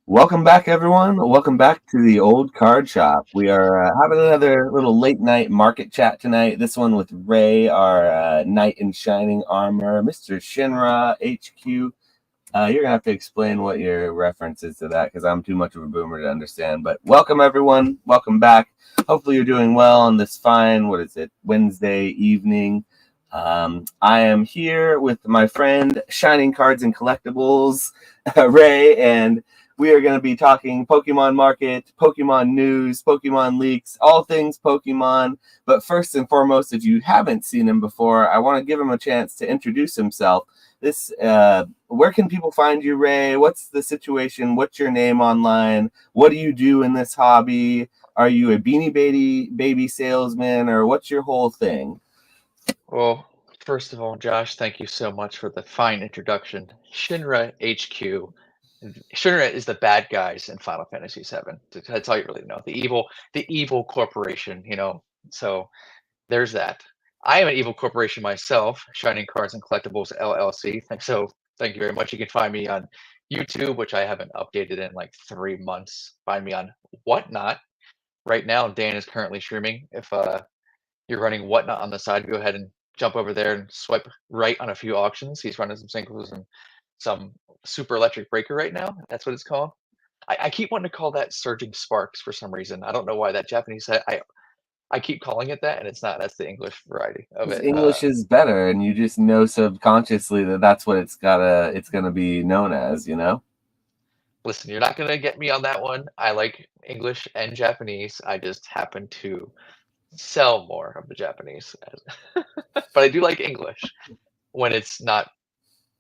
Welcome back, everyone. Welcome back to the old card shop. We are having another little late night market chat tonight. This one with Ray, our knight in shining armor, Mr. Shinra HQ. You're gonna have to explain what your reference is to that because I'm too much of a boomer to understand. But welcome, everyone. Welcome back. Hopefully, you're doing well on this fine, what is it, Wednesday evening. I am here with my friend Shining Cards and Collectibles, Ray, and we are going to be talking Pokemon Market, Pokemon News, Pokemon Leaks, all things Pokemon. But first and foremost, if you haven't seen him before, I want to give him a chance to introduce himself. Where can people find you, Ray? What's the situation? What's your name online? What do you do in this hobby? Are you a Beanie Baby salesman, or what's your whole thing? Well, first of all, Josh, thank you so much for the fine introduction. Shinra HQ. Shinra is the bad guys in Final Fantasy VII. That's all you really know. The evil corporation. So there's that. I am an evil corporation myself. Shining Cards and Collectibles LLC. Thank you very much. You can find me on YouTube, which I haven't updated in like 3 months. Find me on Whatnot. Right now, Dan is currently streaming. If you're running Whatnot on the side, go ahead and jump over there and swipe right on a few auctions. He's running some singles and some super electric breaker right now. That's what it's called. I keep wanting to call that surging sparks for some reason. I don't know why that Japanese I keep calling it that, and it's not. That's the English variety of Because it. English is better, and you just know subconsciously that that's what it's gonna be known as, you know. Listen, you're not gonna get me on that one. I like English and Japanese. I just happen to sell more of the Japanese, but I do like English when it's not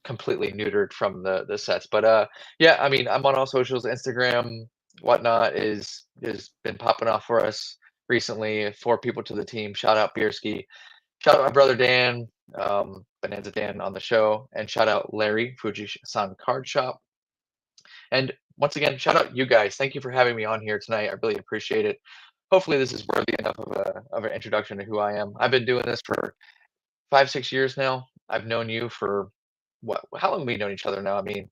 completely neutered from the sets. But yeah, I mean, I'm on all socials. Instagram, Whatnot is been popping off for us recently. 4 people to the team. Shout out Bierski. Shout out my brother Dan, Bonanza Dan on the show, and shout out Larry Fuji-san Card Shop. And once again, shout out you guys. Thank you for having me on here tonight. I really appreciate it. Hopefully, this is worthy enough of an introduction to who I am. I've been doing this for 5, 6 years now. I've known you for what? How long have we known each other now? I mean,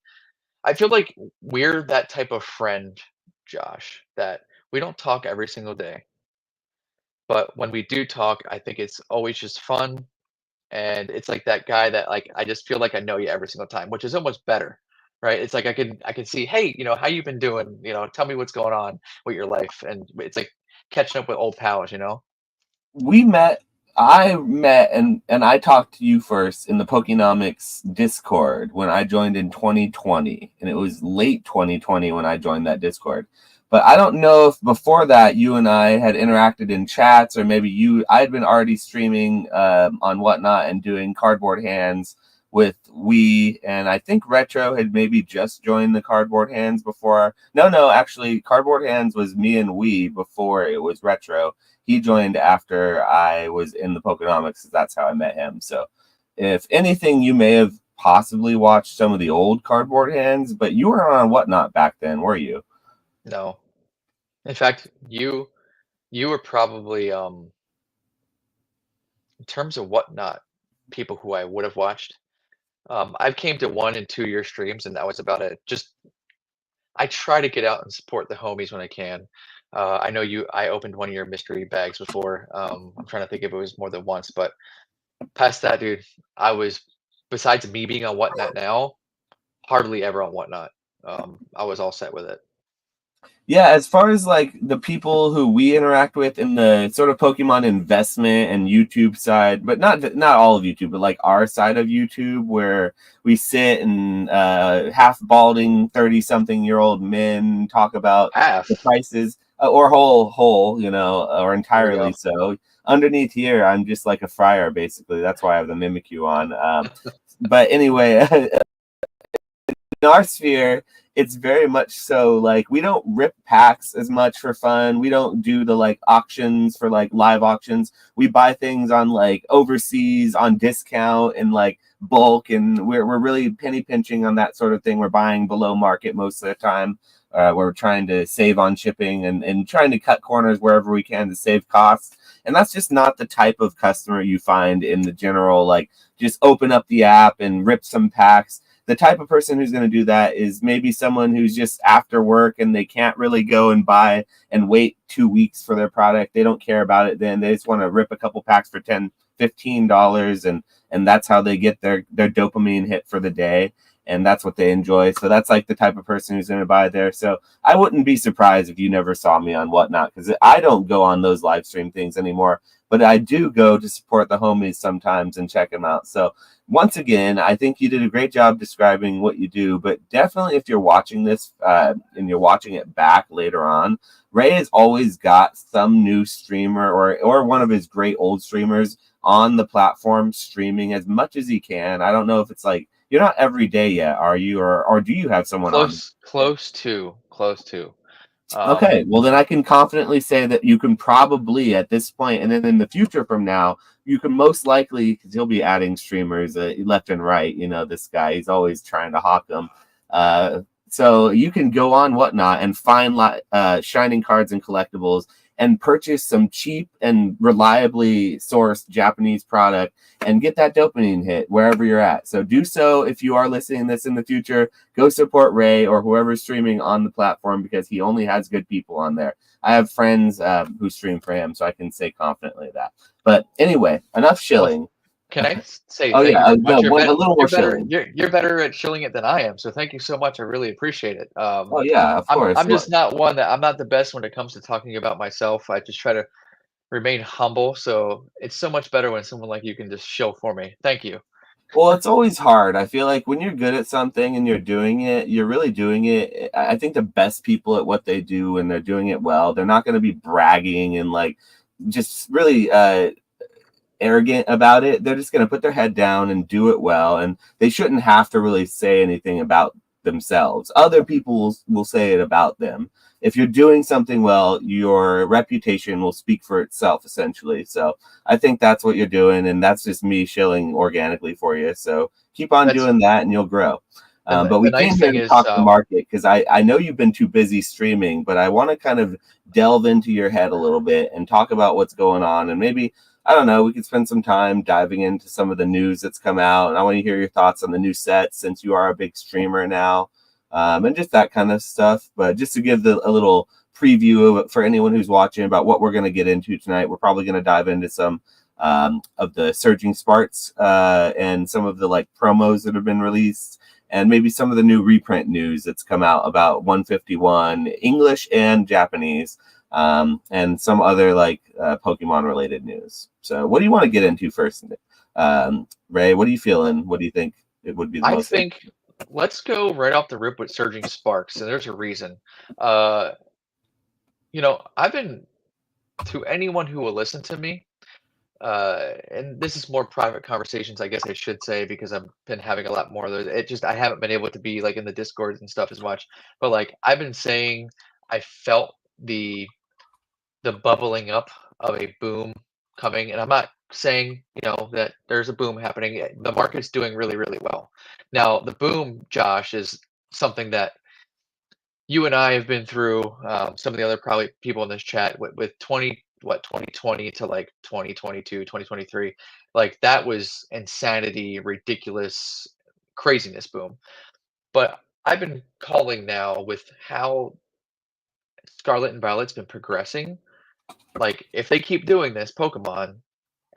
I feel like we're that type of friend, Josh, that we don't talk every single day, but when we do talk, I think it's always just fun, and it's like that guy that like I just feel like I know you every single time, which is almost better, right? It's like I can see, hey, how you been doing? Tell me what's going on with your life, and it's like catching up with old pals. We met. I met and I talked to you first in the Pokenomics Discord when I joined in 2020, and it was late 2020 when I joined that Discord. But I don't know if before that you and I had interacted in chats, or maybe I had been already streaming on Whatnot and doing cardboard hands with we, and I think Retro had maybe just joined the cardboard hands before. No, actually, cardboard hands was me and we before it was Retro. He joined after I was in the Pokenomics. That's how I met him. So, if anything, you may have possibly watched some of the old cardboard hands, but you were on Whatnot back then, were you? No, in fact, you were probably in terms of Whatnot people who I would have watched. I've came to 1 and 2 year streams, and that was about it. Just I try to get out and support the homies when I can. I know you. I opened one of your mystery bags before. I'm trying to think if it was more than once, but past that, dude, I was besides me being on Whatnot now, hardly ever on Whatnot. I was all set with it. Yeah, as far as like the people who we interact with in the sort of Pokemon investment and YouTube side, but not all of YouTube, but like our side of YouTube, where we sit and half balding 30-something-year-old men talk about the Half. prices, or whole, or There we entirely go. so. Underneath here, I'm just like a friar, basically. That's why I have the Mimikyu on. But anyway, in our sphere, it's very much so like we don't rip packs as much for fun. We don't do the like auctions for like live auctions. We buy things on like overseas on discount and like bulk, and we're really penny pinching on that sort of thing. We're buying below market most of the time. We're trying to save on shipping and trying to cut corners wherever we can to save costs. And that's just not the type of customer you find in the general, like, just open up the app and rip some packs. the type of person who's going to do that is maybe someone who's just after work and they can't really go and buy and wait 2 weeks for their product. They don't care about it then. They just want to rip a couple packs for $10-15, and that's how they get their dopamine hit for the day, and that's what they enjoy. So that's like the type of person who's going to buy there. So I wouldn't be surprised if you never saw me on Whatnot, because I don't go on those live stream things anymore, but I do go to support the homies sometimes and check them out. So once again, I think you did a great job describing what you do, but definitely if you're watching this and you're watching it back later on, Ray has always got some new streamer or one of his great old streamers on the platform streaming as much as he can. I don't know if it's like, you're not every day yet, are you? Or do you have someone on? Close to. Okay, well then I can confidently say that you can probably at this point, and then in the future from now, you can most likely, because he'll be adding streamers left and right. You know, this guy, he's always trying to hawk them. So you can go on Whatnot and find shining cards and collectibles and purchase some cheap and reliably sourced Japanese product and get that dopamine hit wherever you're at. So do so if you are listening to this in the future. Go support Ray or whoever's streaming on the platform, because he only has good people on there. I have friends who stream for him, so I can say confidently that. But anyway, enough shilling. Can I say thank you so much? No, a little more shilling. You're better at shilling it than I am, so thank you so much. I really appreciate it. Oh yeah, of course. I'm just not one that I'm not the best when it comes to talking about myself. I just try to remain humble. So it's so much better when someone like you can just shill for me. Thank you. Well, it's always hard. I feel like when you're good at something and you're doing it, you're really doing it. I think the best people at what they do and they're doing it well, they're not going to be bragging and like just really arrogant about it. They're just going to put their head down and do it well. And they shouldn't have to really say anything about themselves. Other people will say it about them. If you're doing something well, your reputation will speak for itself, essentially. So I think that's what you're doing, and that's just me shilling organically for you. So keep on doing that, and you'll grow. But we came here to talk the market, because I know you've been too busy streaming, but I want to kind of delve into your head a little bit and talk about what's going on. And maybe, I don't know, we could spend some time diving into some of the news that's come out. And I want to hear your thoughts on the new sets, since you are a big streamer now. And just that kind of stuff. But just to give a little preview of for anyone who's watching about what we're going to get into tonight, we're probably going to dive into some of the Surging Sparks and some of the like promos that have been released, and maybe some of the new reprint news that's come out about 151 English and Japanese, and some other like Pokemon related news. So what do you want to get into first? Ray, what are you feeling? What do you think it would be the most? Let's go right off the rip with Surging Sparks, and there's a reason. I've been, to anyone who will listen to me, and this is more private conversations, I guess I should say, because I've been having a lot more of those. I haven't been able to be like in the Discords and stuff as much, but like I've been saying, I felt the bubbling up of a boom coming, and I'm not saying that there's a boom happening. The market's doing really, really well. Now the boom, Josh, is something that you and I have been through. Some of the other probably people in this chat with 2020 to like 2022, 2023, like that was insanity, ridiculous craziness boom. But I've been calling now with how Scarlet and Violet's been progressing. Like if they keep doing this Pokemon,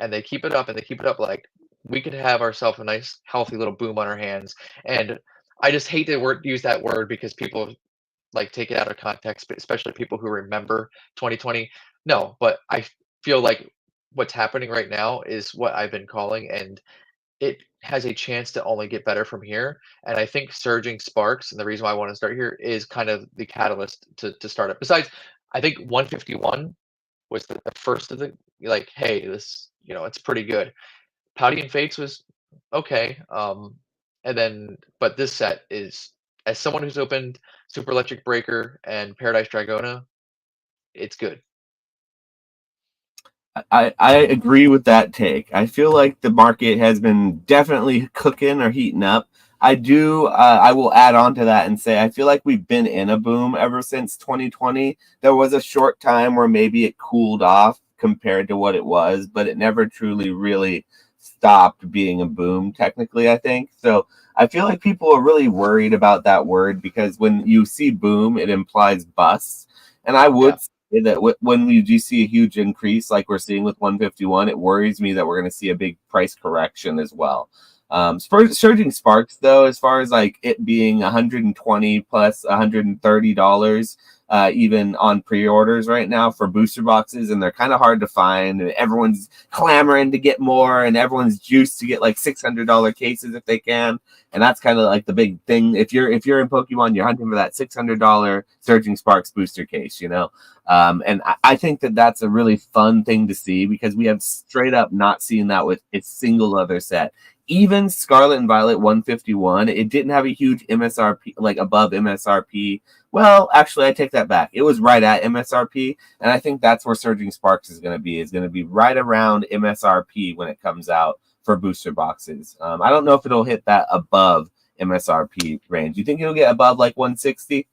and they keep it up and they keep it up, like we could have ourselves a nice healthy little boom on our hands. And I just hate to use that word, because people like take it out of context, but especially people who remember 2020. No, but I feel like what's happening right now is what I've been calling, and it has a chance to only get better from here. And I think Surging Sparks, and the reason why I want to start here, is kind of the catalyst to start it. Besides, I think 151 was the first of the, like, hey, this, it's pretty good. Pouty and Fates was okay. And then, but this set is, as someone who's opened Super Electric Breaker and Paradise Dragona, it's good. I agree with that take. I feel like the market has been definitely cooking or heating up. I will add on to that and say I feel like we've been in a boom ever since 2020. There was a short time where maybe it cooled off compared to what it was, but it never truly really stopped being a boom technically, I think. So I feel like people are really worried about that word because when you see boom, it implies bust. And I Yeah. would say that when we do see a huge increase, like we're seeing with 151, it worries me that we're going to see a big price correction as well. Surging Sparks, though, as far as like it being 120 plus $130, even on pre-orders right now for booster boxes, and they're kind of hard to find, and everyone's clamoring to get more, and everyone's juiced to get like $600 cases if they can, and that's kind of like the big thing. If you're in Pokemon, you're hunting for that $600 Surging Sparks booster case, you know. And I think that that's a really fun thing to see because we have straight up not seen that with a single other set. Even Scarlet and Violet 151, it didn't have a huge MSRP, like above MSRP. Well, actually, I take that back. It was right at MSRP, and I think that's where Surging Sparks is going to be. Is going to be right around MSRP when it comes out for booster boxes. I don't know if it'll hit that above MSRP range. You think it'll get above like 160?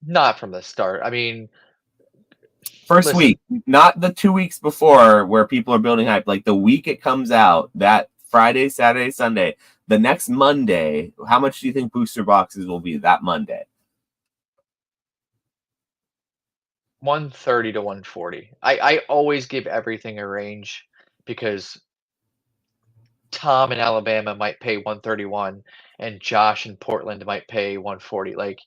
Not from the start. I mean, First listen, week, not the 2 weeks before where people are building hype. Like the week it comes out, that Friday, Saturday, Sunday, the next Monday, how much do you think booster boxes will be that Monday? 130 to 140. I always give everything a range because Tom in Alabama might pay 131 and Josh in Portland might pay 140. Like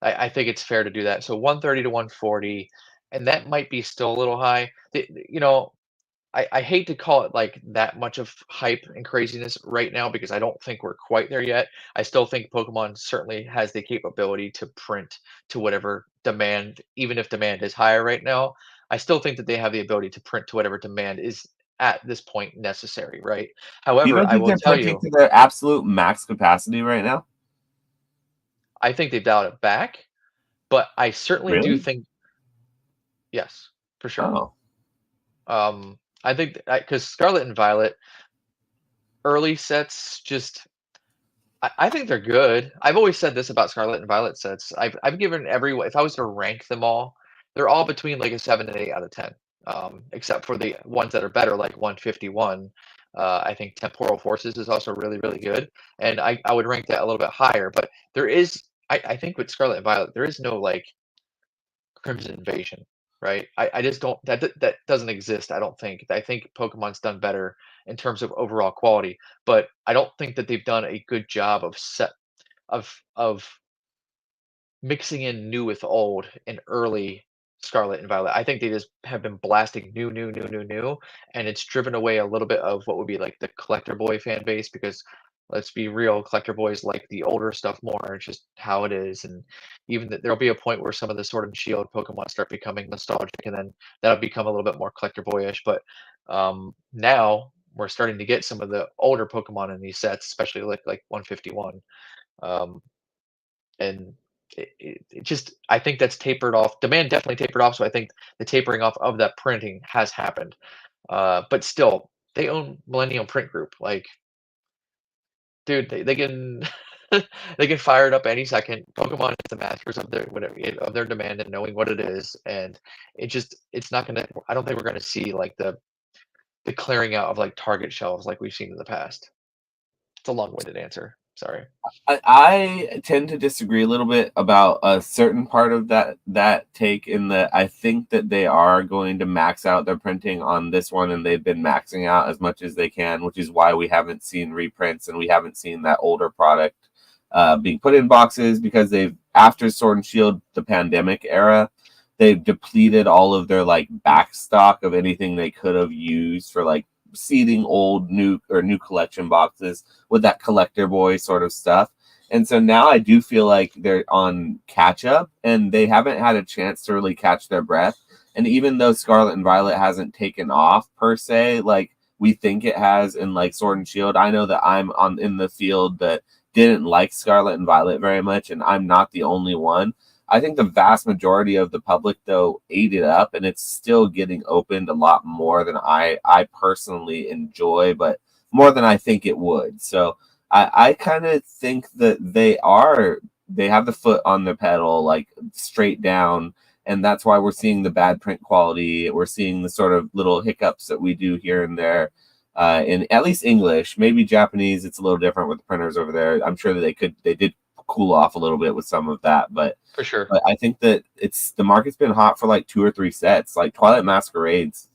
I think it's fair to do that. So 130 to 140, and that might be still a little high. You know, I hate to call it like that much of hype and craziness right now because I don't think we're quite there yet. I still think Pokemon certainly has the capability to print to whatever demand, even if demand is higher right now. I still think that they have the ability to print to whatever demand is at this point necessary, right? Do you However, not I think will they're tell printing you, to their absolute max capacity right now? I think they've dialed it back, but I certainly do Really? think yes, for sure. Oh, I think because Scarlet and Violet early sets just I think they're good. I've always said this about Scarlet and Violet sets. I've given every if I was to rank them all, they're all between like a 7 and 8 out of 10. Except for the ones that are better, like 151. I think Temporal Forces is also really, really good. And I would rank that a little bit higher. But there is I think with Scarlet and Violet, there is no like Crimson Invasion, right? I just don't that doesn't exist. I don't think. I think Pokemon's done better in terms of overall quality, but I don't think that they've done a good job of mixing in new with old in early Scarlet and Violet. I think they just have been blasting new, and it's driven away a little bit of what would be like the collector boy fan base because let's be real, collector boys like the older stuff more. It's just how it is, and even that there'll be a point where some of the Sword and Shield Pokemon start becoming nostalgic, and then that'll become a little bit more collector boyish. But now we're starting to get some of the older Pokemon in these sets, especially like 151. Um, and it just I think that's tapered off. Demand definitely tapered off, so I think the tapering off of that printing has happened. But still, they own Millennium Print Group. Like, dude, they can they can fire it up any second. Pokemon is the masters of their whatever of their demand and knowing what it is, and it's not gonna. I don't think we're gonna see like the clearing out of like Target shelves like we've seen in the past. It's a long-winded answer. Sorry. I tend to disagree a little bit about a certain part of that take in that I think that they are going to max out their printing on this one, and they've been maxing out as much as they can, which is why we haven't seen reprints and we haven't seen that older product being put in boxes because they've after Sword and Shield, the pandemic era, they've depleted all of their like back stock of anything they could have used for like seeding old new collection boxes with that collector boy sort of stuff. And so now I do feel like they're on catch up and they haven't had a chance to really catch their breath. And even though Scarlet and Violet hasn't taken off per se, like we think it has in like Sword and Shield, I know that I'm on in the field that didn't like Scarlet and Violet very much, and I'm not the only one. I think the vast majority of the public though ate it up, and it's still getting opened a lot more than I personally enjoy, but more than I think it would. So I kind of think that they have the foot on the pedal like straight down, and that's why we're seeing the bad print quality. We're seeing the sort of little hiccups that we do here and there. in at least English. Maybe Japanese, it's a little different with the printers over there. I'm sure that they did cool off a little bit with some of that, but For sure. I think that the market's been hot for like 2 or 3 sets. Like Twilight Masquerades,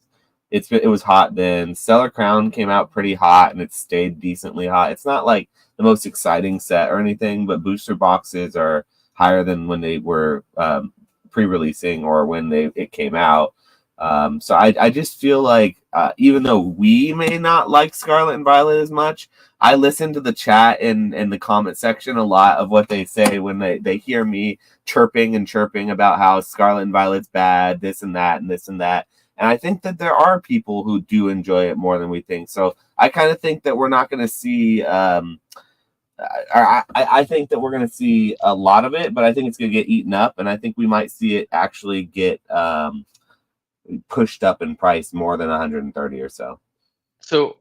it was hot then. Stellar Crown came out pretty hot and it stayed decently hot. It's not like the most exciting set or anything, but booster boxes are higher than when they were pre-releasing or when it came out. So I just feel like even though we may not like Scarlet and Violet as much, I listen to the chat and the comment section a lot of what they say when they hear me chirping about how Scarlet and Violet's bad, this and that and this and that. And I think that there are people who do enjoy it more than we think. So I kind of think that we're not going to see. I think that we're going to see a lot of it, but I think it's going to get eaten up, and I think we might see it actually get pushed up in price more than 130 or so. So,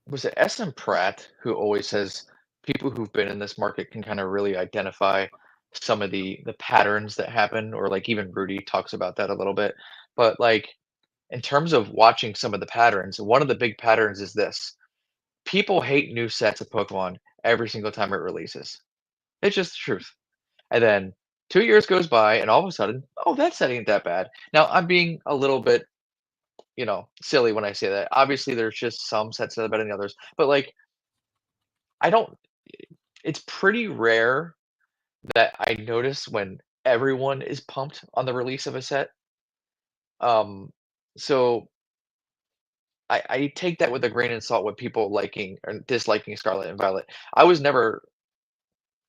was it S.M. Pratt who always says people who've been in this market can kind of really identify some of the patterns that happen, or like even Rudy talks about that a little bit. But like in terms of watching some of the patterns, one of the big patterns is this: people hate new sets of Pokemon every single time it releases. It's just the truth. And then 2 years goes by, and all of a sudden, oh, that set ain't that bad. Now I'm being a little bit, silly when I say that. Obviously, there's just some sets that are better than others, but like I don't. It's pretty rare that I notice when everyone is pumped on the release of a set. So I take that with a grain of salt with people liking or disliking Scarlet and Violet. I was never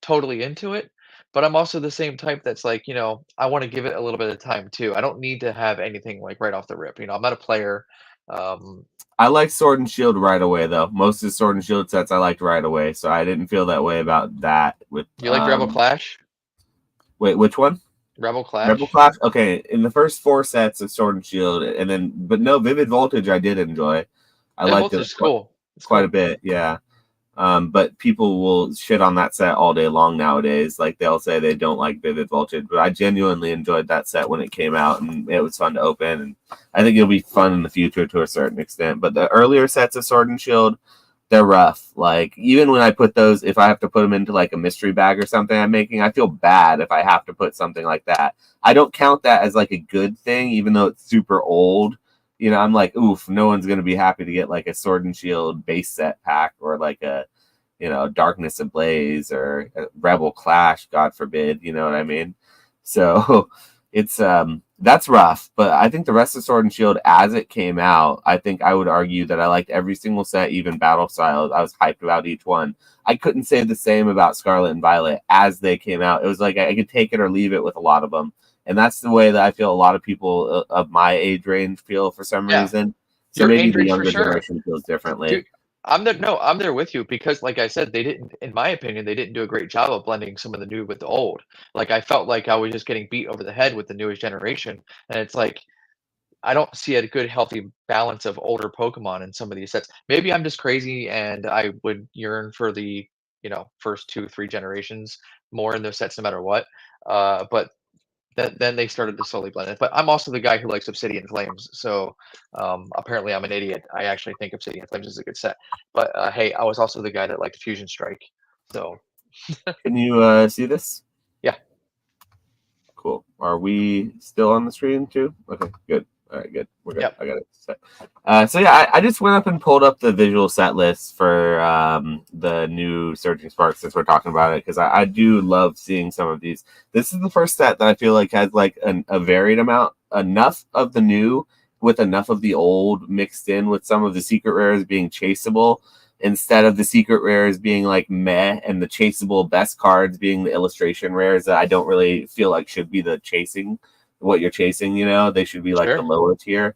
totally into it, but I'm also the same type that's like, I want to give it a little bit of time too. I don't need to have anything like right off the rip. I'm not a player. I like Sword and Shield right away, though. Most of the Sword and Shield sets I liked right away, so I didn't feel that way about that. With You like Rebel Clash? Wait, which one? Rebel Clash? Rebel Clash. Okay, in the first 4 sets of Sword and Shield, and then but no, Vivid Voltage I did enjoy. I Vivid liked Voltage it is cool. It's quite cool. a bit, yeah. But people will shit on that set all day long nowadays. Like they'll say they don't like Vivid Voltage, but I genuinely enjoyed that set when it came out, and it was fun to open. And I think it'll be fun in the future to a certain extent. But the earlier sets of Sword and Shield, they're rough. Like even when I put those, if I have to put them into like a mystery bag or something I'm making, I feel bad if I have to put something like that. I don't count that as like a good thing, even though it's super old. I'm like, oof, no one's gonna be happy to get like a Sword and Shield base set pack or like a Darkness Ablaze or Rebel Clash, God forbid, you know what I mean? So it's that's rough, but I think the rest of Sword and Shield as it came out, I think I would argue that I liked every single set, even Battle Styles. I was hyped about each one. I couldn't say the same about Scarlet and Violet as they came out. It was like I could take it or leave it with a lot of them. And that's the way that I feel a lot of people of my age range feel for some reason. So Your maybe age the range for younger sure. generation feels differently. Dude, I'm there with you because like I said, they didn't, in my opinion, they didn't do a great job of blending some of the new with the old. Like I felt like I was just getting beat over the head with the newest generation. And it's like I don't see a good healthy balance of older Pokemon in some of these sets. Maybe I'm just crazy and I would yearn for the, first 2, 3 generations more in those sets no matter what. But then they started to slowly blend it. But I'm also the guy who likes Obsidian Flames, so apparently I'm an idiot. I actually think Obsidian Flames is a good set. But hey, I was also the guy that liked Fusion Strike. So Can you see this? yeah. Cool. Are we still on the screen too? Okay, good. All right, good. We're good. Yep. I got it set. So yeah, I just went up and pulled up the visual set list for the new Surging Sparks since we're talking about it, because I do love seeing some of these. This is the first set that I feel like has like a varied amount, enough of the new with enough of the old mixed in with some of the secret rares being chaseable, instead of the secret rares being like meh and the chaseable best cards being the illustration rares that I don't really feel like should be the chasing what you're chasing. They should be like the lower tier.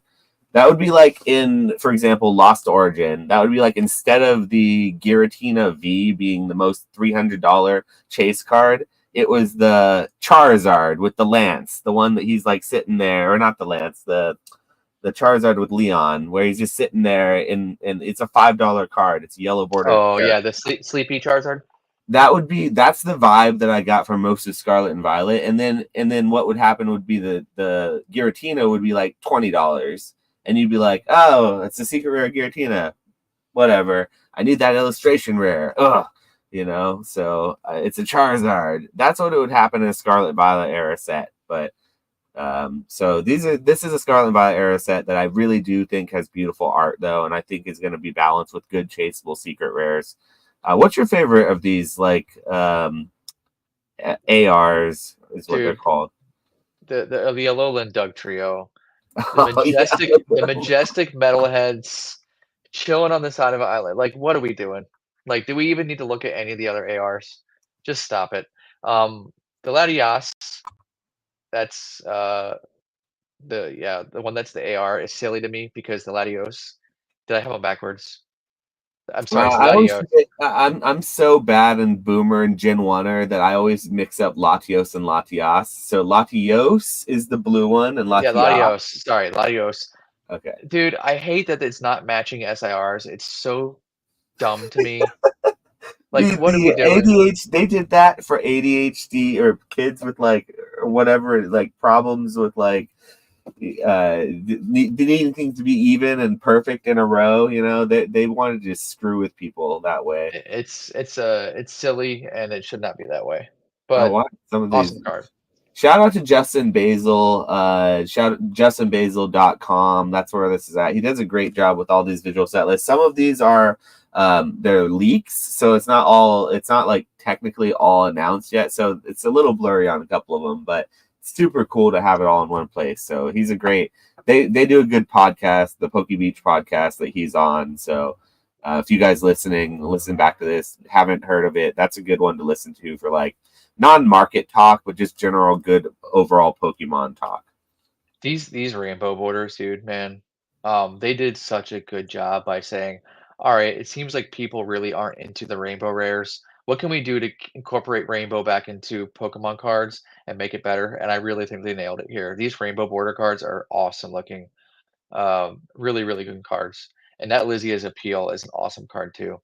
That would be like in, for example, Lost Origin. That would be like instead of the Giratina V being the most $300 chase card, it was the Charizard with the Lance, the one that he's like sitting there, or not the Lance, the Charizard with Leon, where he's just sitting there and it's a $5 card. It's a yellow border. Oh yeah, the sleepy Charizard. That's the vibe that I got from most of Scarlet and Violet. And then what would happen would be the Giratina would be like $20. and you'd be like, oh, it's a secret rare Giratina. Whatever. I need that illustration rare. Ugh. So it's a Charizard. That's what it would happen in a Scarlet Violet era set. But so this is a Scarlet Violet era set that I really do think has beautiful art, though, and I think is going to be balanced with good chaseable secret rares. What's your favorite of these, like ARs is what they're Dude, called? the Alolan Doug trio. Oh, yeah. The majestic metalheads chilling on the side of an island. Like, what are we doing? Like, do we even need to look at any of the other ARs? Just stop it. The Latias, that's the one that's the AR is silly to me because the Latios. Did I have them backwards? I'm sorry, it's I always Latios. forget, I'm so bad in Boomer and Gen 1er that I always mix up Latios and Latias. So Latios is the blue one, and Yeah, Latias. Latios. Sorry, Latios. Okay. Dude, I hate that it's not matching SIRs. It's so dumb to me. Like, what are we The doing? ADHD, they did that for ADHD or kids with like or whatever, like problems with like needing things to be even and perfect in a row. They wanted to just screw with people that way. It's silly and it should not be that way. I But want some of these. awesome card. Shout out to Justin Basil. JustinBasil.com. That's where this is at. He does a great job with all these visual set lists. Some of these are they're leaks, so it's not like technically all announced yet. So it's a little blurry on a couple of them, but it's super cool to have it all in one place. So he's a great. They do a good podcast, the Poke Beach podcast that he's on. So if you guys listen back to this, haven't heard of it, that's a good one to listen to for like non-market talk, but just general good overall Pokemon talk. These rainbow borders, dude, man. They did such a good job by saying, all right, it seems like people really aren't into the rainbow rares. What can we do to incorporate rainbow back into Pokemon cards and make it better? And I really think they nailed it here. These rainbow border cards are awesome looking. Really, really good cards. And that Lizia's Appeal is an awesome card too.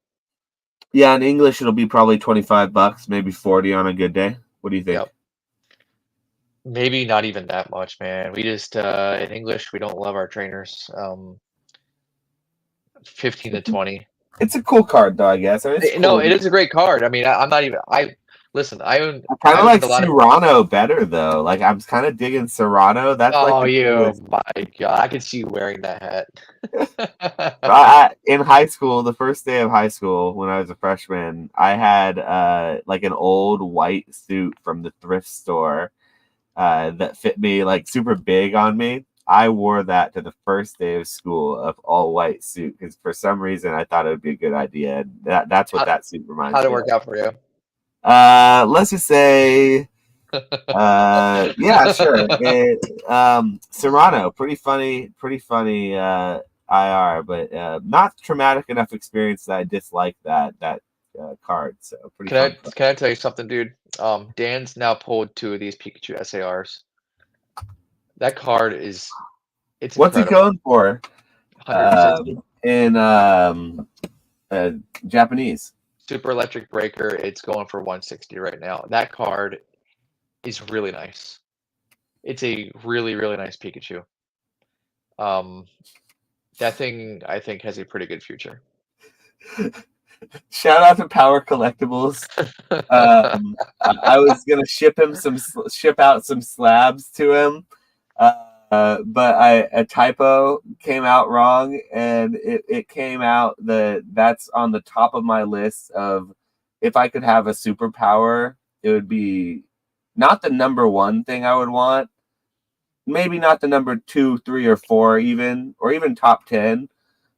Yeah, in English it'll be probably $25, maybe 40 on a good day. What do you think? Yep. Maybe not even that much, man. We just in English we don't love our trainers. 15 to 20. It's a cool card though, I guess. I mean, it's No, cool. it is a great card. I mean, I'm not even. I listen. I kind I of own like a lot of. Serrano better though. Like I'm kind of digging Serrano. That's like Oh, the you! coolest. My God, I could see you wearing that hat. In high school, the first day of high school when I was a freshman, I had like an old white suit from the thrift store that fit me like super big on me. I wore that to the first day of school of all white suit because for some reason I thought it would be a good idea. That's what that suit reminds How'd it me of. work out for you? Let's just say, yeah, sure. Serrano, pretty funny IR, but not traumatic enough experience that I dislike that card. So pretty fun. Can I tell you something, dude? Dan's now pulled 2 of these Pikachu SARs. That card is it's What's he incredible. going for? 160. In Japanese. Super Electric Breaker. It's going for 160 right now. That card is really nice. It's a really, really nice Pikachu. That thing I think has a pretty good future. Shout out to Power Collectibles. I was gonna ship out some slabs to him, but a typo came out wrong, and it came out that's on the top of my list of if I could have a superpower, it would be not the number one thing I would want, maybe not the number 2, 3, or 4 even, or even top 10.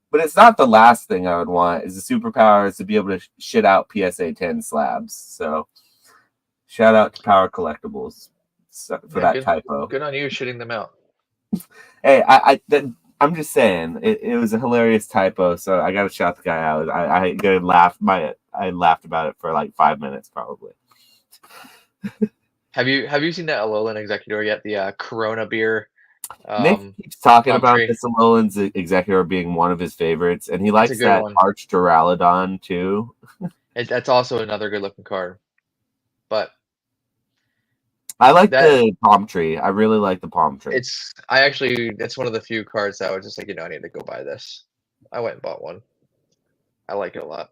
But it's not the last thing I would want. Is the superpower is to be able to shit out PSA 10 slabs. So shout out to Power Collectibles for that typo. Good on you shitting them out. Hey, I'm just saying it was a hilarious typo. So I got to shout the guy out. I laughed about it for like 5 minutes probably. Have you seen that Alolan Executor yet? The Corona beer. Nick keeps talking about tree. this Alolan's Executor being one of his favorites, and he likes that one. Arch Duraludon too. That's also another good looking card. But I like That the palm tree. I really like the palm tree. it's one of the few cards that I was just like, I need to go buy this. I went and bought one. I like it a lot.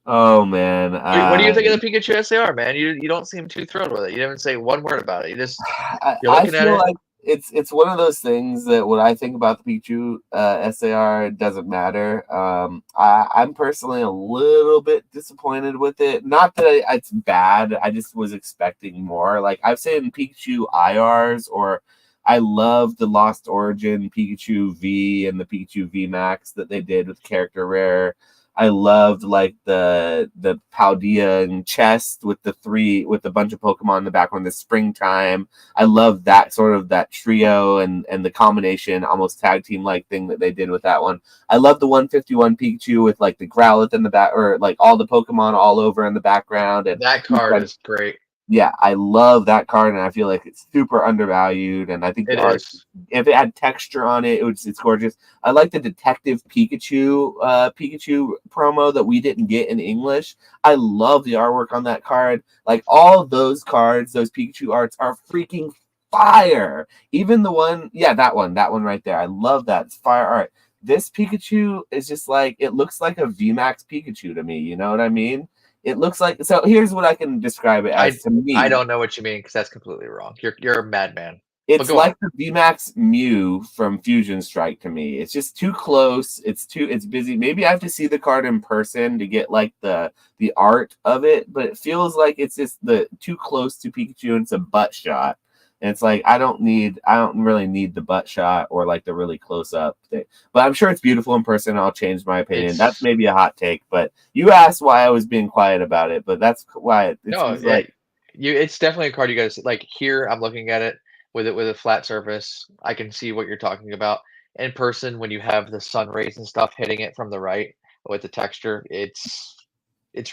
Oh man, What do you think of the Pikachu SAR, man? You don't seem too thrilled with it. You didn't say one word about it. You're I looking at feel it. like it's one of those things that when I think about the Pikachu SAR, it doesn't matter. I'm personally a little bit disappointed with it. Not that it's bad. I just was expecting more. Like I've seen Pikachu IRs, or I love the Lost Origin Pikachu V and the Pikachu V Max that they did with character rare. I loved like the Paldea chest with the three with a bunch of Pokemon in the background, the springtime. I love that sort of that trio and the combination, almost tag team like thing that they did with that one. I love the 151 Pikachu with like the Growlithe in the back, or like all the Pokemon all over in the background, and That card is great. yeah, I love that card, and I feel like it's super undervalued. And I think the It art, is. if it had texture on it, it's gorgeous. I like the Detective Pikachu promo that we didn't get in English. I love the artwork on that card. Like all those cards, those Pikachu arts are freaking fire. Even the one, yeah, that one right there. I love that. It's fire art. This Pikachu is just like it looks like a VMAX Pikachu to me. You know what I mean? It looks like so. Here's what I can describe it as I to I me. don't know what you mean because that's completely wrong. You're a madman. But It's go on. like the VMAX Mew from Fusion Strike to me. It's just too close. It's busy. Maybe I have to see the card in person to get like the art of it, but it feels like it's just the too close to Pikachu and it's a butt shot. And it's like I don't really need the butt shot or like the really close up thing. But I'm sure it's beautiful in person. I'll change my opinion. That's It's maybe a hot take, but you asked why I was being quiet about it, but that's why it no, seems yeah, like it's definitely a card you guys like. Here, I'm looking at it with a flat surface. I can see what you're talking about. In person, when you have the sun rays and stuff hitting it from the right with the texture, it's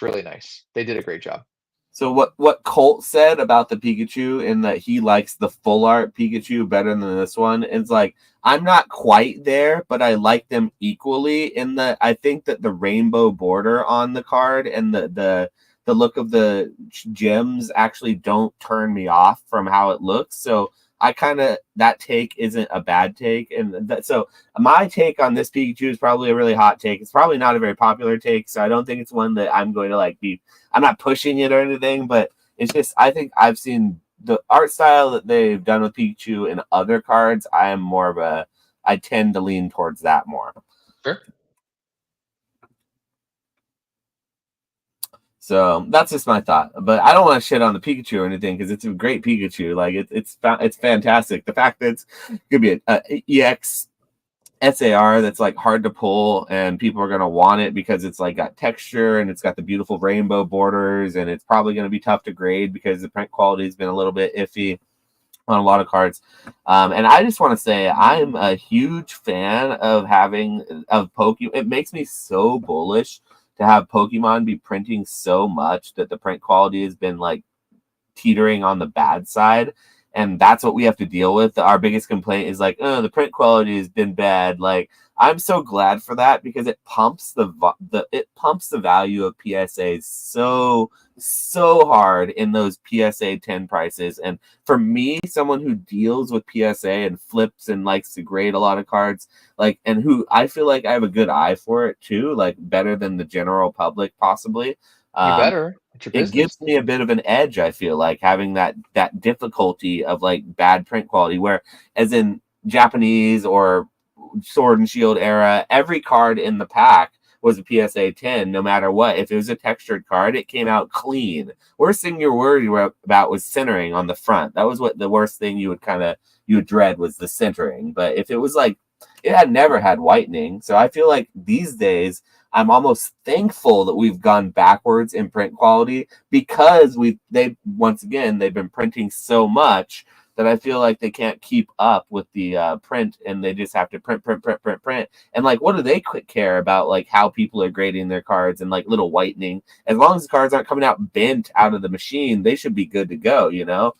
really nice. They did a great job. so what Colt said about the Pikachu in that he likes the full art Pikachu better than this one is like I'm not quite there, but I like them equally in that I think that the rainbow border on the card and the look of the gems actually don't turn me off from how it looks. So I kind of that take isn't a bad take, and so my take on this Pikachu is probably a really hot take. It's probably not a very popular take, so I don't think it's one that I'm going to like be I'm not pushing it or anything, but it's just I think I've seen the art style that they've done with Pikachu in other cards. I am more of a I tend to lean towards that more. Sure. So that's just my thought. But I don't want to shit on the Pikachu or anything because it's a great Pikachu. Like it's fantastic. The fact that it's could be a EX SAR that's like hard to pull and people are going to want it because it's like got texture and it's got the beautiful rainbow borders and it's probably going to be tough to grade because the print quality has been a little bit iffy on a lot of cards. And I just want to say I'm a huge fan of having of Pokemon. It makes me so bullish to have Pokemon be printing so much that the print quality has been like teetering on the bad side, and that's what we have to deal with. Our biggest complaint is like, oh, the print quality has been bad. Like, I'm so glad for that because it pumps it pumps the value of PSAs so hard in those PSA 10 prices. And for me, someone who deals with PSA and flips and likes to grade a lot of cards, like, and who I feel like I have a good eye for it too, like better than the general public possibly. You Um, better. It's your it business. gives me a bit of an edge. I feel like having that difficulty of like bad print quality, where as in Japanese or Sword and Shield era, every card in the pack was a PSA 10, no matter what. If it was a textured card, it came out clean. Worst thing you're worried about was centering on the front. That was what the worst thing you would dread was the centering. But if it was like it had never had whitening, so I feel like these days I'm almost thankful that we've gone backwards in print quality because they once again they've been printing so much that I feel like they can't keep up with the print and they just have to print. And like, what do they care about like how people are grading their cards and like little whitening? As long as the cards aren't coming out bent out of the machine, they should be good to go. You know,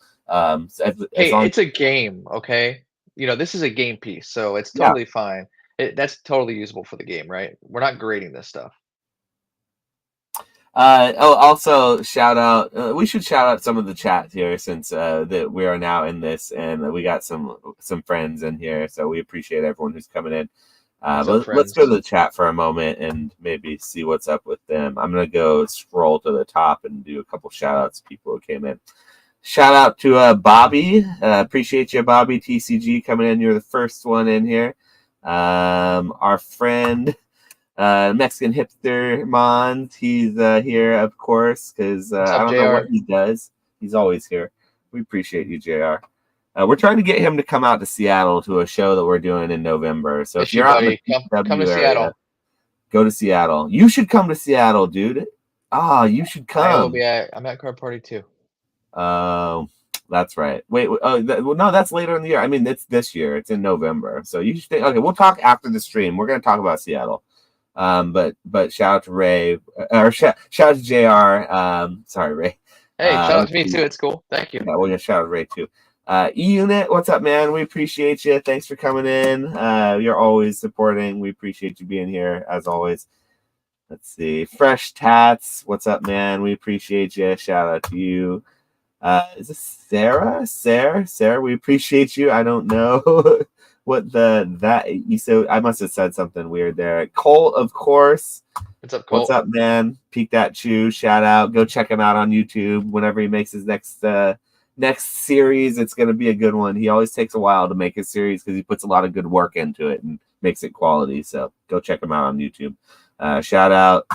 so as Hey, long it's a game, okay? This is a game piece, so it's yeah. totally fine. That's totally usable for the game, right? We're not grading this stuff. Also shout out. We should shout out some of the chat here since that we are now in this, and we got some friends in here, so we appreciate everyone who's coming in. What's up, But let's go to friends? the chat for a moment and maybe see what's up with them. I'm gonna go scroll to the top and do a couple shout outs to people who came in. Shout out to Bobby. Appreciate you, Bobby TCG, coming in. You're the first one in here. Our friend Mexican hipster Mons. He's here, of course, because What's I up, don't know what JR? he does. He's always here. We appreciate you, JR. We're trying to get him to come out to Seattle to a show that we're doing in November. So if Miss you, you're out in the buddy. Come to PW area, Seattle. go to Seattle. You should come to Seattle, dude. You should come. I'm at Card Party too. Uh, that's right. Wait, well, no, that's later in the year. I mean, it's this year. It's in November. So you should think, okay, we'll talk after the stream. We're going to talk about Seattle. But shout out to Ray, or shout out to JR. Sorry, Ray. Hey, shout out to Let's me see. too. It's cool. Thank you. Yeah, we're gonna shout out Ray too. E-Unit, what's up, man? We appreciate you. Thanks for coming in. You're always supporting. We appreciate you being here as always. Let's see. Fresh Tats, what's up, man? We appreciate you. Shout out to you. Is this Sarah? Sarah, we appreciate you. I don't know what that you said. I must have said something weird there. Cole, of course. What's up, Colt? What's up, man? Peek That Chew, shout out. Go check him out on YouTube whenever he makes his next series. It's gonna be a good one. He always takes a while to make his series because he puts a lot of good work into it and makes it quality. So go check him out on YouTube. Shout out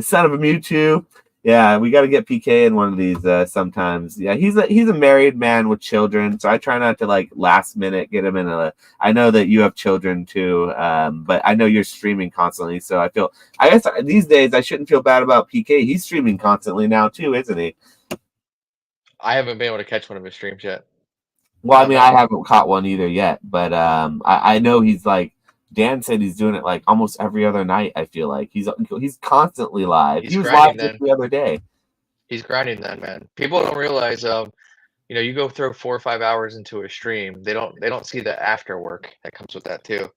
Son of a Mewtwo. Yeah, we got to get PK in one of these sometimes. Yeah, he's a married man with children, so I try not to like last minute get him in a. I know that you have children too, but I know you're streaming constantly, so I guess these days I shouldn't feel bad about PK. He's streaming constantly now too, isn't he? I haven't been able to catch one of his streams yet. Well, I mean, I haven't caught one either yet, but I know he's like Dan said he's doing it like almost every other night. I feel like he's constantly live. He's He was live grinding just then. the other day. He's grinding then, man. People don't realize, you go throw 4 or 5 hours into a stream. They don't see the after work that comes with that too.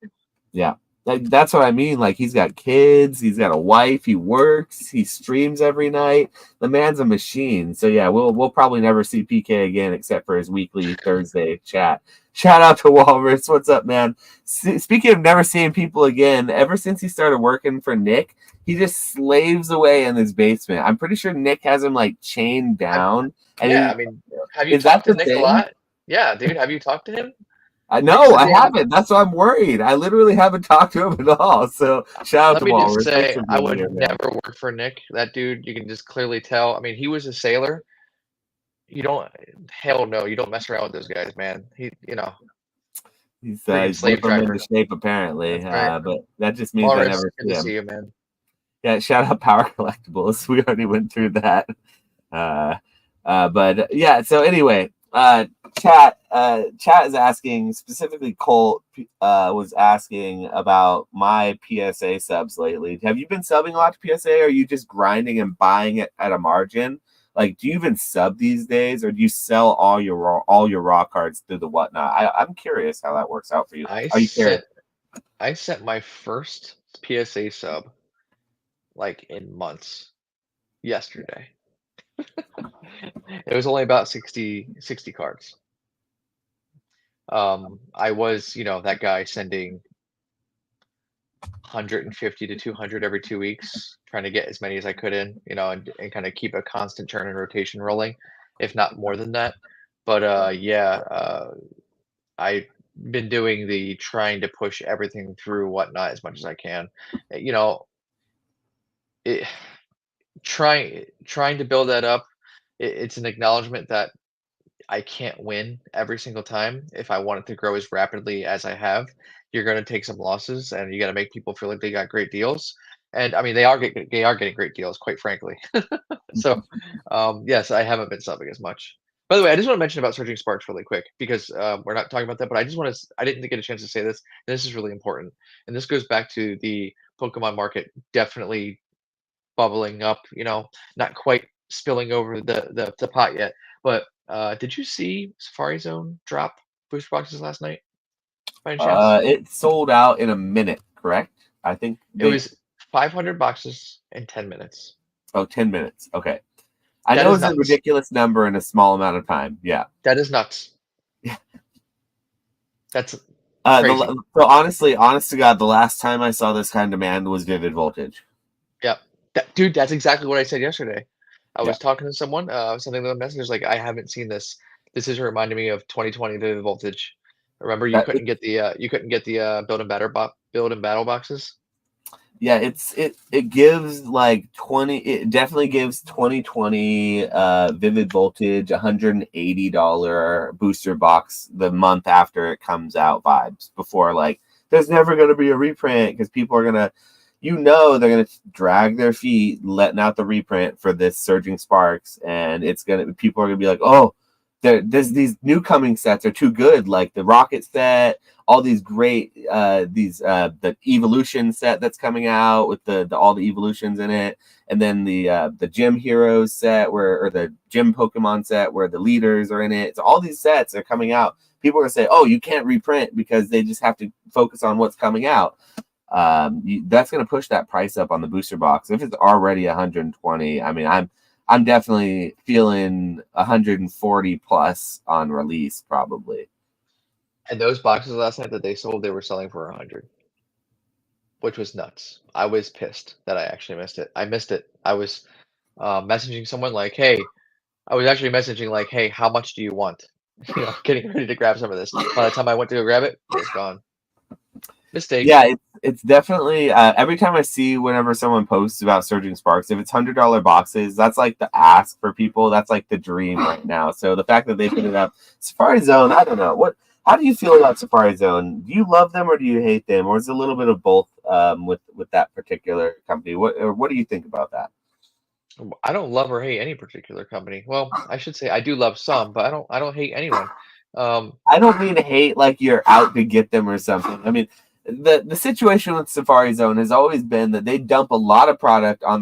Yeah. Like, that's what I mean. Like, he's got kids, he's got a wife, he works, he streams every night. The man's a machine. So yeah, we'll probably never see PK again except for his weekly Thursday chat. Shout out to Walrus. What's up, man? Speaking of never seeing people again, ever since he started working for Nick, he just slaves away in his basement. I'm pretty sure Nick has him like chained down. Yeah, I mean, have you is that talked to the Nick a thing? lot? Yeah, dude, have you talked to him? No, I haven't. That's why I'm worried. I literally haven't talked to him at all. So shout out Let to me just Walrus. Thanks say, for I being would here, man. never work for Nick. That dude, you can just clearly tell. I mean, he was a sailor. Hell no, you don't mess around with those guys, man. He's Freaking slave whipping him driver. into shape apparently. That's right. But that just means I Walrus, never good see to him. see you, man. Yeah, shout out Power Collectibles. We already went through that. But yeah, so anyway, chat is asking, specifically Colt was asking about my PSA subs lately. Have you been subbing a lot to PSA, or are you just grinding and buying it at a margin? Like, do you even sub these days, or do you sell all your raw cards through the whatnot? I'm curious how that works out for you. I Are you curious? sent my first PSA sub like in months yesterday. It was only about 60 cards. I was, that guy sending 150 to 200 every 2 weeks, trying to get as many as I could in, and kind of keep a constant turn and rotation rolling, if not more than that. But I've been doing the trying to push everything through whatnot as much as I can. It, trying to build that up. It's an acknowledgement that I can't win every single time. If I want it to grow as rapidly as I have, you're going to take some losses, and you got to make people feel like they got great deals. And I mean, they are getting great deals, quite frankly. So, yes, I haven't been subbing as much. By the way, I just want to mention about Surging Sparks really quick because we're not talking about that, but I just want to. I didn't get a chance to say this. And this is really important, and this goes back to the Pokemon market definitely bubbling up. Not quite spilling over the pot yet, but did you see Safari Zone drop booster boxes last night? By any chance? It sold out in a minute, correct? I think It was 500 boxes in 10 minutes. Oh, 10 minutes. Okay. I That know is it's a nuts. ridiculous number in a small amount of time. Yeah. That is nuts. That's crazy. So honestly, honest to God, the last time I saw this kind of demand was Vivid Voltage. Yep. Dude, that's exactly what I said yesterday. I Yeah. was talking to someone, sending them a message like, I haven't seen this. This is reminding me of 2020 Vivid Voltage. Remember, That, you couldn't get the build and battle boxes. yeah, it gives like 20, it definitely gives 2020 Vivid Voltage $180 booster box the month after it comes out vibes. Before, like, there's never going to be a reprint because people are going to, they're going to drag their feet letting out the reprint for this Surging Sparks, and people are going to be like, oh, these new coming sets are too good, like the Rocket set, all these great the evolution set that's coming out with the all the evolutions in it, and then the gym heroes set or the gym Pokemon set where the leaders are in it. So all these sets are coming out. People are gonna say, oh, you can't reprint because they just have to focus on what's coming out. That's going to push that price up on the booster box. If it's already 120, I mean, I'm definitely feeling 140 plus on release probably. And those boxes last night that they sold, they were selling for 100, which was nuts. I was pissed that I actually missed it. I missed it. I was messaging someone like, "Hey," I was actually messaging like, "Hey, how much do you want?" Getting ready to grab some of this. By the time I went to go grab it, it was gone. Mistake. Yeah, it's definitely every time I see whenever someone posts about Surging Sparks, if it's $100 boxes, that's like the ask for people. That's like the dream right now. So the fact that they put it up, Safari Zone, I don't know what. How do you feel about Safari Zone? Do you love them or do you hate them, or is it a little bit of both with that particular company? What do you think about that? I don't love or hate any particular company. Well, I should say I do love some, but I don't hate anyone. Um, I don't mean hate like you're out to get them or something. I mean, the situation with Safari Zone has always been that they dump a lot of product on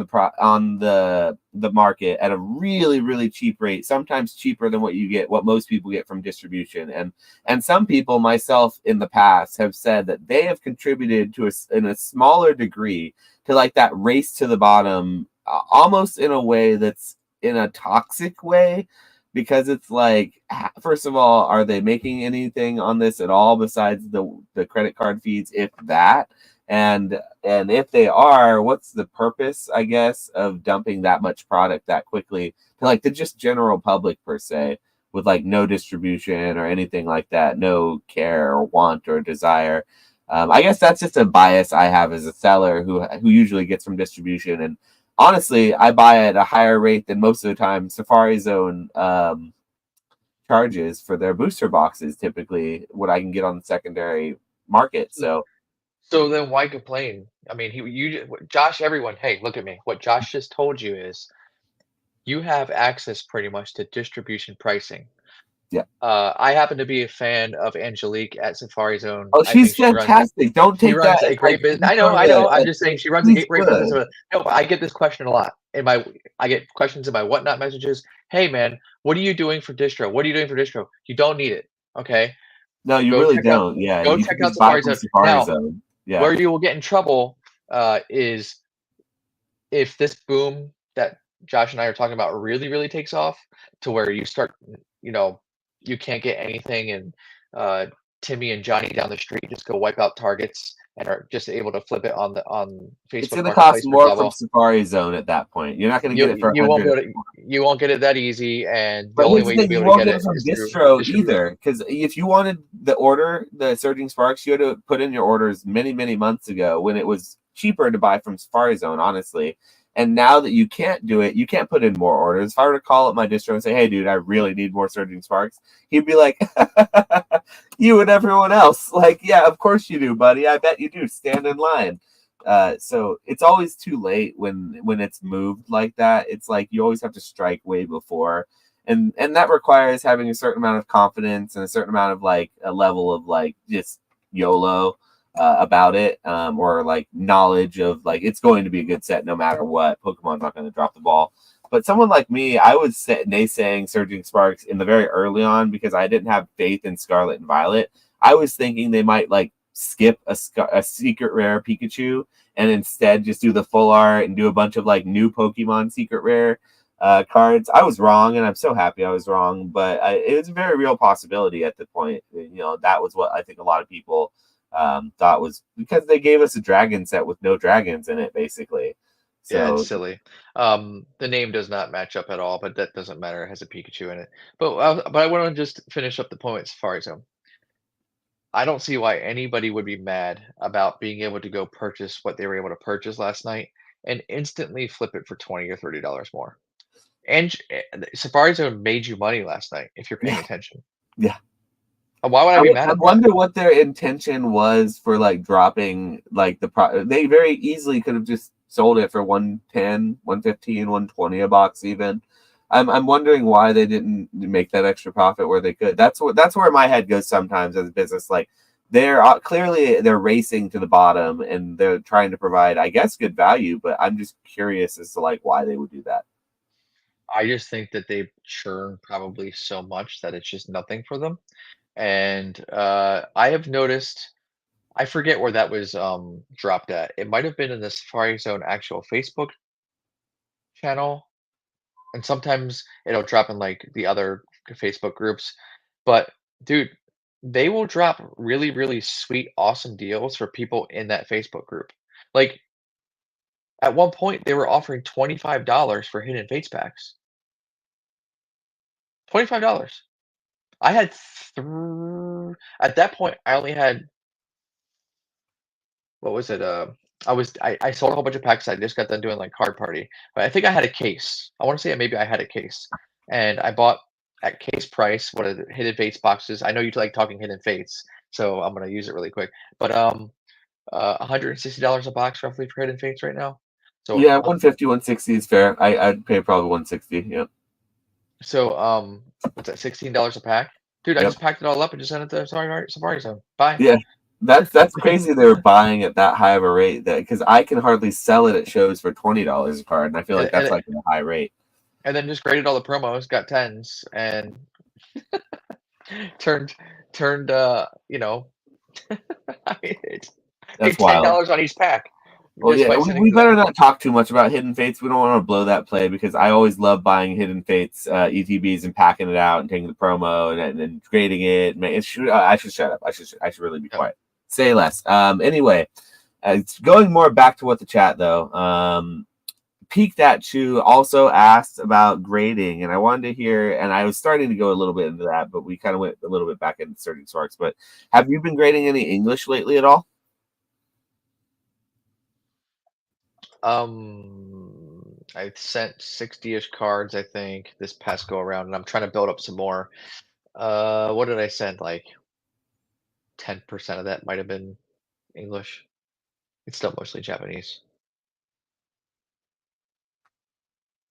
the market at a really cheap rate, sometimes cheaper than what most people get from distribution. And some people, myself in the past, have said that they have contributed in a smaller degree to like that race to the bottom, almost in a way that's in a toxic way, because it's like, first of all, are they making anything on this at all besides the credit card fees, if that? And if they are, what's the purpose, I guess, of dumping that much product that quickly to like the just general public per se, with like no distribution or anything like that, no care or want or desire? I guess that's just a bias I have as a seller who usually gets from distribution. And honestly, I buy at a higher rate than most of the time Safari Zone charges for their booster boxes, typically what I can get on the secondary market. So so then why complain? I mean, Josh, everyone, hey, look at me. What Josh just told you is you have access pretty much to distribution pricing. yeah. I happen to be a fan of Angelique at Safari Zone. Oh, I she's think fantastic. Don't she take that runs a as like great business. she's doing I know. I'm just saying she runs a she's great business. good. No, but I get this question a lot. I get questions in my whatnot messages. Hey man, what are you doing for distro? What are you doing for distro? You don't need it. Okay. No, you Go really check out don't. Yeah, go you check can out just buy Safari from Zone. Safari Now, Zone. Yeah. where you will get in trouble is if this boom that Josh and I are talking about really takes off to where you start, you know, you can't get anything, and Timmy and Johnny down the street just go wipe out targets and are just able to flip it on It's Facebook going to cost Marketplace for more from double. Safari Zone at that point. You're not going to get it for You won't 100. you won't get it that easy, and the But only here's the way you'll thing: be you able to won't get get it it from is through distro distribution. either. Because if you wanted the Surging Sparks, you had to put in your orders many months ago when it was cheaper to buy from Safari Zone, honestly. And now that you can't do it, you can't put in more orders. If I were to call up my distro and say, "Hey, dude, I really need more Surging Sparks," he'd be like, "You and everyone else, like, yeah, of course you do, buddy. I bet you do. Stand in line." So it's always too late when it's moved like that. It's like you always have to strike way before, and that requires having a certain amount of confidence and a certain amount of like a level of like just YOLO about it, or like knowledge of like it's going to be a good set no matter what. Pokemon's not going to drop the ball. But someone like me, I was naysaying Surging Sparks in the very early on because I didn't have faith in Scarlet and Violet. I was thinking they might like skip a secret rare Pikachu and instead just do the full art and do a bunch of like new Pokemon secret rare cards. I was wrong, and I'm so happy I was wrong. But it was a very real possibility at the point. That was what I think a lot of people thought was, because they gave us a dragon set with no dragons in it, basically. Yeah, it's So silly. The name does not match up at all, but that doesn't matter. It has a Pikachu in it. But I want to just finish up the point with Safari Zone. I don't see why anybody would be mad about being able to go purchase what they were able to purchase last night and instantly flip it for $20 or $30 more. And Safari Zone made you money last night if you're paying attention. yeah. Why would I be mad I at that? wonder what their intention was for like dropping like they very easily could have just sold it for 110, 115, 120 a box even. I'm wondering why they didn't make that extra profit where they could. That's where my head goes sometimes as a business. Like they're clearly they're racing to the bottom and they're trying to provide, I guess, good value, but I'm just curious as to like why they would do that. I just think that they churn probably so much that it's just nothing for them. And I have noticed, I forget where that was dropped at. It might have been in the Safari Zone actual Facebook channel, and sometimes it'll drop in like the other Facebook groups. But dude, they will drop really, really sweet, awesome deals for people in that Facebook group. Like at one point, they were offering $25 for Hidden Fates packs. $25. I had at that point, I only had, what was it? I sold a whole bunch of packs. I just got done doing like card party, but I think I had a case. I want to say maybe I had a case, and I bought at case price what are the Hidden Fates boxes. I know you like talking Hidden Fates, so I'm gonna use it really quick. But $160 a box roughly for Hidden Fates right now. So Yeah, 150, 160 is fair. I'd pay probably 160. Yeah. what's that? $16 a pack, dude. I Yep. just packed it all up and just sent it to Safari Zone. Bye. Yeah, that's crazy. They were buying at that high of a rate, that because I can hardly sell it at shows for $20 a card, and I feel and, like that's and like a high rate. and then just graded all the promos, got tens, and turned I mean, it's That's ten wild. dollars on each pack Well, just yeah, by sitting we to that. better not talk too much about Hidden Fates. We don't want to blow that play because I always love buying Hidden Fates ETBs and packing it out and taking the promo and grading it. I should shut up. I should really be Yep. quiet. Say less. Anyway, it's going more back to what the chat though. Peak That Chew also asked about grading, and I wanted to hear, and I was starting to go a little bit into that, but we kind of went a little bit back into certain sparks. But have you been grading any English lately at all? I sent 60-ish cards, I think, this past go around, and I'm trying to build up some more. What did I send? Like 10% of that might have been English. It's still mostly Japanese.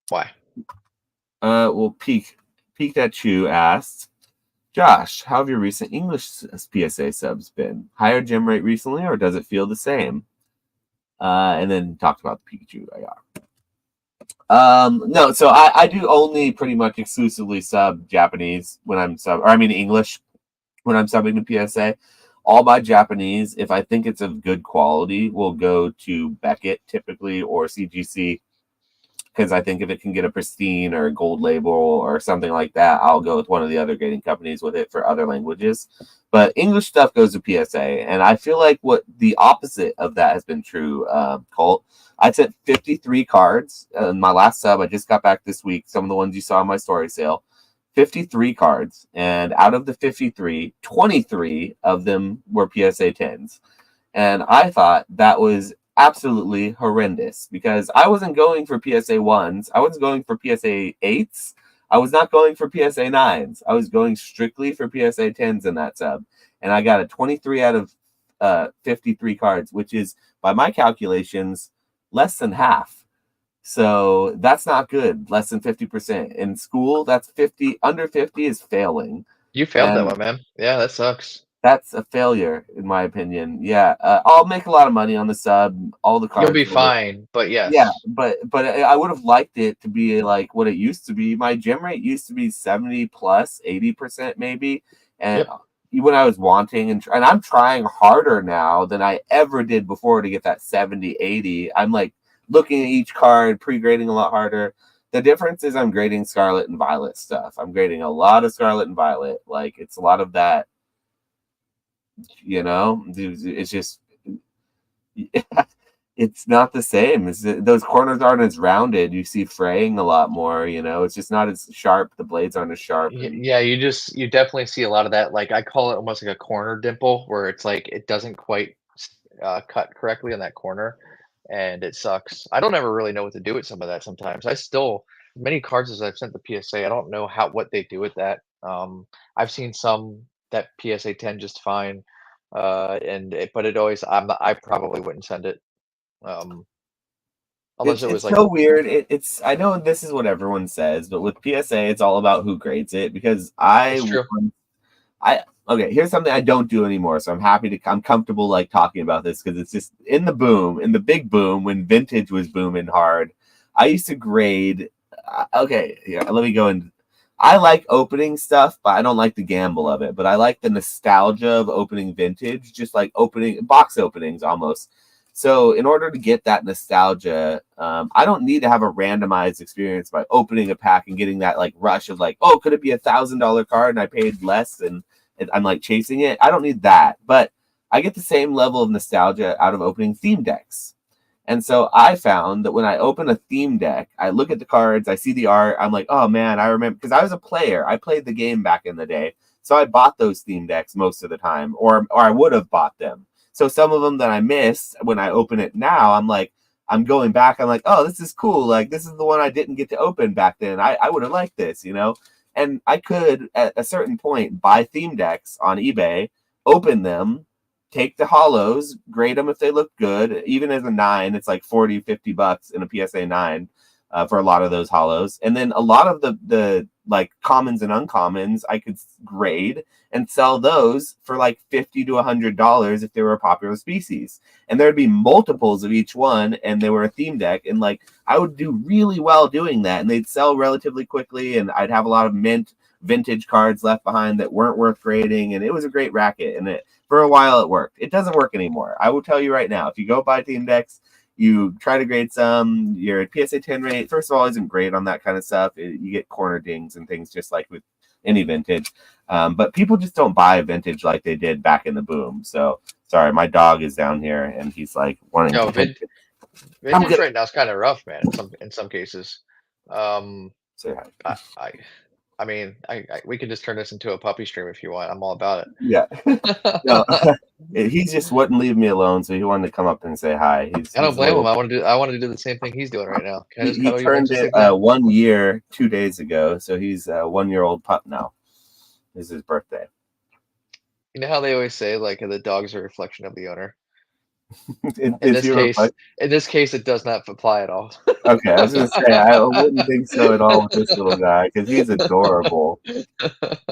Why? Well, Peak That Chew asked, Josh, how have your recent English PSA subs been? Higher gem rate recently, or does it feel the same? And then talked about the Pikachu IR. No, so I do only pretty much exclusively sub Japanese when I'm English when I'm subbing to PSA. All my Japanese, if I think it's of good quality, will go to Beckett typically or CGC, because I think if it can get a pristine or a gold label or something like that, I'll go with one of the other grading companies with it for other languages. But English stuff goes to PSA, and I feel like what the opposite of that has been true. Colt, I sent 53 cards in my last sub. I just got back this week. Some of the ones you saw in my story sale, 53 cards, and out of the 53, 23 of them were PSA 10s. And I thought that was absolutely horrendous because I wasn't going for PSA 1s. I wasn't going for PSA 8s. I was not going for PSA 9s. I was going strictly for PSA 10s in that sub. And I got a 23 out of 53 cards, which is, by my calculations, less than half. So that's not good. Less than 50%. In school, that's 50. Under 50 is failing. You failed that And one, man. Yeah, that sucks. that's a failure, in my opinion. Yeah, I'll make a lot of money on the sub. All the You'll cards be will. fine, but Yeah, yes. but I would have liked it to be like what it used to be. My gem rate used to be 70 plus 80% maybe, and Yep. when I was wanting, and I'm trying harder now than I ever did before to get that 70, 80. I'm like looking at each card, pre-grading a lot harder. The difference is I'm grading Scarlet and Violet stuff. I'm grading a lot of Scarlet and Violet. Like it's a lot of that, it's just it's not the same. Those corners aren't as rounded. You see fraying a lot more, it's just not as sharp. The blades aren't as sharp. And Yeah, you definitely see a lot of that. Like I call it almost like a corner dimple, where it's like it doesn't quite cut correctly on that corner, and it sucks. I don't ever really know what to do with some of that. Sometimes I still many cards as I've sent the PSA. I don't know what they do with that. I've seen some that PSA 10 just fine, but it always I probably wouldn't send it um, unless it's it was it's like so weird. It's I know this is what everyone says, but with PSA, it's all about who grades it because it's true. I okay, here's something I don't do anymore, so I'm comfortable like talking about this because it's just in the big boom when vintage was booming hard. I used to grade. Okay, yeah, let me go in. I like opening stuff, but I don't like the gamble of it. But I like the nostalgia of opening vintage, just like opening box openings almost. So in order to get that nostalgia, I don't need to have a randomized experience by opening a pack and getting that like rush of like, oh, could it be $1,000 card and I paid less and I'm like chasing it. I don't need that, but I get the same level of nostalgia out of opening theme decks. And so I found that when I open a theme deck, I look at the cards, I see the art, I'm like, oh man, I remember because I was a player. I played the game back in the day. So I bought those theme decks most of the time, or I would have bought them. So some of them that I miss when I open it now, I'm like, I'm going back, I'm like, oh, this is cool. Like this is the one I didn't get to open back then. I would have liked this. And I could at a certain point buy theme decks on eBay, open them, take the hollows, grade them if they look good. Even as a 9, it's like 40, $50 in a PSA 9 for a lot of those hollows. And then a lot of the like commons and uncommons, I could grade and sell those for like $50 to $100 if they were a popular species. And there'd be multiples of each one, and they were a theme deck. And like I would do really well doing that, and they'd sell relatively quickly, and I'd have a lot of mint vintage cards left behind that weren't worth grading, and it was a great racket. And for a while it worked. It doesn't work anymore. I will tell you right now, if you go buy theme decks, you try to grade some, your PSA 10 rate, first of all, isn't great on that kind of stuff. You get corner dings and things just like with any vintage. But people just don't buy vintage like they did back in the boom. So, sorry, my dog is down here and he's like wanting No, to. vintage right now is kind of rough, man. In some cases, Say hi. I mean, we can just turn this into a puppy stream if you want. I'm all about Yeah. it. No, he just wouldn't leave me alone, so he wanted to come up and say hi. I don't He's a blame him. little. I want to do the same thing he's doing right now. Can I just He cuddle you one turned just it like that? 1 year 2 days ago, so he's a 1-year-old pup now. This is his birthday. You know how they always say like the dog's a reflection of the owner. In Is this he a case, reflection? it does not apply at all. Okay, I was gonna say I wouldn't think so at all with this little guy because he's adorable.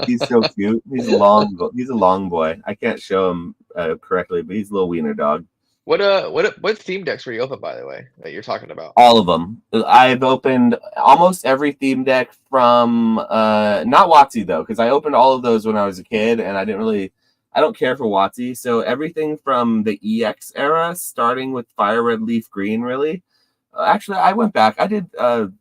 He's so cute. He's a long boy. I can't show him correctly, but he's a little wiener dog. What theme decks were you open, by the way, that you're talking about? All of them. I've opened almost every theme deck from not WotC though, because I opened all of those when I was a kid, and I don't care for WotC. So everything from the EX era, starting with Fire Red Leaf Green, really. Actually, I went back. I did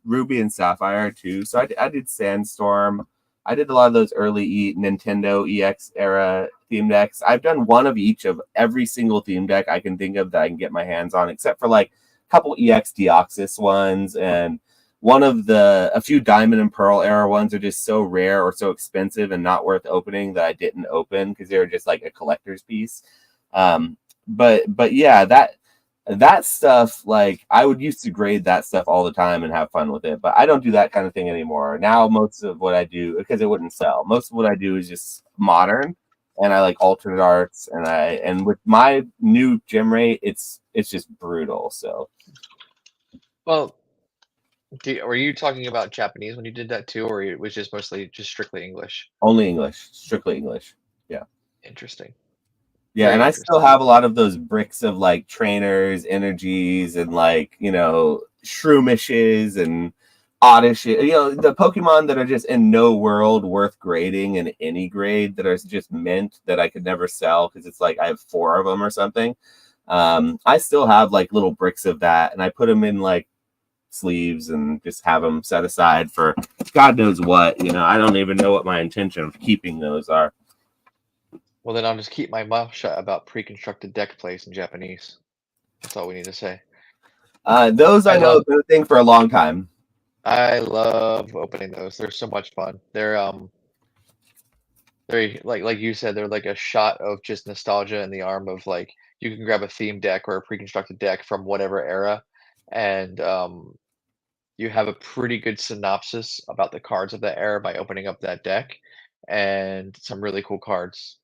Ruby and Sapphire too. So I did Sandstorm. I did a lot of those early Nintendo EX era theme decks. I've done one of each of every single theme deck I can think of that I can get my hands on, except for like a couple EX Deoxys ones, and a few Diamond and Pearl era ones are just so rare or so expensive and not worth opening that I didn't open because they were just like a collector's piece. But yeah, that stuff, like I would used to grade that stuff all the time and have fun with it, but I don't do that kind of thing anymore. Now most of what I do, because it wouldn't sell, most of what I do is just modern, and I like alternate arts, and with my new gem rate, it's just brutal. So Well, were you talking about Japanese when you did that too, or it was just mostly just strictly English? only English, strictly English. Yeah. Interesting. Yeah, and Very I still interesting. have a lot of those bricks of like trainers, energies, and like, shroomishes and oddish, the Pokemon that are just in no world worth grading in any grade, that are just mint that I could never sell because it's like I have 4 of them or something. I still have like little bricks of that, and I put them in like sleeves and just have them set aside for God knows what. I don't even know what my intention of keeping those are. Well, then I'll just keep my mouth shut about pre-constructed deck plays in Japanese. That's all we need to say. Those I know love have been a thing for a long time. I love opening those. They're so much fun. They're like you said, they're like a shot of just nostalgia in the arm of like you can grab a theme deck or a pre-constructed deck from whatever era, and you have a pretty good synopsis about the cards of that era by opening up that deck, and some really cool cards.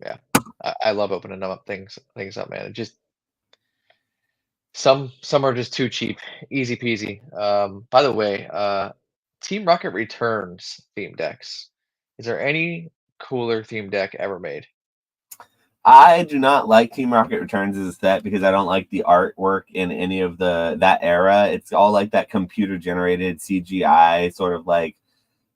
Yeah, I love opening up things up, man. It just some are just too cheap, easy peasy. By the way, Team Rocket Returns theme decks. Is there any cooler theme deck ever made? I do not like Team Rocket Returns as a set because I don't like the artwork in any of that era. It's all like that computer generated CGI, sort of like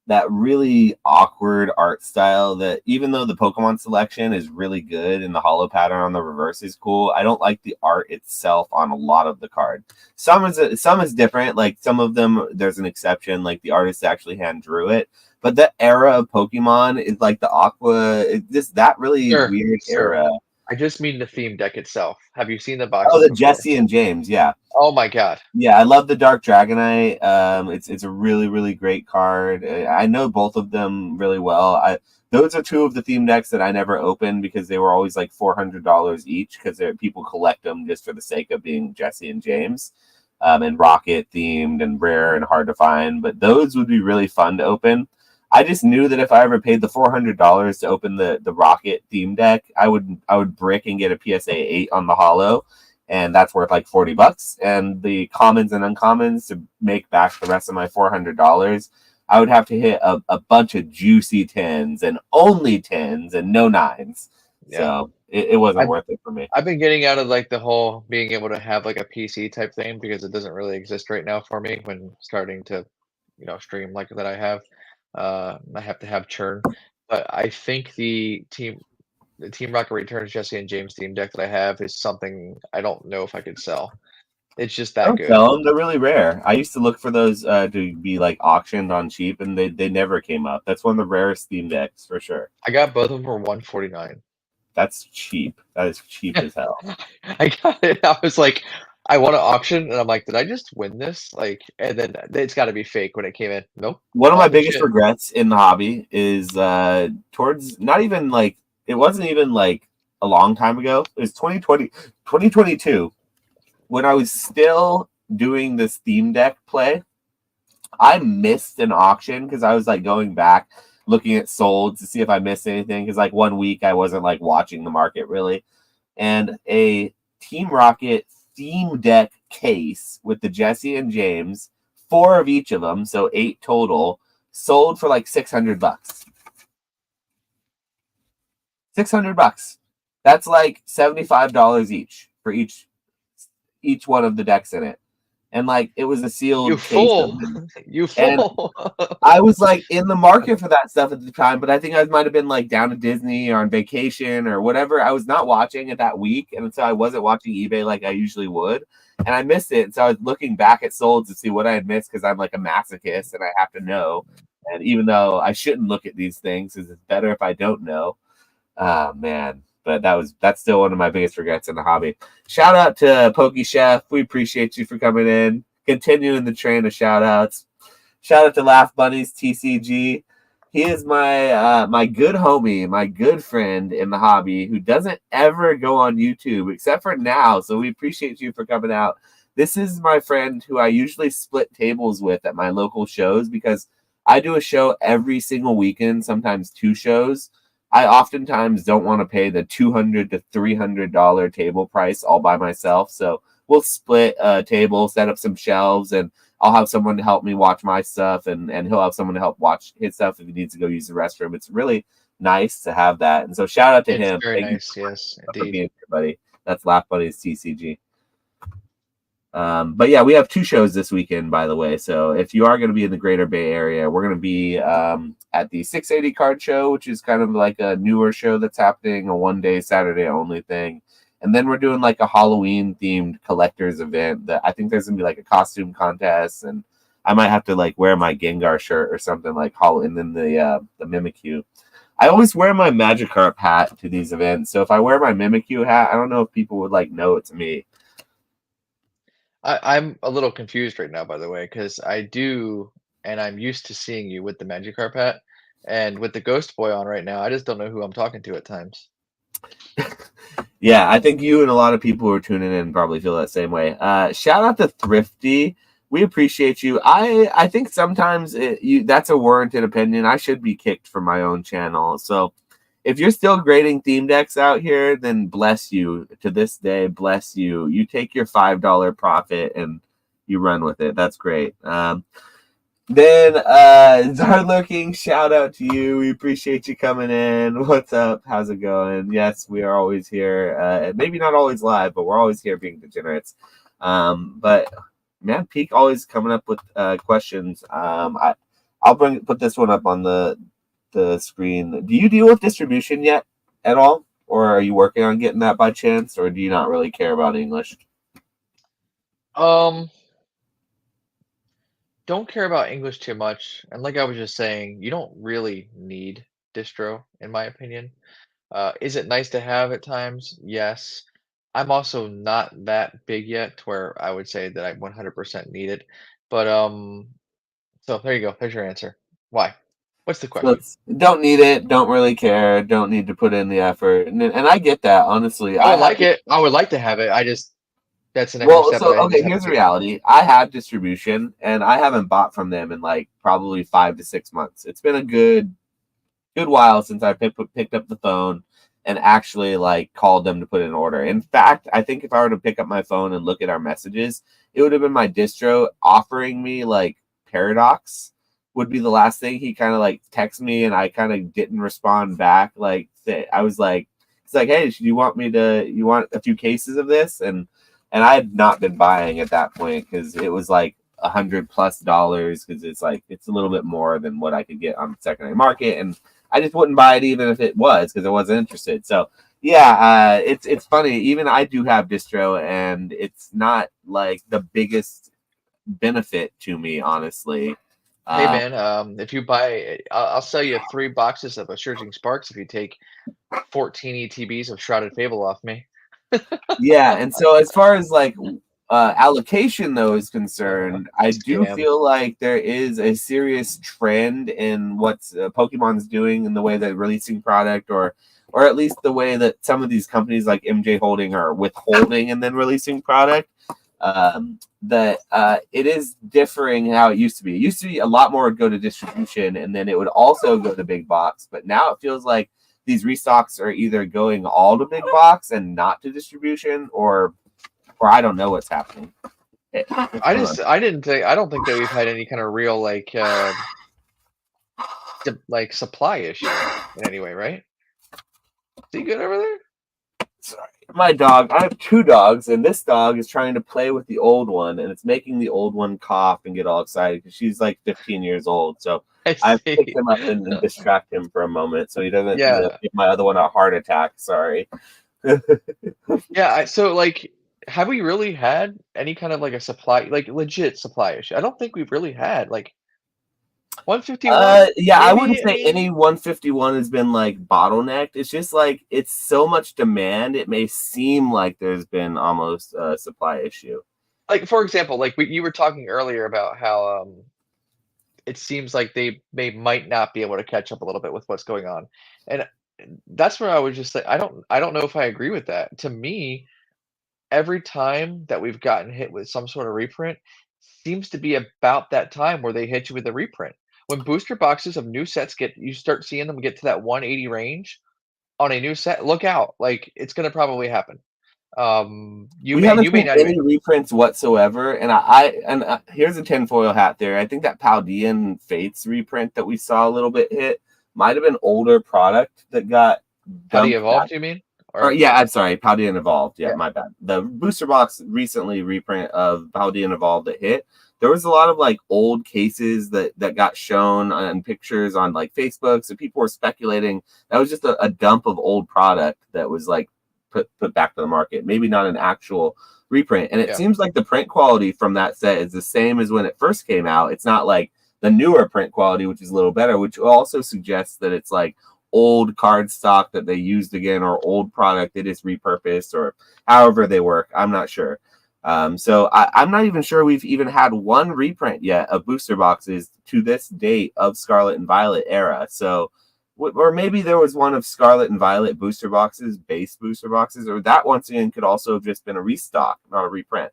that really awkward art style, that even though the Pokemon selection is really good and the hollow pattern on the reverse is cool, I don't like the art itself on a lot of the card. Some is different. Like some of them, there's an exception. Like the artist actually hand drew it. But that era of Pokemon is like the Aqua, just that really Sure, weird sure. era. I just mean the theme deck itself. Have you seen the Oh, boxes the before? Jesse and James, yeah. Oh my god. Yeah, I love the Dark Dragonite. It's a really really great card. I know both of them really well. Those are 2 of the theme decks that I never opened because they were always like $400 each because people collect them just for the sake of being Jesse and James, and Rocket themed and rare and hard to find. But those would be really fun to open. I just knew that if I ever paid the $400 to open the Rocket theme deck, I would brick and get a PSA 8 on the hollow, and that's worth like $40. And the commons and uncommons, to make back the rest of my $400, I would have to hit a bunch of juicy 10s and only 10s and no 9s. Yeah. So it wasn't I've worth it for me. I've been getting out of like the whole being able to have like a PC type thing because it doesn't really exist right now for me when starting to, stream like that I have. I have to have churn. But I think the Team Rocket Returns Jesse and James theme deck that I have is something I don't know if I could sell. It's just that Don't good. sell them; they're really rare. I used to look for those to be like auctioned on cheap, and they never came up. That's one of the rarest theme decks for sure. I got both of them for 149. That's cheap. That is cheap as hell. I got it. I was like, I want to auction, and I'm like, did I just win this? Like, and then it's got to be fake when it came in. Nope, One of my biggest legit. regrets in the hobby is towards, not even like, it wasn't even like a long time ago. It was 2022, when I was still doing this theme deck play. I missed an auction because I was like going back looking at sold to see if I missed anything, because like one week I wasn't like watching the market really. And a Team Rocket theme deck case with the Jesse and James, 4 of each of them, so 8 total, sold for like $600. $600. That's like $75 each for each one of the decks in it. And like it was a You sealed case of fool! them. You And fool! I was like in the market for that stuff at the time, but I think I might have been like down to Disney or on vacation or whatever. I was not watching it that week, and so I wasn't watching eBay like I usually would, and I missed it. And so I was looking back at solds to see what I had missed, because I'm like a masochist and I have to know. And even though I shouldn't look at these things, because it's better if I don't know. Man, but that's still one of my biggest regrets in the hobby. Shout out to Pokey Chef. We appreciate you for coming in, continuing the train of shout outs. Shout out to Laugh Bunnies TCG. He is my good homie, my good friend in the hobby, who doesn't ever go on YouTube except for now. So we appreciate you for coming out. This is my friend who I usually split tables with at my local shows, because I do a show every single weekend, sometimes 2 shows. I oftentimes don't want to pay the $200 to $300 table price all by myself. So we'll split a table, set up some shelves, and I'll have someone to help me watch my stuff, and he'll have someone to help watch his stuff if he needs to go use the restroom. It's really nice to have that. And so shout out to It's him. very Thank you nice. Yes, for indeed. being here, buddy. That's Laugh Buddies TCG. But yeah, we have 2 shows this weekend, by the way. So if you are going to be in the Greater Bay Area, we're going to be at the 680 Card Show, which is kind of like a newer show that's happening, a 1-day Saturday only thing. And then we're doing like a Halloween themed collectors event that I think there's going to be like a costume contest, and I might have to like wear my Gengar shirt or something like Halloween, and then the Mimikyu. I always wear my Magikarp hat to these events. So if I wear my Mimikyu hat, I don't know if people would like know it's me. I'm a little confused right now, by the way, because I'm used to seeing you with the Magikarp hat, and with the Ghost Boy on right now, I just don't know who I'm talking to at times. Yeah, I think you and a lot of people who are tuning in probably feel that same way. Shout out to Thrifty. We appreciate you. I think sometimes that's a warranted opinion. I should be kicked from my own channel. So if you're still grading theme decks out here, then bless you. To this day, bless you. You take your $5 profit and you run with it. That's great. Then Zard Lurking, shout out to you. We appreciate you coming in. What's up? How's it going? Yes, we are always here. Maybe not always live, but we're always here being degenerates. But man, Peak always coming up with questions. I'll put this one up on the screen. Do you deal with distribution yet at all? Or are you working on getting that by chance? Or do you not really care about English? Don't care about English too much, and like I was just saying, you don't really need distro, in my opinion. Is it nice to have at times? Yes. I'm also not that big yet to where I would say that I 100% need it. But so there you go. There's your answer. Why? What's the So question? it's, don't need it, don't really care, don't need to put in the effort. And I get that, honestly. I I would have like it. I would like to have it. I just that's an extra Well, step that so I okay, just haven't here's the taken. reality. I have distribution and I haven't bought from them in like probably 5 to 6 months. It's been a good while since I picked up the phone and actually like called them to put in an order. In fact, I think if I were to pick up my phone and look at our messages, it would have been my distro offering me like Paradox would be the last thing. He kind of like texted me and I kind of didn't respond back. Like I was like, it's like, hey, you want a few cases of this? And I had not been buying at that point because it was like $100+ because it's a little bit more than what I could get on the secondary market, and I just wouldn't buy it even if it was because I wasn't interested. So yeah, it's funny. Even I do have distro, and it's not like the biggest benefit to me, honestly. Hey Uh, man, if you buy, I'll sell you 3 boxes of Assurging Sparks if you take 14 ETBs of Shrouded Fable off me. yeah, and so as far as like allocation though is concerned, I do Scam. feel like there is a serious trend in what Pokemon's doing in the way they're releasing product, or at least the way that some of these companies like MJ Holding are withholding and then releasing product. That it is differing how it used to be. It used to be a lot more would go to distribution and then it would also go to big box, but now it feels like these restocks are either going all to big box and not to distribution, or I don't know what's happening. I don't think that we've had any kind of real like supply issue in any way, right? Is he good over there? Sorry, my dog. I have 2 dogs, and this dog is trying to play with the old one, and it's making the old one cough and get all excited because she's like 15 years old. So I I've picked see. him up and distract him for a moment so he doesn't Yeah. give my other one a heart attack. Sorry. Yeah, so like have we really had any kind of like a supply like legit supply issue? I don't think we've really had like 151 Yeah, I wouldn't maybe. I say mean, any 151 has been like bottlenecked. It's just like it's so much demand. It may seem like there's been almost a supply issue. like for example, like you were talking earlier about how it seems like they might not be able to catch up a little bit with what's going on. And that's where I would just say I don't know if I agree with that. To me, every time that we've gotten hit with some sort of reprint seems to be about that time where they hit you with a reprint. When booster boxes of new sets you start seeing them get to that 180 range on a new set, look out. Like it's gonna probably happen. We haven't You may seen not any even reprints whatsoever, and here's a tinfoil hat there. I think that Paldean Fates reprint that we saw a little bit hit might have been older product that got how do you dumped evolve, back. do you mean? Or Or yeah, I'm sorry, Paldean Evolved. Yeah, yeah, my bad. The booster box recently reprint of Paldean Evolved that hit. There was a lot of like old cases that got shown on pictures on like Facebook. So people were speculating that was just a dump of old product that was like put back to the market. Maybe not an actual reprint. And it yeah. seems like the print quality from that set is the same as when it first came out. It's not like the newer print quality, which is a little better, which also suggests that it's like old card stock that they used again or old product that is repurposed or however they work. I'm not sure. So I'm not even sure we've even had one reprint yet of booster boxes to this date of Scarlet and Violet era. So, or maybe there was one of Scarlet and Violet booster boxes, base booster boxes, or that once again could also have just been a restock, not a reprint.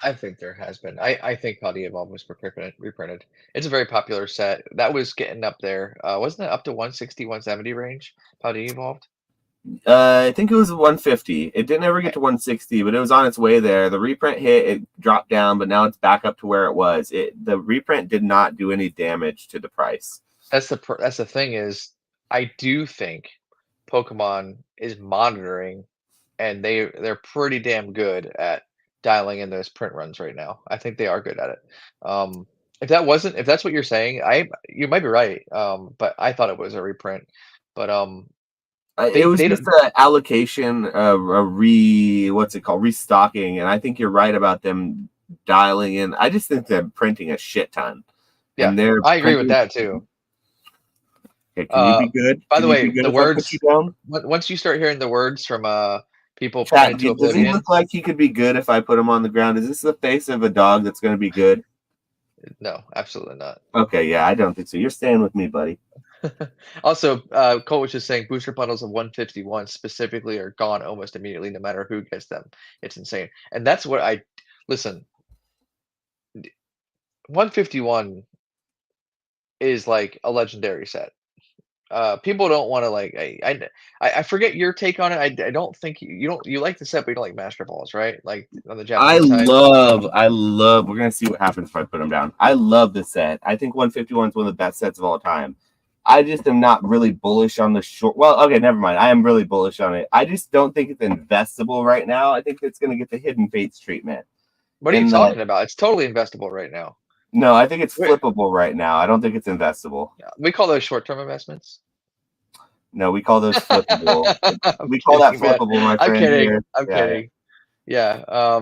I think there has been. I think Cloudy Evolved was reprinted. It's a very popular set. That was getting up there. Wasn't it up to 160, 170 range? Cloudy Evolved? I think it was 150. It didn't ever get to 160, but it was on its way there. The reprint hit, it dropped down, but now it's back up to where it was. The reprint did not do any damage to the price. That's the thing is, I do think Pokemon is monitoring, and they're pretty damn good at dialing in those print runs right now. I think they are good at it. If that's what you're saying, I you might be right. But I thought it was a reprint. But It was they just don't. an allocation, what's it called, restocking, and I think you're right about them dialing in. I just think they're printing a shit ton, Yeah, and they're I agree with printing. that too. Okay, can you be good? By Can the you be way, good the if I put you words down? Once you start hearing the words from people Chat, pointed to does he oblivion, look like he could be good if I put him on the ground? Is this the face of a dog that's going to be good? no, absolutely not. Okay, yeah, I don't think so. You're staying with me, buddy. Also, Cole was just saying booster bundles of 151 specifically are gone almost immediately, no matter who gets them. It's insane, and that's what I listen. 151 is like a legendary set. People don't want to like. I forget your take on it. I don't think you don't you like the set, but you don't like Master Balls, right? Like on the Japanese side. I love. We're gonna see what happens if I put him down. I love the set. I think 151 is one of the best sets of all time. I just am not really bullish on the short. Well, okay, never mind. I am really bullish on it. I just don't think it's investable right now. I think it's gonna get the Hidden Fates treatment. What are you In that, talking about? It's totally investable right now. no, I think it's Wait, flippable right now. I don't think it's investable. we call those short-term investments. No, we call those flippable. I'm We call that kidding, man. flippable, my I'm friend kidding. here. I'm Yeah, yeah. kidding. Yeah.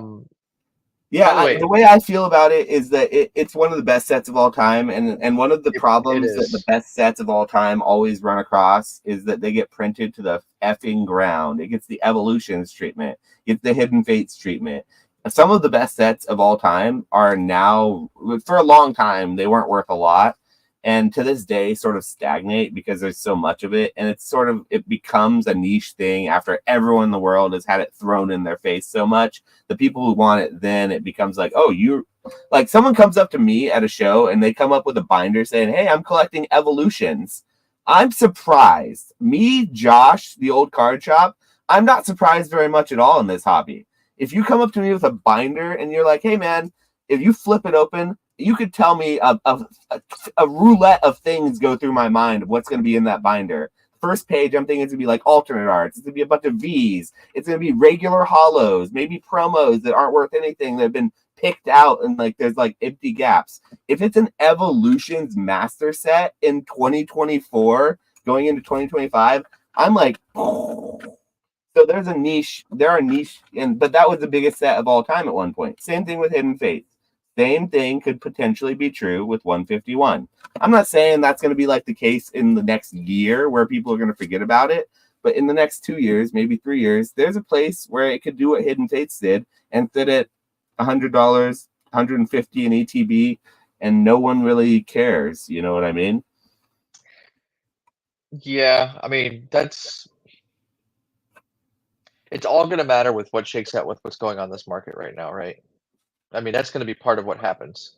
Yeah, By the way, the way I feel about it is that it's one of the best sets of all time, and one of the it problems that the is. best sets of all time always run across is that they get printed to the effing ground. It gets the evolutions treatment, gets the hidden fates treatment. Some of the best sets of all time are now, for a long time, they weren't worth a lot, and to this day, sort of stagnate because there's so much of it, and it's sort of it becomes a niche thing after everyone in the world has had it thrown in their face so much. The people who want it, then it becomes like, oh, you like someone comes up to me at a show and they come up with a binder saying, hey, I'm collecting evolutions. I'm surprised. Me, Josh, the old card shop, I'm not surprised very much at all in this hobby. If you come up to me with a binder and you're like, hey, man, if you flip it open, you could tell me a roulette of things go through my mind of what's going to be in that binder. First page, I'm thinking it's going to be like alternate arts. It's going to be a bunch of V's. It's going to be regular hollows, maybe promos that aren't worth anything that have been picked out and like there's like empty gaps. If it's an Evolutions master set in 2024 going into 2025, I'm like, oh. So there's a niche. There are niche, but that was the biggest set of all time at one point. Same thing with Hidden Fates. Same thing could potentially be true with 151. I'm not saying that's going to be like the case in the next year where people are going to forget about it, but in the next 2 years, maybe 3 years, there's a place where it could do what Hidden Fates did and sit at $100, 150 in ETB, and no one really cares. You know what I mean? Yeah, I mean, it's all gonna matter with what shakes out with what's going on in this market right now, right? I mean, that's gonna be part of what happens.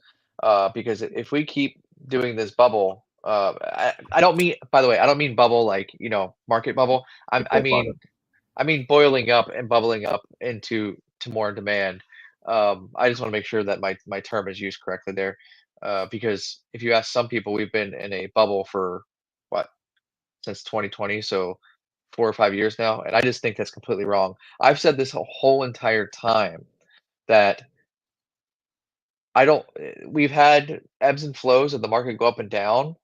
Because if we keep doing this bubble, I don't mean, by the way, I don't mean bubble like, market bubble. Like I Wolf Bottom. mean, boiling up and bubbling up into to more demand. I just want to make sure that my term is used correctly there, because if you ask some people, we've been in a bubble for what since 2020, so 4 or 5 years now, and I just think that's completely wrong. I've said this whole entire time that I don't we've had ebbs and flows of the market go up and down,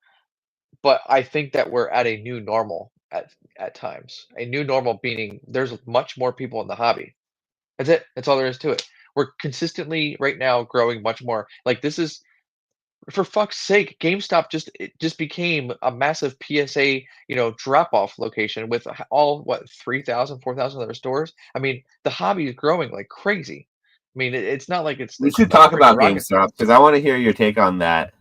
but I think that we're at a new normal at times. A new normal meaning there's much more people in the hobby. That's it. That's all there is to it. We're consistently right now growing much more. Like this is for fuck's sake, GameStop just became a massive PSA, drop off location with all what 3,000, 4,000 other stores. I mean, the hobby is growing like crazy. I mean, it's not like it's We it's should like talk freaking about rocket GameStop science. because I want to hear your take on that.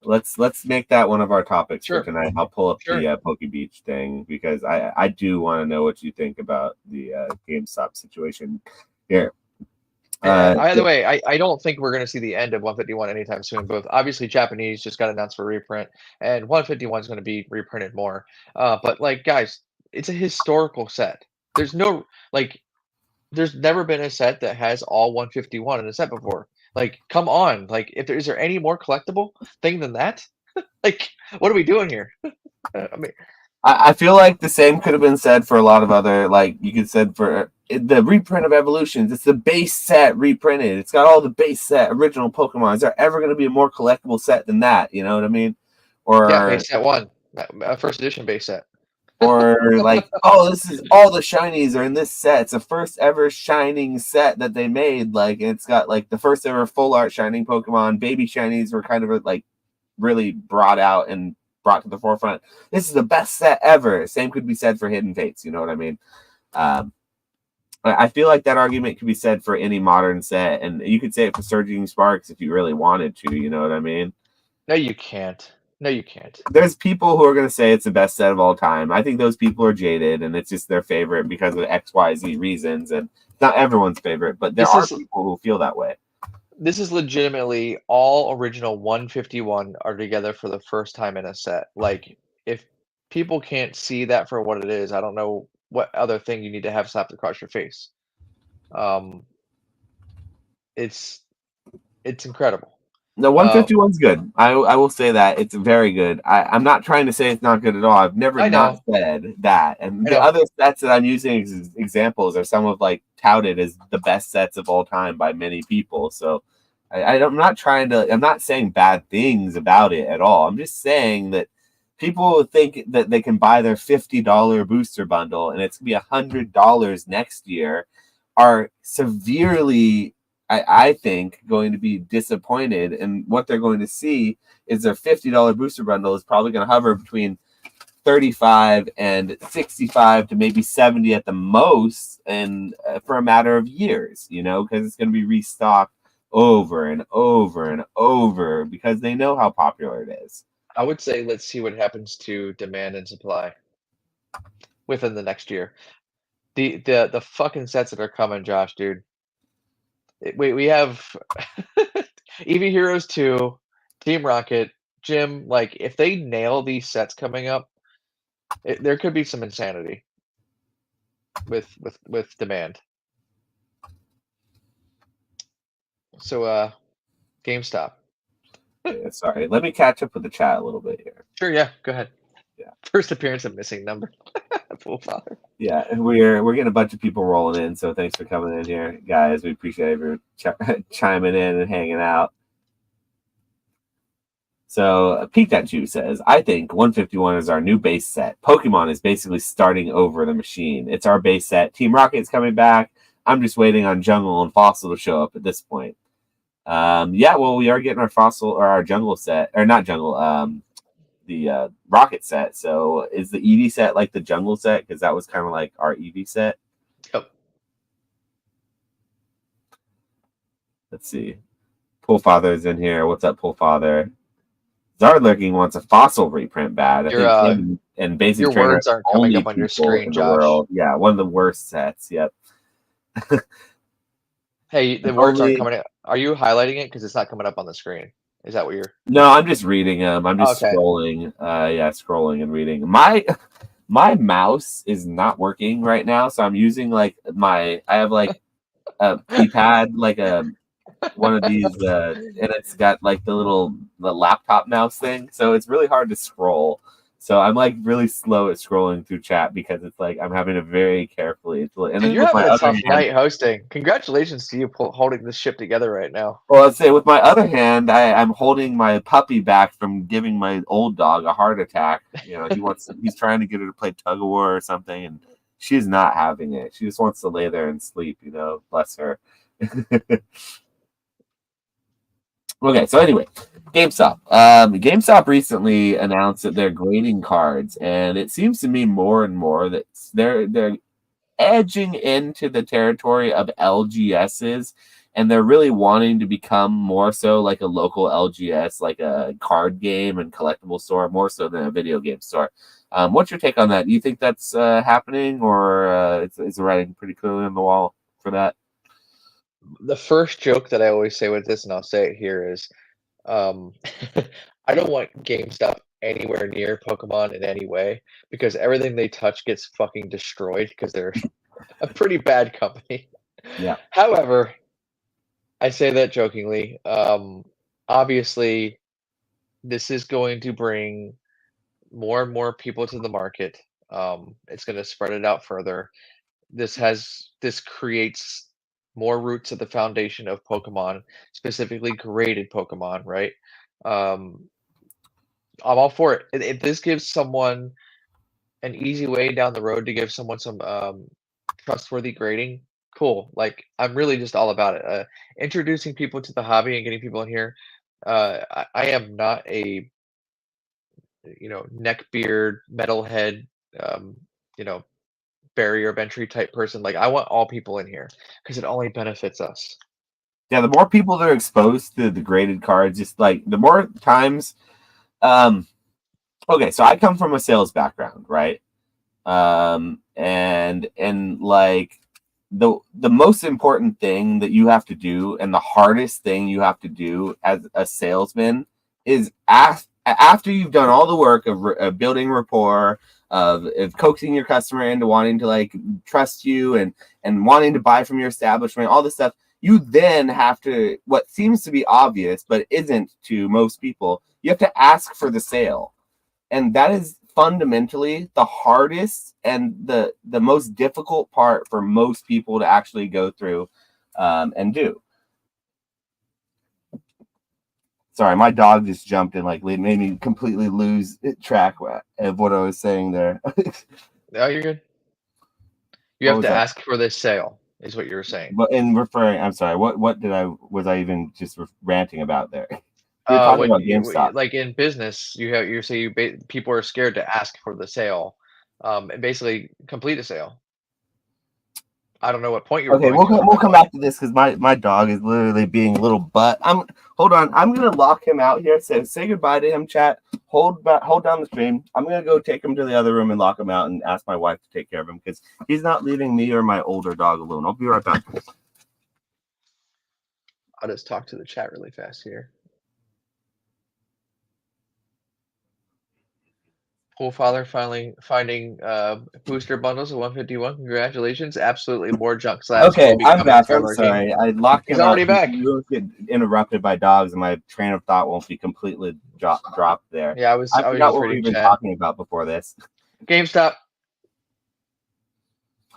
Let's make that one of our topics for Sure, tonight. I'll pull up sure. the Poke Beach thing because I do want to know what you think about the GameStop situation here. And either way, I don't think we're going to see the end of 151 anytime soon. Both obviously Japanese just got announced for reprint, and 151 is going to be reprinted more. But like guys, it's a historical set. There's no like there's never been a set that has all 151 in a set before. Like, come on. Like, if there is there any more collectible thing than that? Like, what are we doing here? I mean, I feel like the same could have been said for a lot of other, like you could said for the reprint of Evolutions. It's the base set reprinted. It's got all the base set original Pokemon. Is there ever going to be a more collectible set than that? You know what I mean? yeah, Or base set one, first edition base set. like, oh, this is all the shinies are in this set. It's the first ever shining set that they made. Like, it's got like the first ever full art shining Pokemon. Baby shinies were kind of like really brought out and brought to the forefront. This is the best set ever. Same could be said for Hidden Fates. You know what I mean? I feel like that argument could be said for any modern set, and you could say it for Surging Sparks if you really wanted to. You know what I mean? No, you can't. No, you can't. There's people who are going to say it's the best set of all time. I think those people are jaded, and it's just their favorite because of XYZ reasons, and it's not everyone's favorite, but there This are is people who feel that way. this is legitimately all original 151 are together for the first time in a set. Like, if people can't see that for what it is, I don't know what other thing you need to have slapped across your face. Um, it's it's incredible. No, 151's good. I will say that it's very good. I'm not trying to say it's not good at all. I've never I not know, said that. And I the know. other sets that I'm using as examples are some of like touted as the best sets of all time by many people. So I'm not trying to. I'm not saying bad things about it at all. I'm just saying that people think that they can buy their $50 booster bundle and it's gonna be $100 next year are severely I think going to be disappointed, and what they're going to see is their $50 booster bundle is probably going to hover between 35 and 65 to maybe 70 at the most, and for a matter of years, because it's going to be restocked over and over and over because they know how popular it is. I would say let's see what happens to demand and supply within the next year. The fucking sets that are coming, Josh, dude. We have EV Heroes 2, Team Rocket, Jim. Like, if they nail these sets coming up, there could be some insanity with demand. So, GameStop. Yeah, sorry, let me catch up with the chat a little bit here. Sure, yeah, go ahead. Yeah. First appearance of missing number. Full father. Yeah, and we're getting a bunch of people rolling in, so thanks for coming in here, guys. We appreciate everyone chiming in and hanging out. So Pikachu says, I think 151 is our new base set. Pokemon is basically starting over the machine. It's our base set. Team Rocket's coming back. I'm just waiting on Jungle and Fossil to show up at this point. Yeah, well, we are getting our Fossil or our Jungle set, or not Jungle, the Rocket set. So is the EV set like the Jungle set? Because that was kind of like our EV set. Yep. Let's see. Pool Father's in here. What's up, Pool Father? Zardlurking wants a Fossil reprint bad. I think him and Basic your Trainer words aren't are coming only up on your people screen, in the Josh. world. Yeah, one of the worst sets. Yep. Hey, the words aren't coming. Are you highlighting it because it's not coming up on the screen? Is that what you're? No, I'm just reading them. I'm just Okay. scrolling. Yeah, scrolling and reading. My mouse is not working right now, so I'm using like I have like a keypad, like one of these, and it's got like the laptop mouse thing, so it's really hard to scroll. So I'm like really slow at scrolling through chat because it's like I'm having to very carefully. And then Dude, you're with my having a other tough hand, night hosting. Congratulations to you holding this ship together right now. well, let's say with my other hand, I'm holding my puppy back from giving my old dog a heart attack. He's trying to get her to play tug of war or something, and she's not having it. She just wants to lay there and sleep. Bless her. Okay, so anyway, GameStop. GameStop recently announced that they're grading cards, and it seems to me more and more that they're edging into the territory of LGSs, and they're really wanting to become more so like a local LGS, like a card game and collectible store, more so than a video game store. What's your take on that? Do you think that's happening, or is the writing pretty clearly on the wall for that? The first joke that I always say with this, and I'll say it here, is um, I don't want GameStop anywhere near Pokemon in any way because everything they touch gets fucking destroyed because they're a pretty bad company. Yeah. However, I say that jokingly. Obviously, this is going to bring more and more people to the market. It's going to spread it out further. This creates more roots at the foundation of Pokemon, specifically graded Pokemon, right? Um, I'm all for it. If this gives someone an easy way down the road to give someone some trustworthy grading, cool. Like I'm really just all about it. Introducing people to the hobby and getting people in here. I am not a neckbeard metalhead um, you know barrier of entry type person. Like I want all people in here because it only benefits us. Yeah, the more people that are exposed to the graded cards, just like the more times. Okay, so I come from a sales background, right? And like the most important thing that you have to do, and the hardest thing you have to do as a salesman, is after you've done all the work of building rapport, of coaxing your customer into wanting to like trust you and wanting to buy from your establishment, all this stuff. You then have to, what seems to be obvious but isn't to most people, you have to ask for the sale, and that is fundamentally the hardest and the most difficult part for most people to actually go through and do. Sorry, my dog just jumped and like made me completely lose track of what I was saying there. No, you're good. You What have was to that? ask for the sale, is what you're saying. But in referring, I'm sorry. What was I even just ranting about there? You're talking When about GameStop. like in business, you say people are scared to ask for the sale, and basically complete a sale. I don't know what point you were Okay, going to on we'll that come one. back to this because my dog is literally being a little butt. Hold on. I'm gonna lock him out here. Say goodbye to him, chat. Hold down the stream. I'm gonna go take him to the other room and lock him out and ask my wife to take care of him because he's not leaving me or my older dog alone. I'll be right back. I'll just talk to the chat really fast here. Pool Father finally finding booster bundles of 151. Congratulations! Absolutely, more junk slabs Okay, will be I'm coming back. to I'm our game. sorry. I locked He's him out. already back. You don't get interrupted by dogs, and my train of thought won't be completely dropped there. Yeah, I I was forgot just what we've reading been chat. talking about before this. GameStop.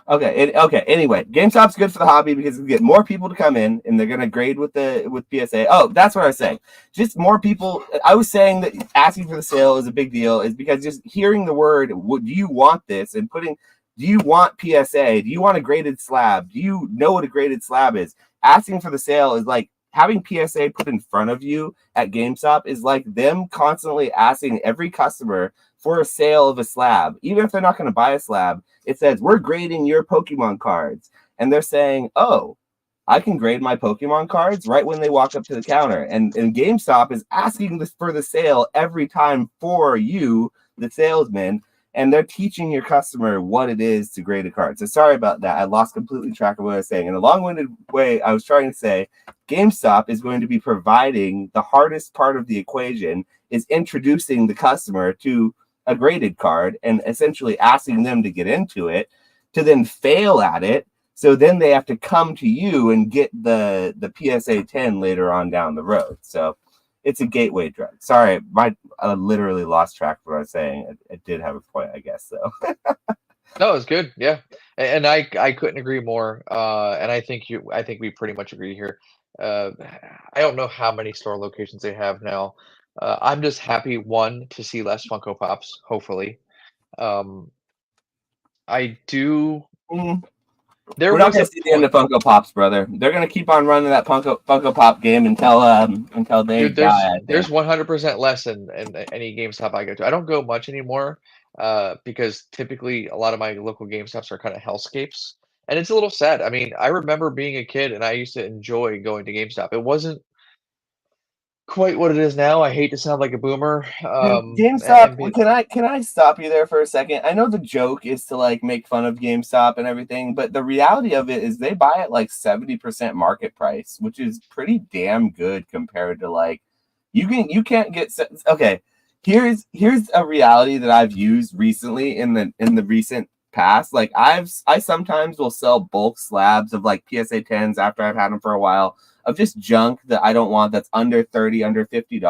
Okay. Anyway, GameStop's good for the hobby because you get more people to come in, and they're gonna grade with PSA. Oh, that's what I was saying. Just more people. I was saying that asking for the sale is a big deal, is because just hearing the word, "Do you want this?" and putting, "Do you want PSA? Do you want a graded slab? Do you know what a graded slab is?" Asking for the sale is like having PSA put in front of you at GameStop is like them constantly asking every customer for a sale of a slab, even if they're not going to buy a slab. It says, "We're grading your Pokemon cards." And they're saying, "Oh, I can grade my Pokemon cards," right when they walk up to the counter. And GameStop is asking this for the sale every time for you, the salesman. And they're teaching your customer what it is to grade a card. So sorry about that. I lost completely track of what I was saying. In a long-winded way, I was trying to say GameStop is going to be providing the hardest part of the equation, is introducing the customer to a graded card and essentially asking them to get into it, to then fail at it, so then they have to come to you and get the PSA 10 later on down the road. So it's a gateway drug. Sorry, I literally lost track of what I was saying. It did have a point, I guess. So No, it's good. Yeah, and I couldn't agree more. And I think we pretty much agree here. Uh, I don't know how many store locations they have now. I'm just happy one to see less Funko Pops. Hopefully, um, I do. mm, There we're not was gonna a see the end point, of Funko Pops, brother. They're gonna keep on running that Funko Pop game until they dude. die. I There's think. 100% less in any GameStop I go to. I don't go much anymore, because typically a lot of my local GameStops are kind of hellscapes, and it's a little sad. I mean, I remember being a kid and I used to enjoy going to GameStop. It wasn't quite what it is now. I hate to sound like a boomer, And GameStop, and be can I stop you there for a second? I know the joke is to like make fun of GameStop and everything, but the reality of it is they buy at like 70% market price, which is pretty damn good compared to like you can't get okay. Here's a reality that I've used recently in the recent past. Like I sometimes will sell bulk slabs of like PSA 10s after I've had them for a while of just junk that I don't want that's under 30, under $50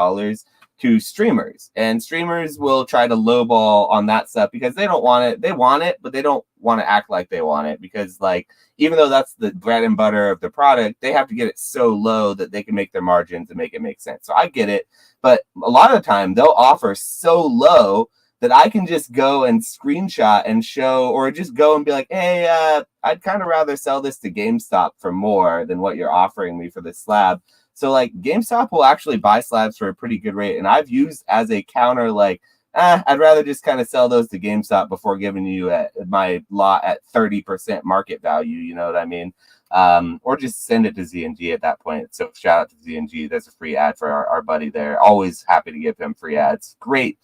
to streamers, and streamers will try to lowball on that stuff because they don't want it. They want it, but they don't want to act like they want it because, like, even though that's the bread and butter of the product, they have to get it so low that they can make their margins and make it make sense. So I get it, but a lot of the time they'll offer so low that I can just go and screenshot and show, or just go and be like, hey, I'd kind of rather sell this to GameStop for more than what you're offering me for this slab. So like GameStop will actually buy slabs for a pretty good rate. And I've used as a counter, like, I'd rather just kind of sell those to GameStop before giving you my lot at 30% market value. You know what I mean? Or just send it to ZNG at that point. So shout out to ZNG. There's a free ad for our buddy there. Always happy to give him free ads. Great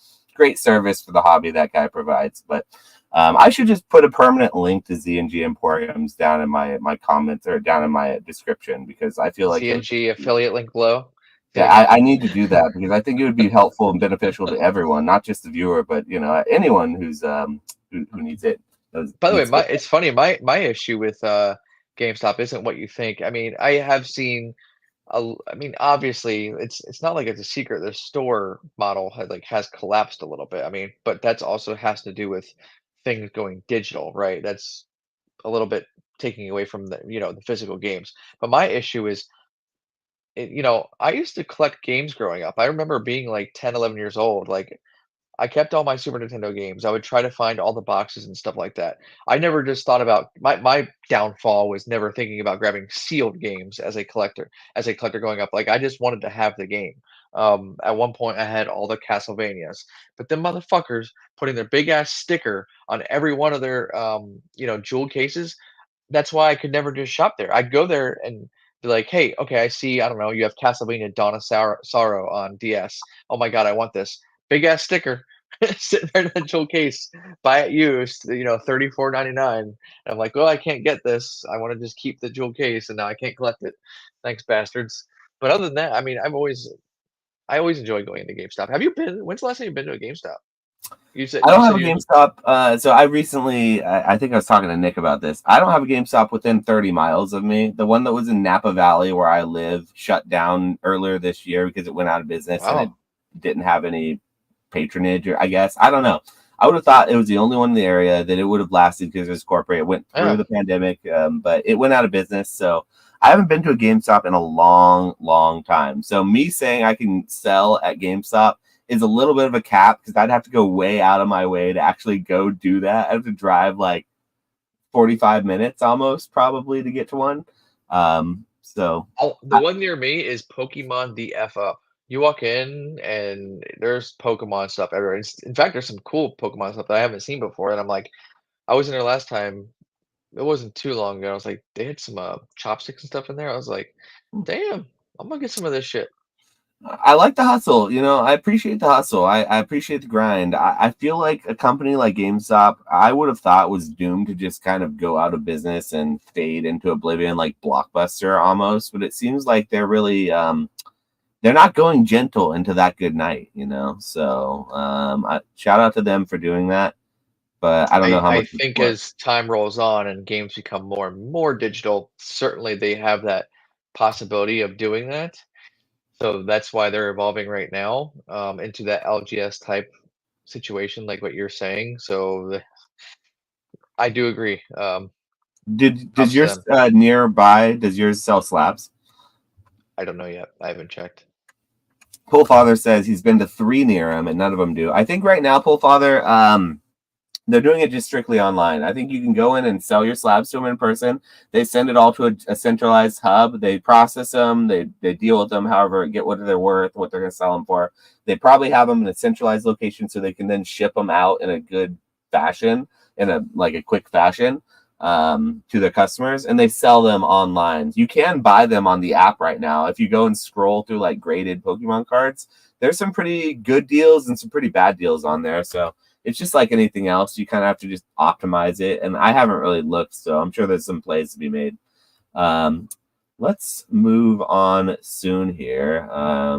service for the hobby that guy provides. But I should just put a permanent link to ZNG Emporiums down in my comments or down in my description because I feel like it would just CNG affiliate link below. yeah, Hey, I need to do that because I think it would be helpful and beneficial to everyone, not just the viewer, but anyone who needs it by the way, needs to. it's funny. My issue with GameStop isn't what you think. I mean, I have seen I mean, obviously, it's not like it's a secret. The store model has collapsed a little bit. I mean, but that's also has to do with things going digital, right? That's a little bit taking away from the physical games. But my issue is, I used to collect games growing up. I remember being like 10, 11 years old. Like I kept all my Super Nintendo games. I would try to find all the boxes and stuff like that. I never just thought about my downfall was never thinking about grabbing sealed games as a collector. As a collector growing up, like I just wanted to have the game. At one point, I had all the Castlevanias, but then motherfuckers putting their big ass sticker on every one of their jewel cases. That's why I could never just shop there. I'd go there and be like, "Hey, okay, I see. I don't know. You have Castlevania Dawn of Sorrow on DS. Oh my god, I want this big ass sticker sitting there in the jewel case. Buy it used, 34.99." And I'm like, "Well, I can't get this. I want to just keep the jewel case, and now I can't collect it. Thanks, bastards." But other than that, I mean, I always enjoy going into GameStop. Have you been? When's the last time you've been to a GameStop? I You don't have said a you. GameStop. So I recently, I think I was talking to Nick about this. I don't have a GameStop within 30 miles of me. The one that was in Napa Valley where I live shut down earlier this year because it went out of business and it Wow. didn't have any patronage, or I guess. I don't know. I would have thought it was the only one in the area that it would have lasted because it was corporate. It went through Yeah. the pandemic, but it went out of business. So I haven't been to a GameStop in a long, long time. So me saying I can sell at GameStop is a little bit of a cap because I'd have to go way out of my way to actually go do that. I have to drive like 45 minutes almost probably to get to one. So Oh, the one near me is Pokemon the F up. You walk in and there's Pokemon stuff everywhere. In fact, there's some cool Pokemon stuff that I haven't seen before. And I'm like, I was in there last time. It wasn't too long ago. I was like, they had some chopsticks and stuff in there. I was like, damn, I'm gonna get some of this shit. I like the hustle. I appreciate the hustle. I appreciate the grind. I feel like a company like GameStop, I would have thought was doomed to just kind of go out of business and fade into oblivion like Blockbuster almost. But it seems like they're really they're not going gentle into that good night. So shout out to them for doing that. But I don't know how I much it's think worth. as time rolls on and games become more and more digital, certainly they have that possibility of doing that. So that's why they're evolving right now into that LGS type situation, like what you're saying. So I do agree. Does Props to yours them. nearby? Does yours sell slabs? I don't know yet. I haven't checked. Pool Father says he's been to 3 near him, and none of them do. I think right now, Pool Father, they're doing it just strictly online. I think you can go in and sell your slabs to them in person. They send it all to a centralized hub. They process them. They deal with them, however, get what they're worth, what they're going to sell them for. They probably have them in a centralized location so they can then ship them out in a good fashion, in a quick fashion to their customers, and they sell them online. You can buy them on the app right now. If you go and scroll through like graded Pokemon cards, there's some pretty good deals and some pretty bad deals on there. So it's just like anything else. You kind of have to just optimize it. And I haven't really looked, so I'm sure there's some plays to be made. Let's move on soon here.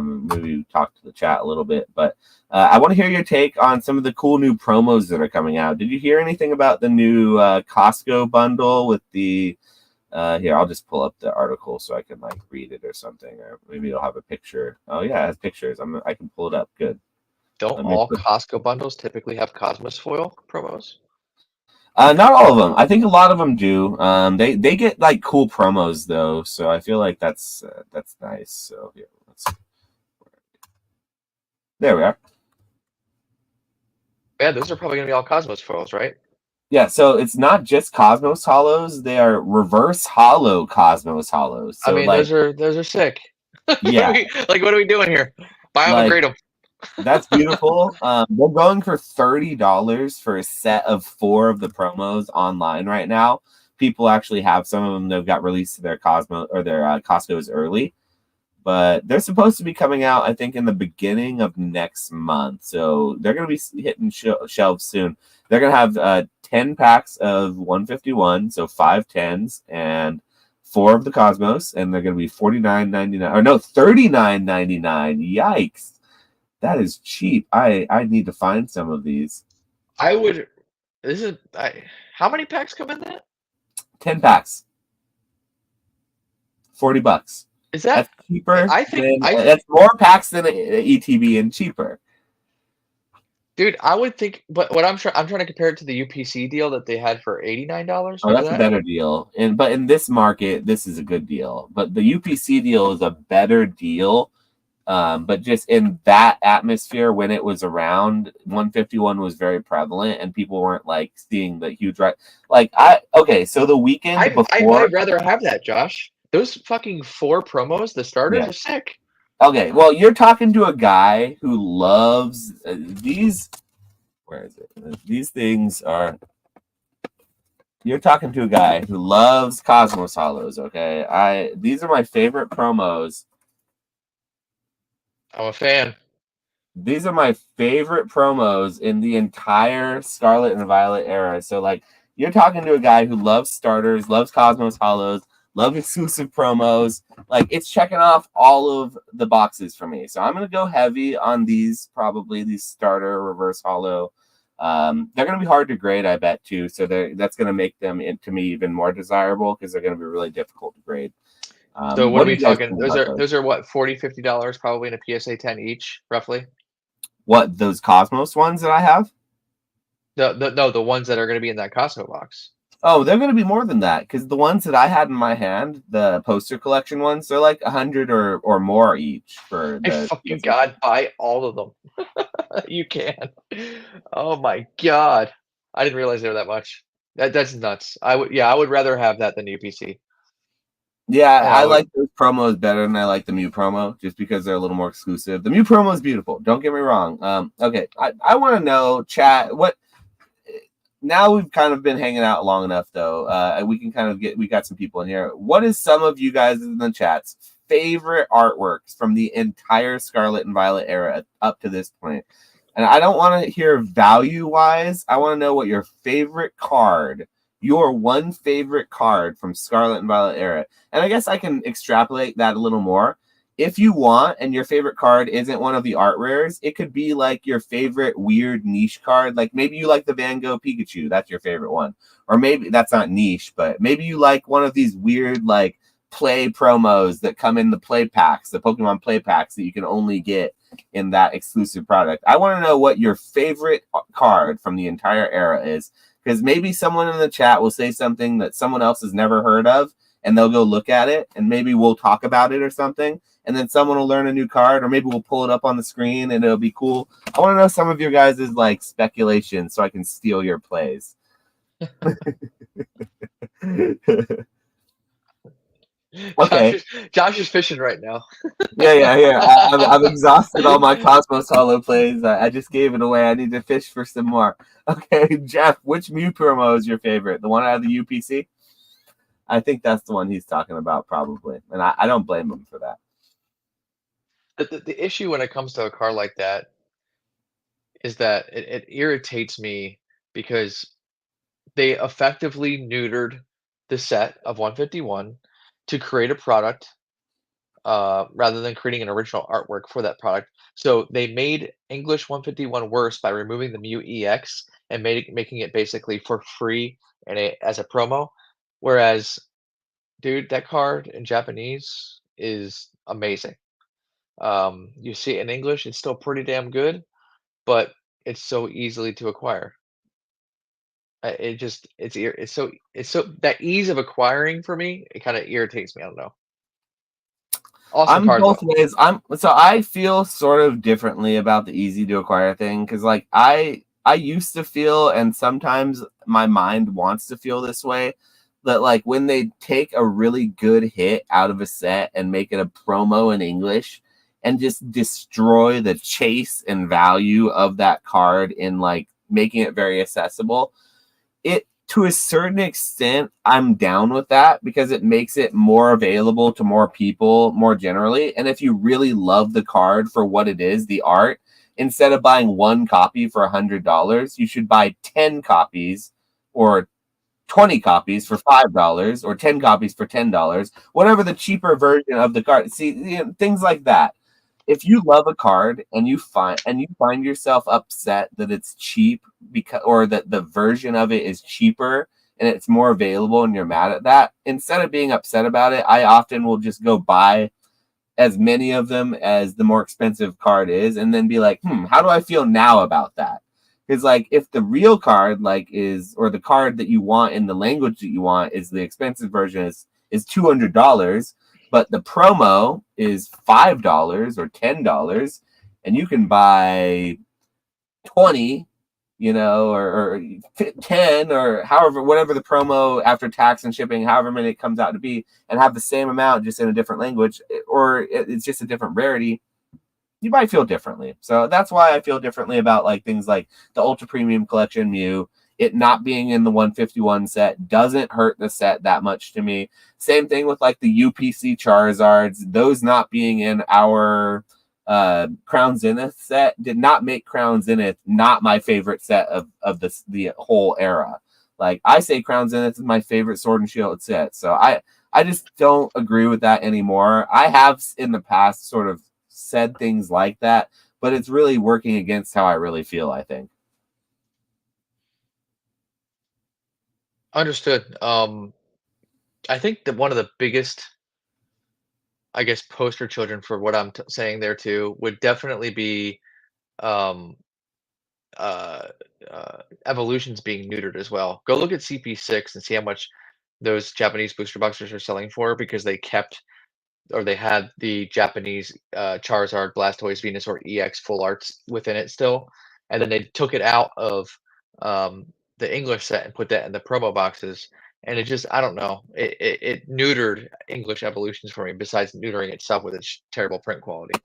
Maybe talk to the chat a little bit, but I want to hear your take on some of the cool new promos that are coming out. Did you hear anything about the new Costco bundle with the here, I'll just pull up the article so I can like read it or something, or maybe it'll have a picture. Oh yeah, it has pictures. I can pull it up. Good. Don't all Costco bundles typically have Cosmos foil promos? Not all of them. I think a lot of them do. They get like cool promos though, so I feel like that's nice. So here, let's see. There we are. Yeah, those are probably gonna be all Cosmos foils, right? Yeah, so it's not just Cosmos Hollows; they are reverse hollow Cosmos Hollows. So I mean, like, those are sick. yeah, Like, what are we doing here? Buy them and like grade them. that's beautiful. They're going for $30 for a set of 4 of the promos online right now. People actually have some of them that got released to their Cosmo or their Costco's early, but they're supposed to be coming out, I think, in the beginning of next month. So they're going to be hitting shelves soon. They're going to have 10 packs of 151, so 5 10s, and 4 of the Cosmos, and they're going to be $49.99 or no, $39.99. Yikes. That is cheap. I need to find some of these. I would. This is. How many packs come in that? 10 packs. $40. Is that? That's cheaper. I think. That's more packs than ETB and cheaper. Dude, I would think. But what I'm trying to compare it to the UPC deal that they had for $89. Oh, Remember that's a that? better deal. But in this market, this is a good deal. But the UPC deal is a better deal. But just in that atmosphere when it was around, 151 was very prevalent and people weren't like seeing the huge so the weekend before I might rather have that, Josh. Those fucking 4 promos, the starters are sick. Okay, well, you're talking to a guy who loves these. Where is it? These things are. You're talking to a guy who loves Cosmos Hollows. Okay, these are my favorite promos. I'm a fan. These are my favorite promos in the entire Scarlet and Violet era. So, like, you're talking to a guy who loves starters, loves Cosmos Hollows, loves exclusive promos. Like, it's checking off all of the boxes for me. So, I'm going to go heavy on these, probably these starter reverse hollow. They're going to be hard to grade, I bet, too. So, that's going to make them, to me, even more desirable because they're going to be really difficult to grade. So what are we talking? Those are what, $40, $50 probably in a PSA 10 each, roughly? What, those Cosmos ones that I have? The ones that are going to be in that Costco box. Oh, they're going to be more than that because the ones that I had in my hand, the poster collection ones, they're like 100 or more each for the. Fucking God, buy all of them. You can. Oh my God, I didn't realize they were that much. That's nuts. I would rather have that than UPC. Yeah, I like those promos better than I like the Mew promo just because they're a little more exclusive. The Mew promo is beautiful. Don't get me wrong. Okay, I want to know, chat, what. Now we've kind of been hanging out long enough, though. We can kind of we got some people in here. What is some of you guys in the chat's favorite artworks from the entire Scarlet and Violet era up to this point? And I don't want to hear value-wise. I want to know what your favorite card, your one favorite card from Scarlet and Violet era. And I guess I can extrapolate that a little more. If you want, and your favorite card isn't one of the art rares, it could be like your favorite weird niche card. Like maybe you like the Van Gogh Pikachu. That's your favorite one. Or maybe that's not niche, but maybe you like one of these weird like play promos that come in the play packs, the Pokemon play packs that you can only get in that exclusive product. I want to know what your favorite card from the entire era is, because maybe someone in the chat will say something that someone else has never heard of, and they'll go look at it, and maybe we'll talk about it or something, and then someone will learn a new card, or maybe we'll pull it up on the screen and it'll be cool. I want to know some of your guys' like speculation so I can steal your plays. Okay. Josh is fishing right now. Yeah. I've exhausted all my Cosmos Hollow plays. I just gave it away. I need to fish for some more. Okay, Jeff, which Mew promo is your favorite? The one out of the UPC? I think that's the one he's talking about, probably. And I don't blame him for that. The issue when it comes to a card like that is that it irritates me because they effectively neutered the set of 151 to create a product rather than creating an original artwork for that product. So they made English 151 worse by removing the Mew EX and making it basically for free and as a promo. Whereas, dude, that card in Japanese is amazing. You see it in English, it's still pretty damn good, but it's so easily to acquire. It's so that ease of acquiring for me, it kind of irritates me. I don't know. Awesome I'm card both though. ways. I feel sort of differently about the easy to acquire thing, because like I used to feel, and sometimes my mind wants to feel this way, that like when they take a really good hit out of a set and make it a promo in English and just destroy the chase and value of that card in like making it very accessible, it to a certain extent I'm down with that, because it makes it more available to more people more generally. And if you really love the card for what it is, the art, instead of buying one copy for $100, you should buy 10 copies or 20 copies for $5 or 10 copies for $10, whatever the cheaper version of the card. See, things like that. If you love a card and you find yourself upset that it's cheap because, or that the version of it is cheaper and it's more available, and you're mad at that, instead of being upset about it, I often will just go buy as many of them as the more expensive card is, and then be like, how do I feel now about that? Because like if the real card or the card that you want in the language that you want is the expensive version is $200, but the promo is $5 or $10, and you can buy 20, or 10, or however, whatever the promo after tax and shipping, however many it comes out to be, and have the same amount just in a different language, or it's just a different rarity, you might feel differently. So that's why I feel differently about like things like the Ultra Premium Collection Mew. It not being in the 151 set doesn't hurt the set that much to me. Same thing with like the UPC Charizards. Those not being in our Crown Zenith set did not make Crown Zenith not my favorite set of the whole era. Like I say Crown Zenith is my favorite Sword and Shield set. So I just don't agree with that anymore. I have in the past sort of said things like that, but it's really working against how I really feel, I think. Understood. I think that one of the biggest, I guess, poster children for what I'm saying there too would definitely be um, uh, evolutions being neutered as well. Go look at CP6 and see how much those Japanese booster boxes are selling for, because they kept, or they had the Japanese Charizard, Blastoise, Venusaur EX full arts within it still, and then they took it out of the English set and put that in the promo boxes. And it just, I don't know, it neutered English evolutions for me, besides neutering itself with its terrible print quality.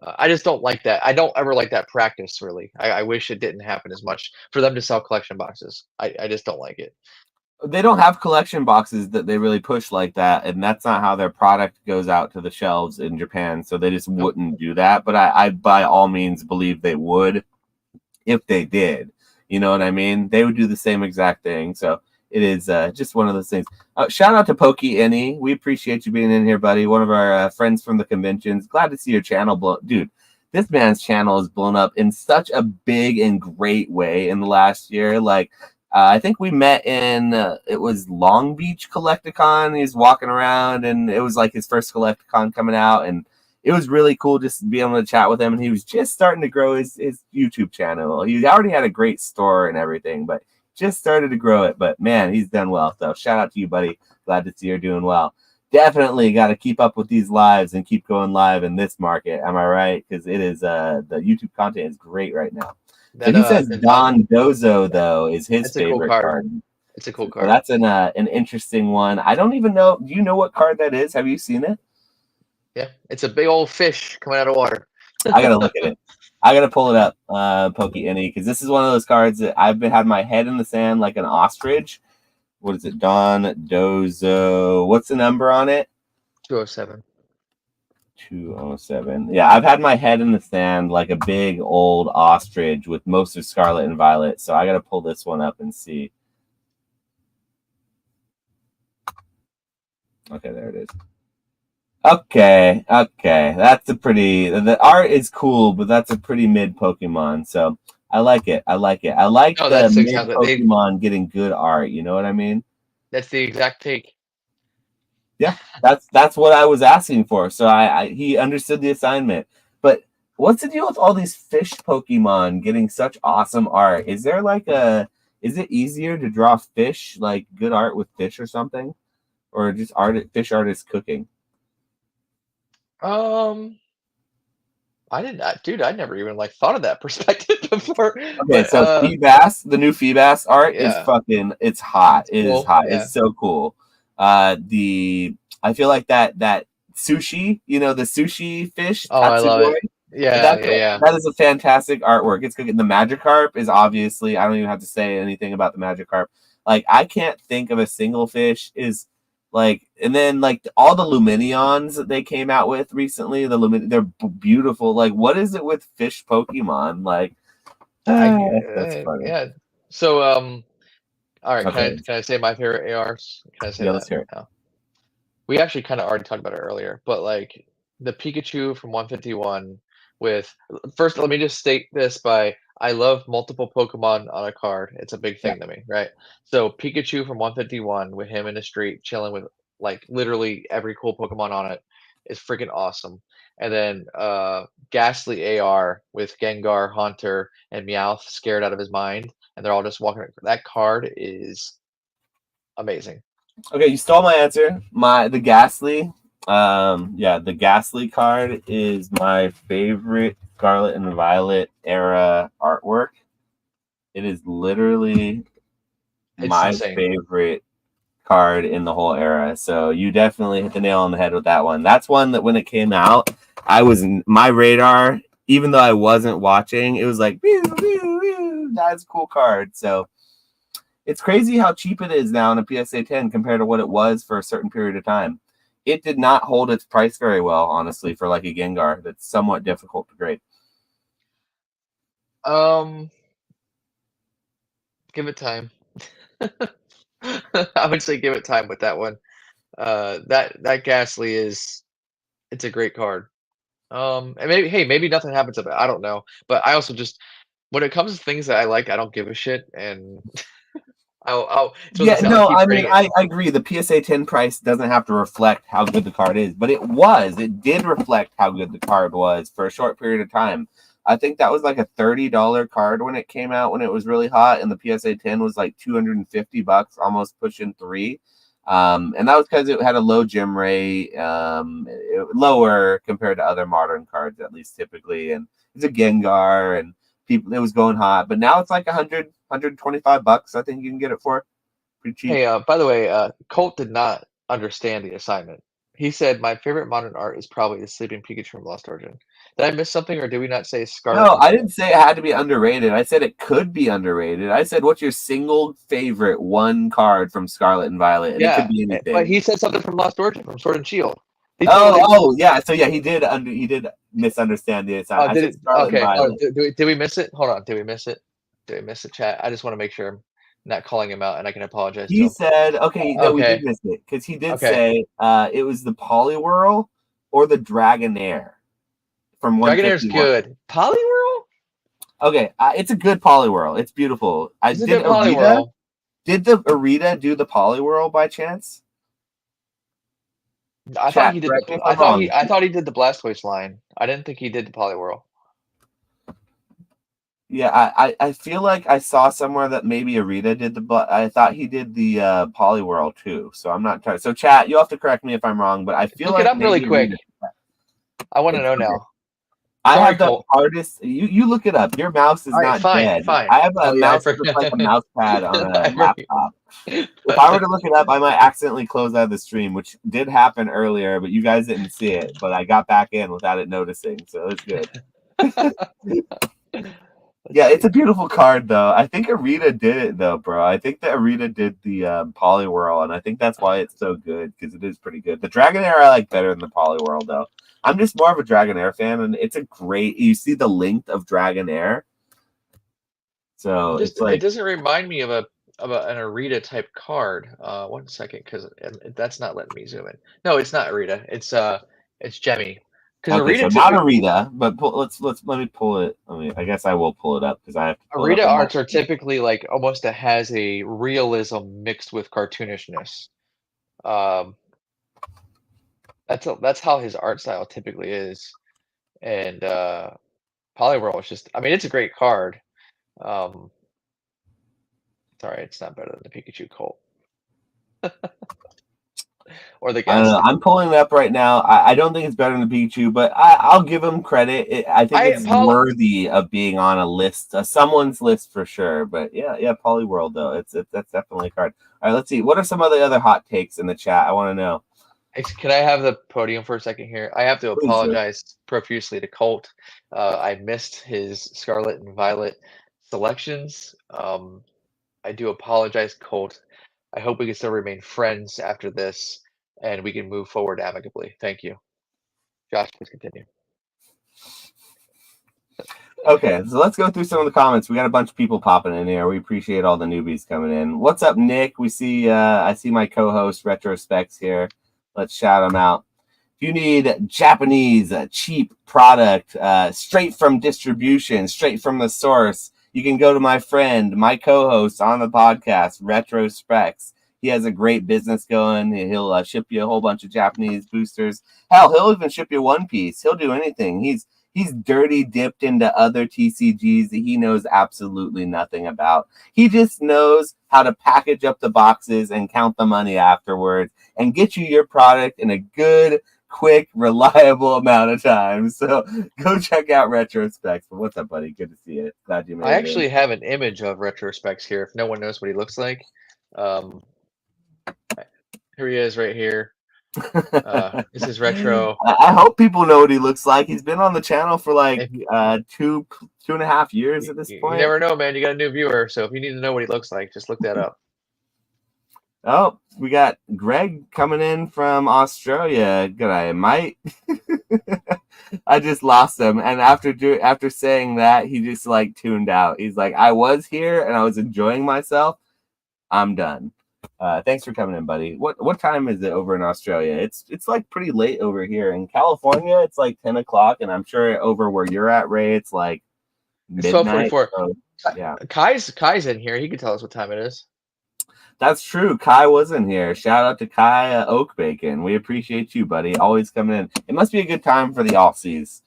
I just don't like that. I don't ever like that practice, really. I wish it didn't happen as much for them to sell collection boxes. I just don't like it. They don't have collection boxes that they really push like that, and that's not how their product goes out to the shelves in Japan, so they just wouldn't do that. But I by all means believe they would if they did. You know what I mean? They would do the same exact thing. So it is just one of those things. Shout out to Pokey Any. We appreciate you being in here, buddy. One of our friends from the conventions. Glad to see your channel blow. Dude, this man's channel has blown up in such a big and great way in the last year. Like, I think we met in it was Long Beach Collecticon. He's walking around, and it was like his first Collecticon coming out, and it was really cool just to be able to chat with him. And he was just starting to grow his YouTube channel. He already had a great store and everything, but just started to grow it. But man, he's done well. So shout out to you, buddy. Glad to see you're doing well. Definitely got to keep up with these lives and keep going live in this market. Am I right? Because it is the YouTube content is great right now. So he says Don Dozo though is his favorite card. It's a cool So card. that's an interesting one. I don't even know. Do you know what card that is? Have you seen it? Yeah, it's a big old fish coming out of water. I gotta look at it. I gotta pull it up, Pokey Any, because this is one of those cards that I've had my head in the sand like an ostrich. What is it? Don Dozo. What's the number on it? 207. 207. Yeah, I've had my head in the sand like a big old ostrich with most of Scarlet and Violet. So I got to pull this one up and see. Okay, there it is. Okay. That's a pretty. The art is cool, but that's a pretty mid Pokemon. So I like it. I like the mid Pokemon getting good art. You know what I mean? That's the exact take. Yeah, that's what I was asking for. So he understood the assignment. But what's the deal with all these fish Pokemon getting such awesome art? Is it easier to draw fish, like good art with fish or something? Or just fish artists cooking? I never even thought of that perspective before. Okay, but, so Feebas, the new Feebas art is it's hot. It's hot. Yeah. It's so cool. I feel like that sushi, the sushi fish. Oh, I love it. Yeah. That is a fantastic artwork. It's good. The Magikarp is obviously, I don't even have to say anything about the Magikarp. Like, I can't think of a single fish is like, and then like all the Luminions that they came out with recently, they're beautiful. Like, what is it with fish Pokemon? Like, that's funny. Yeah. So, all right. Okay. Can I say my favorite ARs? Can I say that? Let's hear it. No. We actually kind of already talked about it earlier, but like the Pikachu from 151 first, let me just state this I love multiple Pokemon on a card. It's a big thing to me, right? So Pikachu from 151 with him in the street chilling with like literally every cool Pokemon on it is freaking awesome. And then Ghastly AR with Gengar, Haunter, and Meowth scared out of his mind, and they're all just walking. That card is amazing. Okay, you stole my answer. The Ghastly. The Ghastly card is my favorite Scarlet and Violet era artwork. It is literally my favorite card in the whole era. So you definitely hit the nail on the head with that one. That's one that when it came out, my radar, even though I wasn't watching, it was like, that's a cool card. So it's crazy how cheap it is now in a PSA 10 compared to what it was for a certain period of time. It did not hold its price very well, honestly, for like a Gengar that's somewhat difficult to grade. Give it time. I would say give it time with that one. That Ghastly it's a great card. And maybe nothing happens of it. I don't know. But I also just, when it comes to things that I like, I don't give a shit, and I agree. The PSA 10 price doesn't have to reflect how good the card is, but it did reflect how good the card was for a short period of time. I think that was like a $30 card when it came out, when it was really hot, and the PSA 10 was like $250, almost pushing $3. And that was because it had a low gem rate, lower compared to other modern cards, at least typically. And it's a Gengar, and it was going hot. But now it's like $100, $125. I think you can get it for pretty cheap. Hey, by the way, Colt did not understand the assignment. He said, my favorite modern art is probably the Sleeping Pikachu from Lost Origin. Did I miss something, or did we not say Scarlet? No, I didn't say it had to be underrated. I said it could be underrated. I said, what's your single favorite one card from Scarlet and Violet? And it could be anything. But he said something from Lost Origin, from Sword and Shield. Yeah. So yeah, he did misunderstand the assignment. Did we miss it? Hold on. Did we miss it? Did we miss it, chat? I just want to make sure I'm not calling him out, and I can apologize. He said, we did miss it, because he did say it was the Poliwhirl or the Dragonair. From Dragonair's good. Poliwhirl? Okay, it's a good Poliwhirl. It's beautiful. It's a good Poliwhirl. Did the Arita do the Poliwhirl by chance? I thought Chat, he did correct me the. if I'm wrong. I thought he did the Blastoise line. I didn't think he did the Poliwhirl. Yeah, I feel like I saw somewhere that maybe Arita did I thought he did the Poliwhirl too. So I'm not trying. So chat, you'll have to correct me if I'm wrong, but I feel Look it like up really maybe quick. Arita. I want to It's know okay. now. I Sorry, have the Colt. hardest. You look it up. Your mouse is All right, not fine, dead. fine. I have a Oh yeah, I mouse that's forgot. like a mouse pad on a I forget. laptop. If I were to look it up, I might accidentally close out of the stream, which did happen earlier, but you guys didn't see it. But I got back in without it noticing, so it's good. Yeah, it's a beautiful card, though. I think Arita did it, though, bro. I think that Arita did the Poliwhirl, and I think that's why it's so good, because it is pretty good. The Dragonair I like better than the Poliwhirl, though. I'm just more of a Dragonair fan, and it's a great... You see the length of Dragonair? So it's like... It doesn't remind me of an Arita type card. 1 second, because that's not letting me zoom in. No, it's not Arita. It's Jemmy. Okay, so not Arita, but let me pull it. I guess I will pull it up because I have to pull it Arita up. arts are typically like almost has a realism mixed with cartoonishness. That's how his art style typically is, and Poliwhirl is just. I mean, it's a great card. Sorry, it's not better than the Pikachu Colt. Or the I don't know. guest. I'm pulling it up right now. I don't think it's better than Pikachu, but I'll give him credit. I think it's worthy of being on a list, someone's list for sure. But yeah, Poliwhirl though. That's definitely a card. All right, let's see. What are some of the other hot takes in the chat? I want to know. Can I have the podium for a second here? I have to apologize profusely to Colt. I missed his Scarlet and Violet selections. I do apologize, Colt. I hope we can still remain friends after this, and we can move forward amicably. Thank you. Josh, please continue. Okay, so let's go through some of the comments. We got a bunch of people popping in here. We appreciate all the newbies coming in. What's up, Nick? We see I see my co-host Retrospecs here. Let's shout them out. If you need Japanese cheap product straight from distribution, straight from the source, you can go to my friend, my co-host on the podcast, Retrospecs. He has a great business going. He'll ship you a whole bunch of Japanese boosters. Hell, he'll even ship you One Piece. He'll do anything. He's dirty dipped into other TCGs that he knows absolutely nothing about. He just knows how to package up the boxes and count the money afterwards and get you your product in a good, quick, reliable amount of time. So go check out Retrospecs. But what's up, buddy? Good to see you. Glad you made it. I actually have an image of Retrospecs here. If no one knows what he looks like, here he is right here. This is Retro. I hope people know what he looks like. He's been on the channel for like 2.5 years at this point. You never know, man. You got a new viewer, so if you need to know what he looks like, just look that up. Oh, we got Greg coming in from Australia. G'day, mate. I just lost him, and after saying that, he just like tuned out. He's like, I was here and I was enjoying myself. I'm done. Thanks for coming in, buddy. What time is it over in Australia? It's like pretty late over here. In California, it's like 10 o'clock, and I'm sure over where you're at, Ray, it's like midnight. 12:44. So, yeah. Kai's in here. He can tell us what time it is. That's true. Kai was in here. Shout out to Kai Oak Bacon. We appreciate you, buddy. Always coming in. It must be a good time for the Aussies.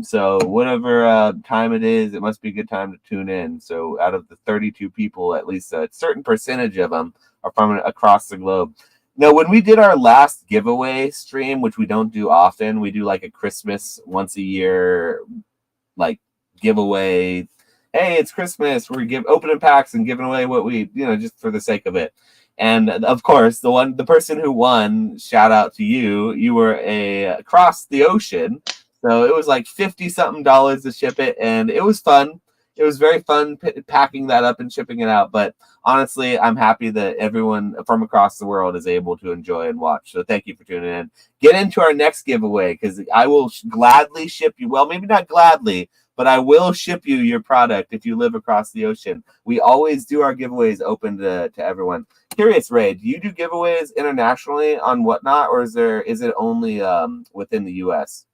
So whatever time it is, it must be a good time to tune in. So out of the 32 people, at least a certain percentage of them are from across the globe. Now, when we did our last giveaway stream, which we don't do often, we do like a Christmas once a year, like giveaway. Hey, it's Christmas. We're opening packs and giving away what we, just for the sake of it. And of course, the person who won, shout out to you. You were across the ocean. So it was like $50-something to ship it, and it was fun. It was very fun packing that up and shipping it out. But honestly, I'm happy that everyone from across the world is able to enjoy and watch. So thank you for tuning in. Get into our next giveaway because I will gladly ship you. Well, maybe not gladly, but I will ship you your product if you live across the ocean. We always do our giveaways open to everyone. Curious, Ray, do you do giveaways internationally on Whatnot, or is it only within the U.S.?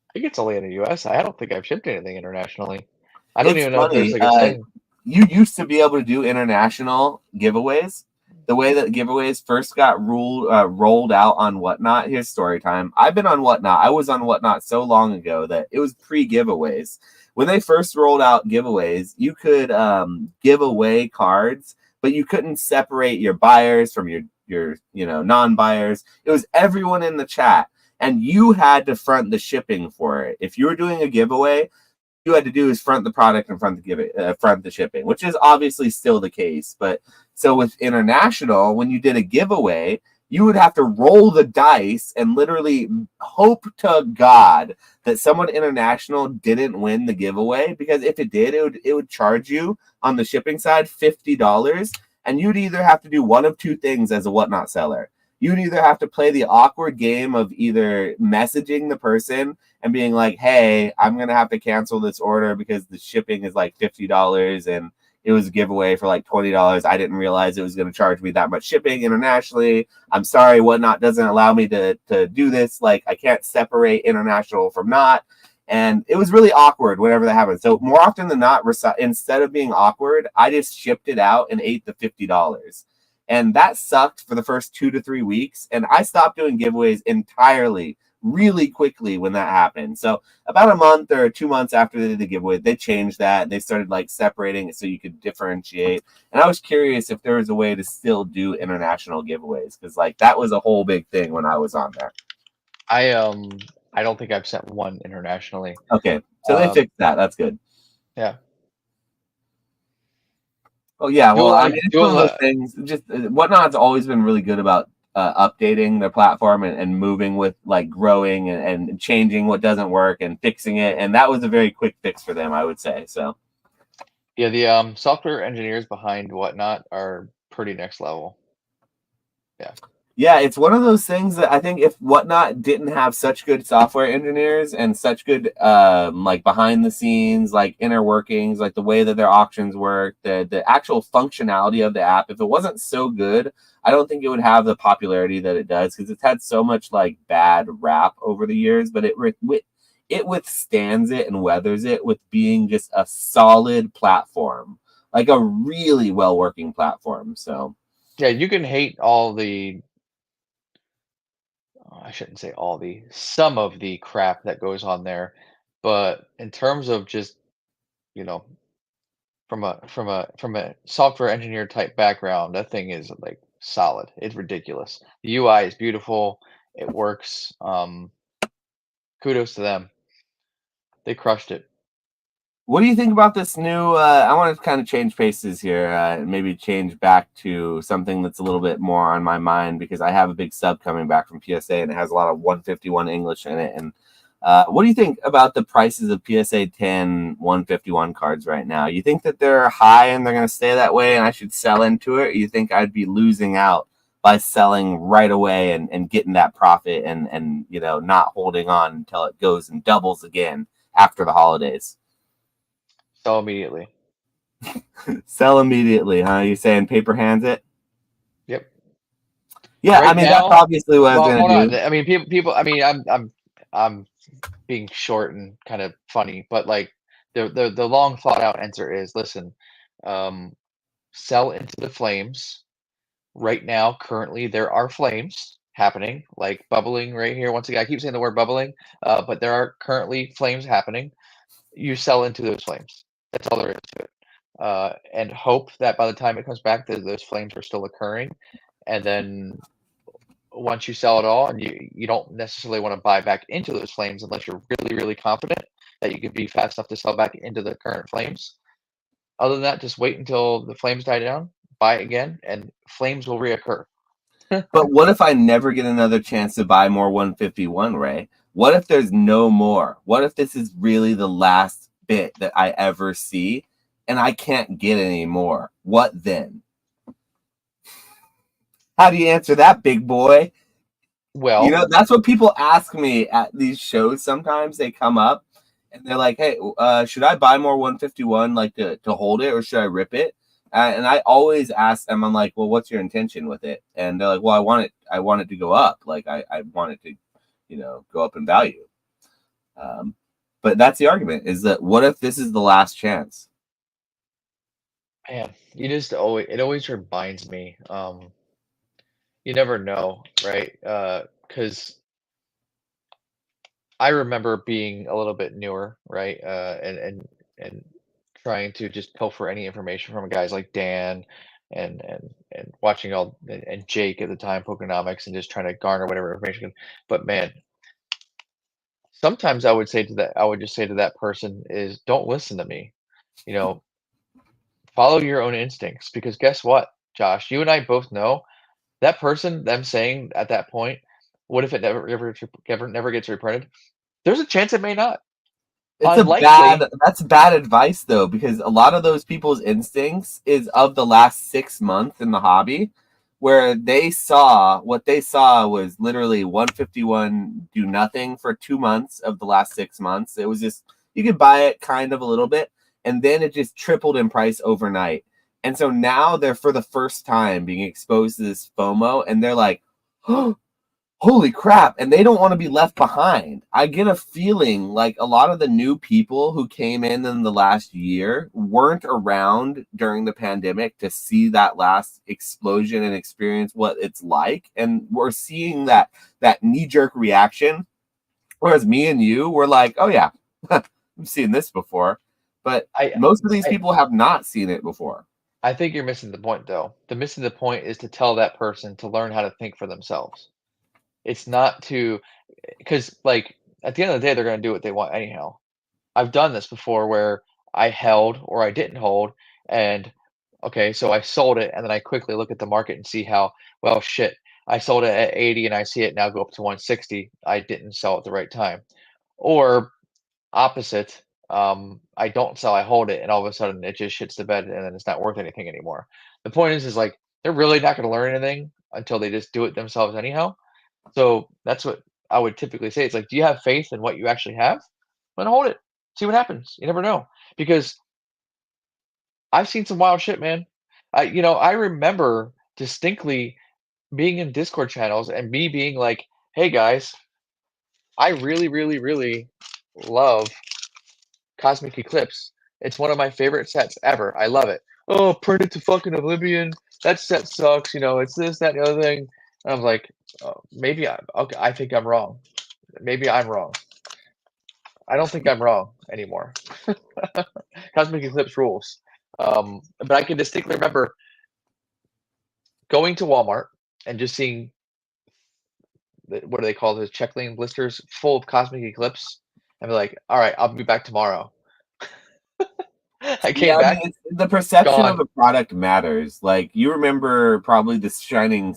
I think it's only in the U.S. I don't think I've shipped anything internationally. I don't It's even know funny. if there's like a thing. you used to be able to do international giveaways. The way that giveaways first got rolled out on Whatnot. Here's story time. I've been on Whatnot. I was on Whatnot so long ago that it was pre-giveaways. When they first rolled out giveaways, you could give away cards, but you couldn't separate your buyers from your non-buyers. It was everyone in the chat, and you had to front the shipping for it. If you were doing a giveaway, you had to do is front the product and front the shipping, which is obviously still the case. But so with international, when you did a giveaway, you would have to roll the dice and literally hope to God that someone international didn't win the giveaway, because if it did, it would charge you on the shipping side $50, and you'd either have to do one of two things as a Whatnot seller. You'd either have to play the awkward game of either messaging the person and being like, hey, I'm going to have to cancel this order because the shipping is like $50 and it was a giveaway for like $20. I didn't realize it was going to charge me that much shipping internationally. I'm sorry, Whatnot doesn't allow me to do this. Like, I can't separate international from not. And it was really awkward whenever that happened. So more often than not, instead of being awkward, I just shipped it out and ate the $50. And that sucked for the first 2 to 3 weeks. And I stopped doing giveaways entirely really quickly when that happened. So about a month or 2 months after they did the giveaway, they changed that. They started like separating it so you could differentiate. And I was curious if there was a way to still do international giveaways, because like that was a whole big thing when I was on there. I don't think I've sent one internationally. Okay, so they fixed that. That's good. Yeah. Oh yeah, well, I mean, it's one of those things. Just Whatnot's always been really good about updating their platform and moving with like growing and changing what doesn't work and fixing it. And that was a very quick fix for them, I would say. So yeah, the software engineers behind Whatnot are pretty next level. Yeah. Yeah, it's one of those things that I think if Whatnot didn't have such good software engineers and such good like behind the scenes, like inner workings, like the way that their auctions work, the actual functionality of the app, if it wasn't so good, I don't think it would have the popularity that it does, because it's had so much like bad rap over the years, but it withstands it and weathers it with being just a solid platform, like a really well working platform. So yeah, you can hate all the I shouldn't say all the some of the crap that goes on there, but in terms of just, you know, from a software engineer type background, that thing is like solid. It's ridiculous. The UI is beautiful. It works. Kudos to them. They crushed it. what do you think about this new? I want to kind of change paces here, and maybe change back to something that's a little bit more on my mind, because I have a big sub coming back from PSA and it has a lot of 151 English in it. And what do you think about the prices of PSA 10 151 cards right now? You think that they're high and they're going to stay that way and I should sell into it? Or you think I'd be losing out by selling right away and getting that profit and not holding on until it goes and doubles again after the holidays? So immediately. Sell immediately, huh? You saying paper hands it? Yep. Yeah, Right I mean that's now, obviously what I was well, gonna hold on. do. I mean, people. I mean, I'm being short and kind of funny, but like the long thought out answer is, listen, um, sell into the flames. Right now, currently, there are flames happening, like bubbling right here. Once again, I keep saying the word bubbling, but there are currently flames happening. You sell into those flames. That's all there is to it. And hope that by the time it comes back, that those flames are still occurring. And then once you sell it all, and you don't necessarily want to buy back into those flames unless you're really, really confident that you can be fast enough to sell back into the current flames. Other than that, just wait until the flames die down, buy it again, and flames will reoccur. But what if I never get another chance to buy more 151, Ray? What if there's no more? What if this is really the last bit that I ever see and I can't get any more? What then? How do you answer that, big boy? Well, That's what people ask me at these shows. Sometimes they come up and they're like, hey, should I buy more 151 like to hold it, or should I rip it? And I always ask them, I'm like, well, what's your intention with it? And they're like, well, I want it to go up. Like I want it to, go up in value. But that's the argument, is that what if this is the last chance? Man, you just always it always reminds me, you never know, right? Because I remember being a little bit newer, right? And trying to just pilfer any information from guys like Dan and watching all and Jake at the time, Pokenomics, and just trying to garner whatever information. But man, sometimes I would just say to that person is don't listen to me. You know, follow your own instincts because guess what, Josh? You and I both know that person, them saying at that point, what if it never gets reprinted? There's a chance it may not. It's a bad Unlikely. that's bad advice though, because a lot of those people's instincts is of the last 6 months in the hobby, where they saw was literally 151 do nothing for 2 months of the last 6 months. It was just you could buy it kind of a little bit, and then it just tripled in price overnight. And so now they're for the first time being exposed to this FOMO, and they're like, oh, holy crap, and they don't want to be left behind. I get a feeling like a lot of the new people who came in the last year weren't around during the pandemic to see that last explosion and experience what it's like, and we're seeing that knee-jerk reaction, whereas me and you were like, oh yeah, we've seen this before, but I most of these I people have not seen it before. I think you're missing the point though. The missing the point is to tell that person to learn how to think for themselves. It's not to because like at the end of the day they're going to do what they want anyhow. I've done this before where I held or I didn't hold and okay, so I sold it and then I quickly look at the market and see how well shit, I sold it at 80 and I see it now go up to 160. I didn't sell at the right time. Or opposite, I don't sell, I hold it, and all of a sudden it just shits the bed and then it's not worth anything anymore. The point is like they're really not going to learn anything until they just do it themselves anyhow. So that's what I would typically say. It's like, do you have faith in what you actually have? Then hold it. See what happens. You never know. Because I've seen some wild shit, man. I remember distinctly being in Discord channels and me being like, hey guys, I really, really, really love Cosmic Eclipse. It's one of my favorite sets ever. I love it. Oh, Print It to fucking Oblivion. That set sucks. It's this, that, and the other thing. And I'm like, oh, maybe okay, I think I'm wrong. Maybe I'm wrong. I don't think I'm wrong anymore. Cosmic Eclipse rules. But I can distinctly remember going to Walmart and just seeing what do they call those check lane blisters full of Cosmic Eclipse, and be like, all right, I'll be back tomorrow. I Yeah, came I mean, back, the perception of gone. a product matters. Like you remember probably the Shining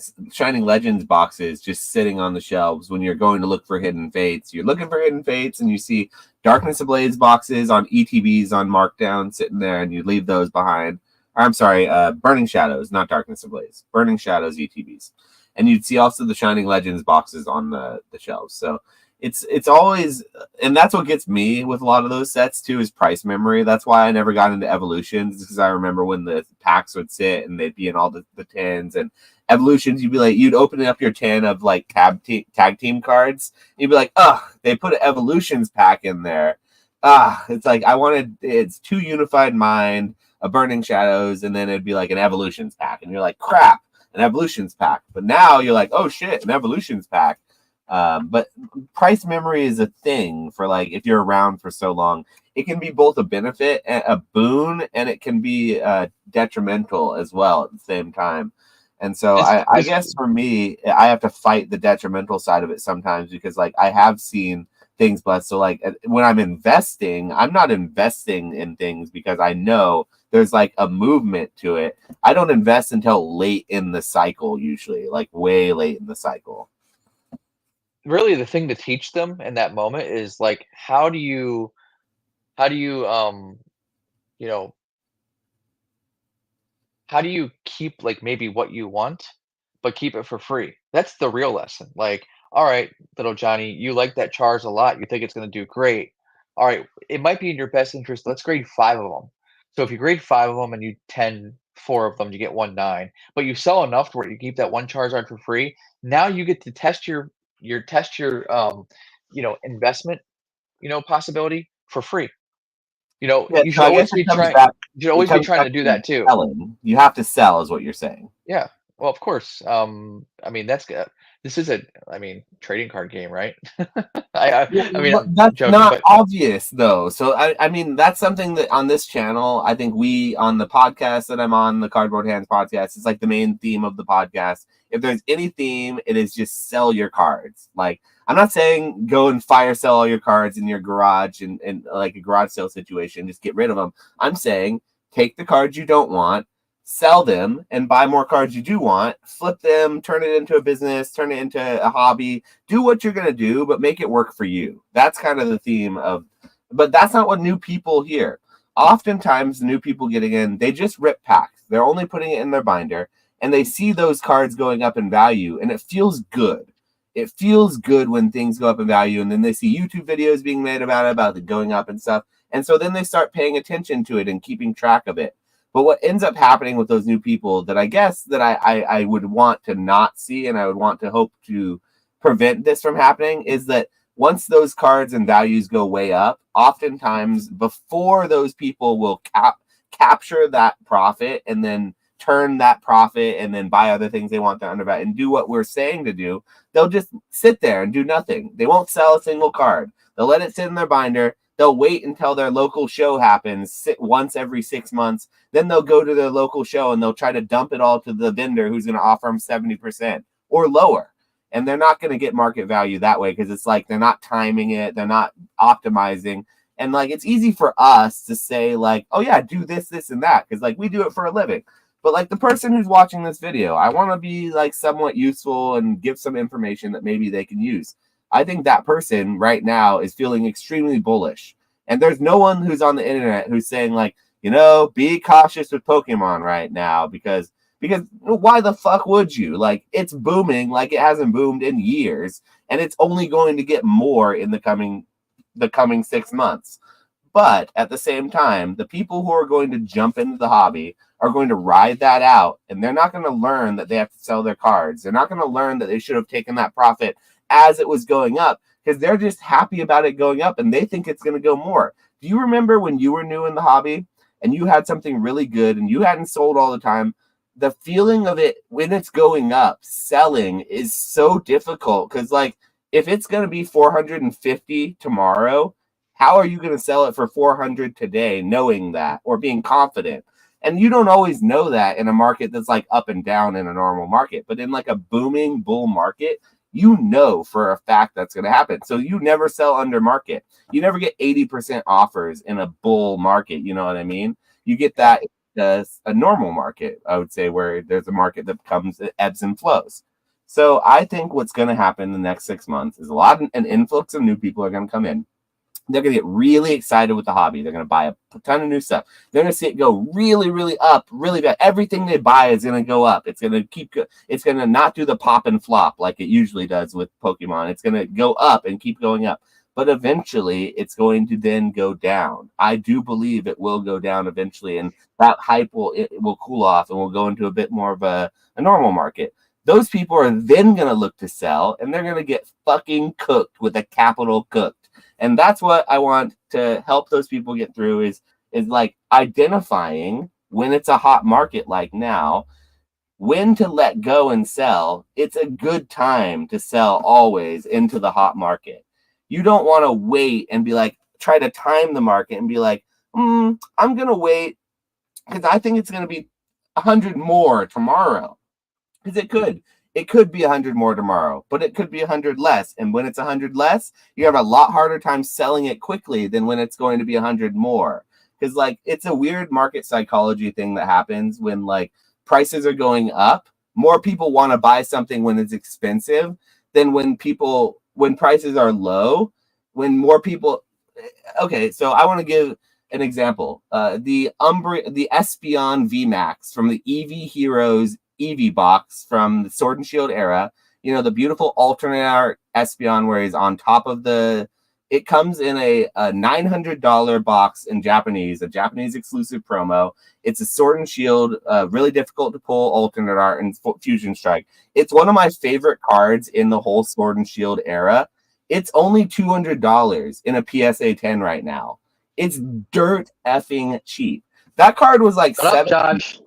Legends boxes just sitting on the shelves when you're going to look for hidden fates. You're looking for hidden fates, and you see Darkness Ablaze boxes on ETBs on markdown sitting there, and you leave those behind. Or, I'm sorry, Burning Shadows, not Darkness Ablaze. Burning Shadows ETBs, and you'd see also the Shining Legends boxes on the shelves. So it's always, and that's what gets me with a lot of those sets too, is price memory. That's why I never got into evolutions, because I remember when the packs would sit and they'd be in all the tins, and evolutions you'd be like, you'd open up your tin of like tag team cards, you'd be like, ugh, they put an evolutions pack in there. It's like it's two Unified Mind, a Burning Shadows, and then it'd be like an evolutions pack, and you're like, crap, an evolutions pack. But now you're like, oh shit, an evolutions pack. But price memory is a thing for, like, if you're around for so long, it can be both a benefit and a boon, and it can be detrimental as well at the same time. And so This I this guess for me, I have to fight the detrimental side of it sometimes, because like I have seen things, but so like when I'm investing, I'm not investing in things because I know there's like a movement to it. I don't invest until late in the cycle, usually like way late in the cycle. really the thing to teach them in that moment is like how do you you know how do you keep like maybe what you want, but keep it for free? That's the real lesson. Like, all right, little Johnny, you like that charge a lot. You think it's going to do great. All right, it might be in your best interest. Let's grade five of them. So if you grade five of them and you 4 of them, you get 1 9. But you sell enough to where you keep that one Charizard for free. Now you get to test your investment, possibility for free. You know, Yeah, you so should I guess always be trying. You should it always be comes trying back to do to that too. selling. You have to sell is what you're saying. Yeah. Well, of course. I mean, that's good. This is a, I mean, trading card game, right? Well, I mean, but I'm that's joking, not but obvious though. So I mean that's something that on this channel, I think we on the podcast that I'm on, the Cardboard Hands podcast, it's like the main theme of the podcast. If there's any theme, it is just sell your cards. Like I'm not saying go and fire sell all your cards in your garage and like a garage sale situation, just get rid of them. I'm saying take the cards you don't want, sell them and buy more cards you do want, flip them, turn it into a business, turn it into a hobby, do what you're going to do, but make it work for you. That's kind of the theme of, but that's not what new people hear. Oftentimes, new people getting in, they just rip packs. They're only putting it in their binder and they see those cards going up in value and it feels good. It feels good when things go up in value and then they see YouTube videos being made about it going up and stuff. And so then they start paying attention to it and keeping track of it. But what ends up happening with those new people that I guess that I would want to not see and I would want to hope to prevent this from happening is that once those cards and values go way up, oftentimes before those people will capture that profit and then turn that profit and then buy other things they want to undervalue and do what we're saying to do, they'll just sit there and do nothing. They won't sell a single card. They'll let it sit in their binder. They'll wait until their local show happens, sit once every 6 months. Then they'll go to their local show and they'll try to dump it all to the vendor who's going to offer them 70% or lower. And they're not going to get market value that way because it's like they're not timing it. They're not optimizing. And like it's easy for us to say like, oh yeah, do this, this, and that because like we do it for a living. But like the person who's watching this video, I want to be like somewhat useful and give some information that maybe they can use. I think that person right now is feeling extremely bullish. And there's no one who's on the internet who's saying like, you know, be cautious with Pokemon right now because why the fuck would you? Like it's booming like it hasn't boomed in years and it's only going to get more in the coming 6 months. But at the same time, the people who are going to jump into the hobby are going to ride that out and they're not going to learn that they have to sell their cards. They're not going to learn that they should have taken that profit as it was going up because they're just happy about it going up and they think it's going to go more. Do you remember when you were new in the hobby and you had something really good and you hadn't sold all the time? The feeling of it when it's going up, selling is so difficult because like if it's going to be 450 tomorrow, how are you going to sell it for 400 today knowing that or being confident? And you don't always know that in a market that's like up and down in a normal market, but in like a booming bull market, you know for a fact that's going to happen. So you never sell under market. You never get 80% offers in a bull market. You know what I mean? You get yeah. that as a normal market, I would say, where there's a market that comes, it ebbs and flows. So I think what's going to happen in the next 6 months is an influx of new people are going to come in. They're going to get really excited with the hobby. They're going to buy a ton of new stuff. They're going to see it go really, really up, really bad. Everything they buy is going to go up. It's going to it's going to not do the pop and flop like it usually does with Pokemon. It's going to go up and keep going up. But eventually, it's going to then go down. I do believe it will go down eventually, and that hype will cool off, and we'll go into a bit more of a normal market. Those people are then going to look to sell, and they're going to get fucking cooked with a capital cooked. And that's what I want to help those people get through is like identifying when it's a hot market like now, when to let go and sell. It's a good time to sell always into the hot market. You don't want to wait and be like, try to time the market and be like, I'm going to wait because I think it's going to be 100 more tomorrow. Because it could be 100 more tomorrow, but it could be 100 less. And when it's 100 less, you have a lot harder time selling it quickly than when it's going to be 100 more. Because like it's a weird market psychology thing that happens when like prices are going up. More people want to buy something when it's expensive than when prices are low. When more people, okay, so I want to give an example. The Espeon VMAX from the EV Heroes Eevee box from the Sword and Shield era. You know, the beautiful alternate art Espeon where he's on top of it comes in a $900 box in Japanese, a Japanese exclusive promo. It's a Sword and Shield, really difficult to pull alternate art and Fusion Strike. It's one of my favorite cards in the whole Sword and Shield era. It's only $200 in a PSA 10 right now. It's dirt effing cheap. That card was like Shut up, $70 Josh.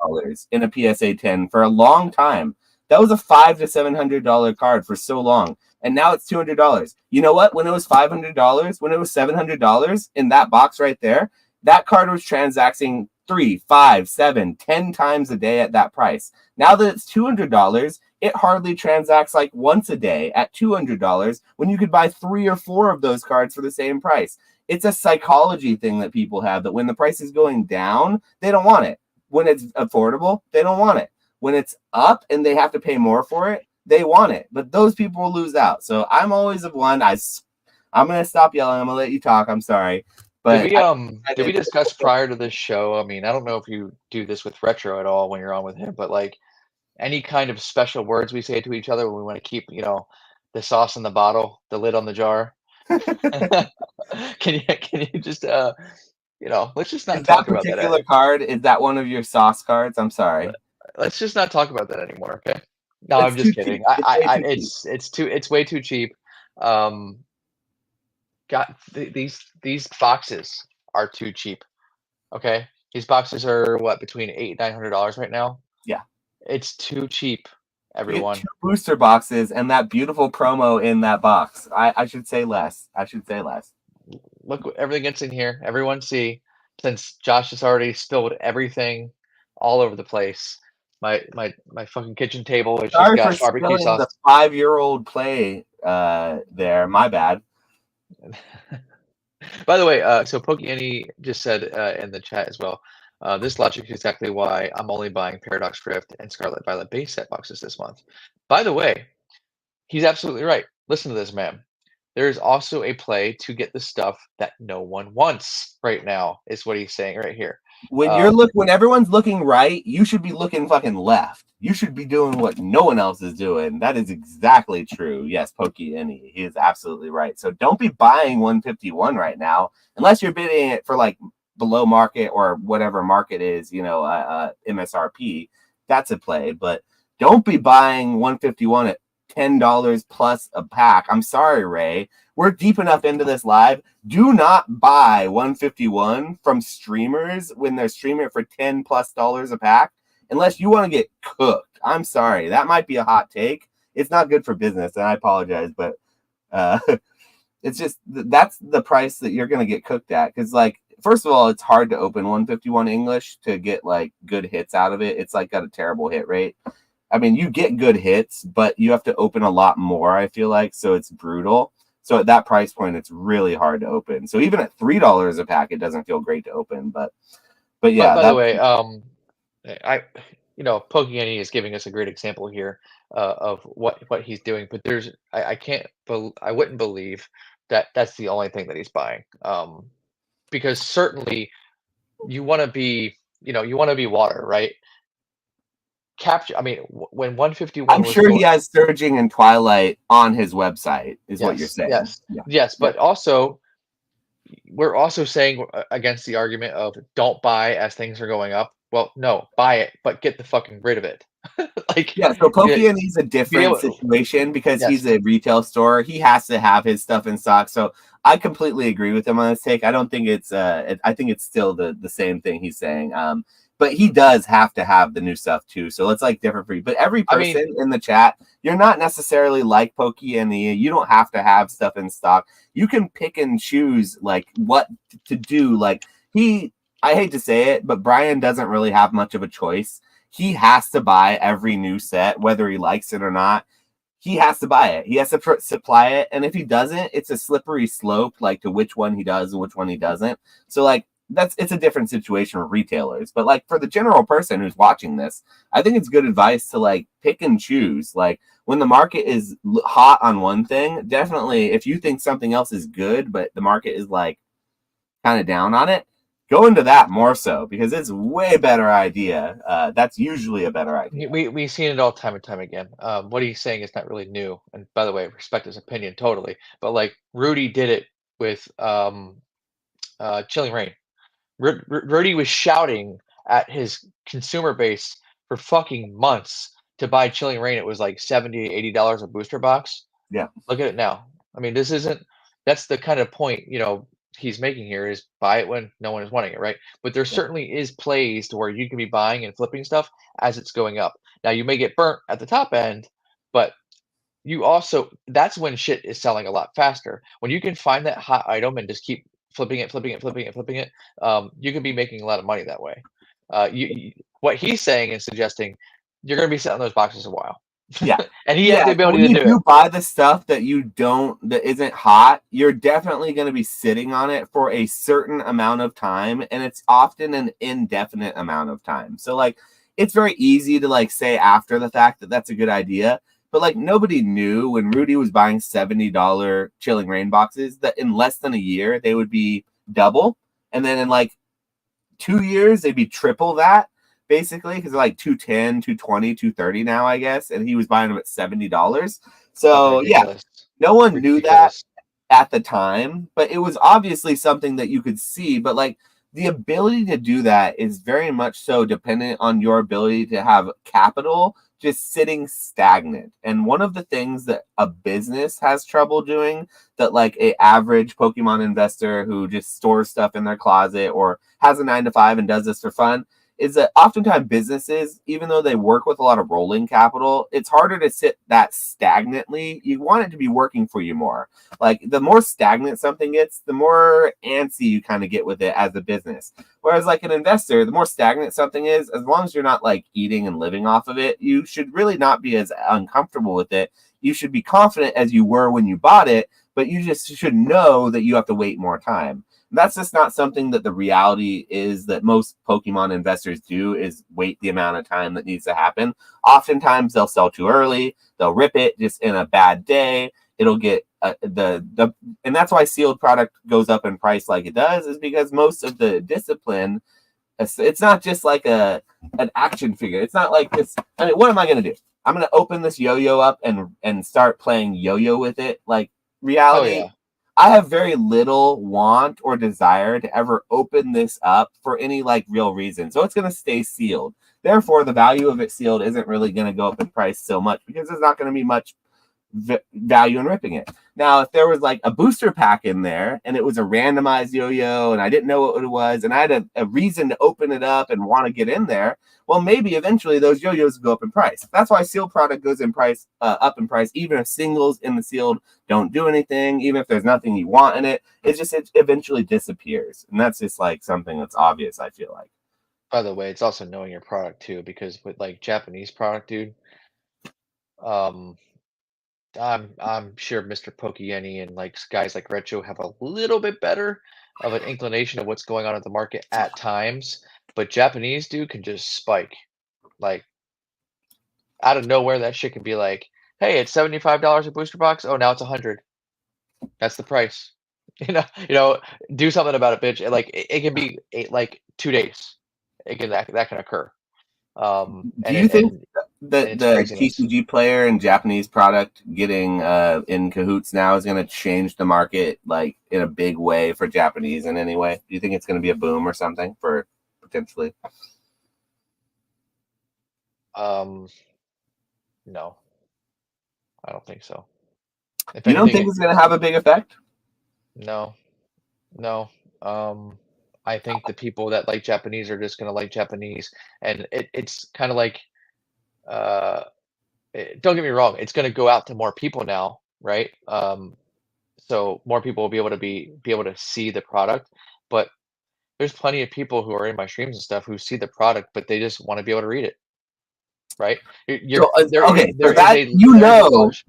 in a PSA 10 for a long time. That was a $500 to $700 card for so long, and now it's $200. You know what? When it was $500, when it was $700 in that box right there, that card was transacting 3, 5, 7, 10 times a day at that price. Now that it's $200, it hardly transacts like once a day at $200 when you could buy 3 or 4 of those cards for the same price. It's a psychology thing that people have, that when the price is going down, they don't want it. When it's affordable, they don't want it. When it's up and they have to pay more for it, they want it. But those people will lose out. So I'm always of one. I'm gonna stop yelling. I'm gonna let you talk. I'm sorry. But did we discuss prior to this show? I mean, I don't know if you do this with Retro at all when you're on with him, but like any kind of special words we say to each other when we want to keep, the sauce in the bottle, the lid on the jar. Can you just let's just is not that talk about that. particular card, is that one of your sauce cards? I'm sorry. Let's just not talk about that anymore, okay? No, It's I'm too just cheap. kidding. It's way too cheap. It's way too cheap. Um, these boxes are too cheap. Okay, these boxes are what, between $800 and $900 right now. Yeah. It's too cheap, You get everyone. 2 booster boxes and that beautiful promo in that box. I should say less. I should say less. Look what everything that's in here. Everyone see, since Josh has already spilled everything all over the place. My fucking kitchen table has just Sorry for got barbecue spilling sauce. the 5-year-old play there. My bad. By the way, so Pokey just said in the chat as well. This logic is exactly why I'm only buying Paradox Rift and Scarlet Violet base set boxes this month. By the way, he's absolutely right. Listen to this, man. There is also a play to get the stuff that no one wants right now, is what he's saying right here. When everyone's looking right, you should be looking fucking left. You should be doing what no one else is doing. That is exactly true. Yes, Pokey Any, he is absolutely right. So don't be buying 151 right now unless you're bidding it for like below market or whatever market is, MSRP. That's a play, but don't be buying 151 at $10 plus a pack. I'm sorry, Ray. We're deep enough into this live. Do not buy 151 from streamers when they're streaming it for $10+ a pack unless you want to get cooked. I'm sorry. That might be a hot take. It's not good for business, and I apologize, but it's just that's the price that you're going to get cooked at. Because, like, first of all, it's hard to open 151 English to get like good hits out of it. It's like got a terrible hit rate. I mean, you get good hits, but you have to open a lot more, I feel like, so it's brutal. So at that price point, it's really hard to open. So even at $3 a pack, it doesn't feel great to open. But yeah, by the way, Pokey is giving us a great example here of what he's doing. But I wouldn't believe that that's the only thing that he's buying. Because certainly you want to be, water, right? Capture. I mean, when 151 I'm was sure he going, has Surging and Twilight on his website, is what you're yes, saying. yes, Yeah. yes. But also, we're also saying against the argument of don't buy as things are going up. Well, no, buy it, but get the fucking rid of it. Like, Yeah, so yeah, Pokey Any's a be different able, situation because yes. he's a retail store. He has to have his stuff in stock. So I completely agree with him on this take. I don't think it's I think it's still the same thing he's saying. But he does have to have the new stuff too. So it's like different for you. But every person in the chat, you're not necessarily like Pokey Any. You don't have to have stuff in stock. You can pick and choose like what to do. Like I hate to say it, but Brian doesn't really have much of a choice. He has to buy every new set, whether he likes it or not. He has to buy it. He has to supply it. And if he doesn't, it's a slippery slope, like to which one he does and which one he doesn't. So like it's a different situation with retailers. But like for the general person who's watching this, I think it's good advice to like pick and choose. Like when the market is hot on one thing, definitely if you think something else is good, but the market is like kind of down on it, go into that more so because it's way better idea. That's usually a better idea. We've seen it all time and time again. What he's saying is not really new. And by the way, respect his opinion totally. But like Rudy did it with Chilling Reign. Rudy was shouting at his consumer base for fucking months to buy Chilling Reign. It was like $70, $80 a booster box. Yeah. Look at it now. I mean, that's the kind of point, he's making here is buy it when no one is wanting it, right? But there certainly is plays to where you can be buying and flipping stuff as it's going up. Now you may get burnt at the top end, but you also that's when shit is selling a lot faster. When you can find that hot item and just keep flipping it, flipping it, flipping it, flipping it, you can be making a lot of money that way. What he's saying and suggesting, you're going to be selling those boxes a while. Yeah. And he has Yeah, the so ability when to you do it. do buy the stuff that isn't hot, you're definitely going to be sitting on it for a certain amount of time, and it's often an indefinite amount of time. So like, it's very easy to like say after the fact that that's a good idea, but like nobody knew when Rudy was buying $70 Chilling Reign boxes that in less than a year they would be double, and then in like 2 years they'd be triple that. Basically, because they're like 210, 220, 230 now, I guess, and he was buying them at $70. So yeah, no one knew that at the time, but it was obviously something that you could see. But like the ability to do that is very much so dependent on your ability to have capital just sitting stagnant. And one of the things that a business has trouble doing that like a average Pokemon investor who just stores stuff in their closet or has a 9 to 5 and does this for fun is that oftentimes businesses, even though they work with a lot of rolling capital, it's harder to sit that stagnantly. You want it to be working for you more. Like the more stagnant something gets, the more antsy you kind of get with it as a business. Whereas like an investor, the more stagnant something is, as long as you're not like eating and living off of it, you should really not be as uncomfortable with it. You should be confident as you were when you bought it, but you just should know that you have to wait more time. That's just not something that the reality is that most Pokemon investors do is wait the amount of time that needs to happen. Oftentimes they'll sell too early. They'll rip it just in a bad day. It'll get and that's why sealed product goes up in price like it does is because most of the discipline, it's not just like an action figure. It's not like this. I mean, what am I going to do? I'm going to open this yo-yo up and start playing yo-yo with it. Like reality. Oh, yeah. I have very little want or desire to ever open this up for any like real reason. So it's going to stay sealed. Therefore, the value of it sealed isn't really going to go up in price so much because there's not going to be much value in ripping it. Now, if there was like a booster pack in there and it was a randomized yo-yo and I didn't know what it was and I had a reason to open it up and want to get in there, well, maybe eventually those yo-yos go up in price. That's why sealed product goes in price, up in price, even if singles in the sealed don't do anything, even if there's nothing you want in it, it eventually disappears. And that's just like something that's obvious, I feel like. By the way, it's also knowing your product too, because with like Japanese product, dude, um, I'm sure Mr. Pokeyeni and like guys like Retro have a little bit better of an inclination of what's going on at the market at times, but Japanese dude can just spike like out of nowhere. That shit can be like, hey, it's $75 a booster box. Oh, now it's 100. That's the price. Do something about it, bitch. Like it can be like 2 days. That can occur. Do you think that the craziness. TCG player and Japanese product getting in cahoots now is going to change the market like in a big way for Japanese in any way? Do you think it's going to be a boom or something for potentially? No, I don't think so. If You don't anything, think it's going to have a big effect? no, no. I think the people that like Japanese are just gonna like Japanese, and it's kind of like, don't get me wrong, it's gonna go out to more people now, right? So more people will be able to see the product, but there's plenty of people who are in my streams and stuff who see the product, but they just want to be able to read it, right? So, okay, so There is that a large.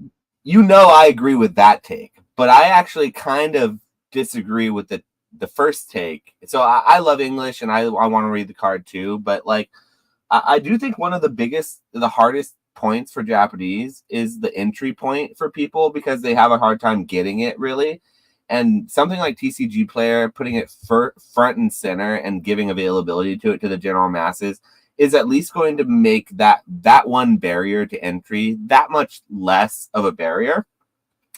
I agree with that take, but I actually kind of disagree with the first take. So I love English and I want to read the card too, but like I do think one of the hardest points for Japanese is the entry point for people because they have a hard time getting it really. And something like TCG Player, putting it front and center and giving availability to it to the general masses is at least going to make that one barrier to entry that much less of a barrier.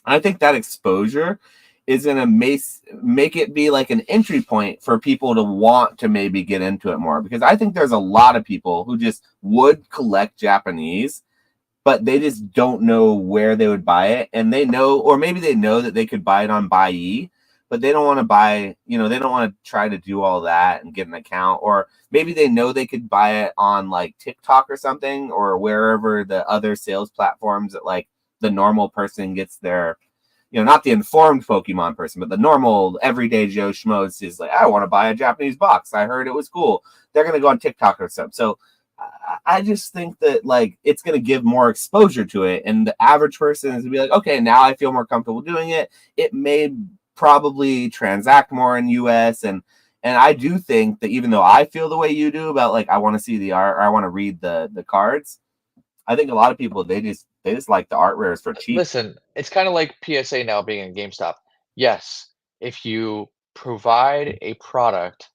I think that exposure is going to make it be like an entry point for people to want to maybe get into it more. Because I think there's a lot of people who just would collect Japanese, but they just don't know where they would buy it. And they know, or maybe they know that they could buy it on Buyee, but they don't want to buy, they don't want to try to do all that and get an account, or maybe they know they could buy it on like TikTok or something, or wherever the other sales platforms that like the normal person gets their, not the informed Pokemon person, but the normal everyday Joe Schmoes is like, I want to buy a Japanese box. I heard it was cool. They're going to go on TikTok or something. So I just think that like it's going to give more exposure to it, and the average person is going to be like, okay, now I feel more comfortable doing it. It may probably transact more in US, and I do think that even though I feel the way you do about like I want to see the art or I want to read the cards, I think a lot of people they just like the art rares for cheap. Listen, it's kind of like PSA now being in GameStop. Yes, if you provide a product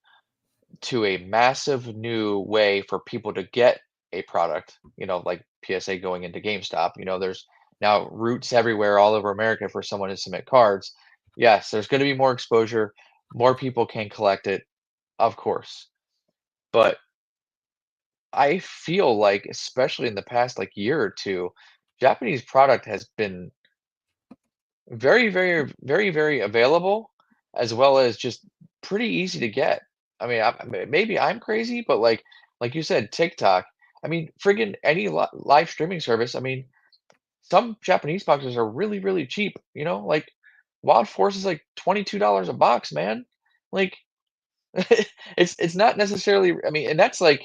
to a massive new way for people to get a product, like PSA going into GameStop, there's now routes everywhere all over America for someone to submit cards. Yes, there's going to be more exposure, more people can collect it, of course. But I feel like, especially in the past like year or two, Japanese product has been very, very, very, very available, as well as just pretty easy to get. I mean, maybe I'm crazy, but like you said, TikTok. I mean, friggin' any live streaming service. I mean, some Japanese boxes are really, really cheap. Like Wild Force is like $22 a box, man. Like, it's not necessarily. I mean, and that's like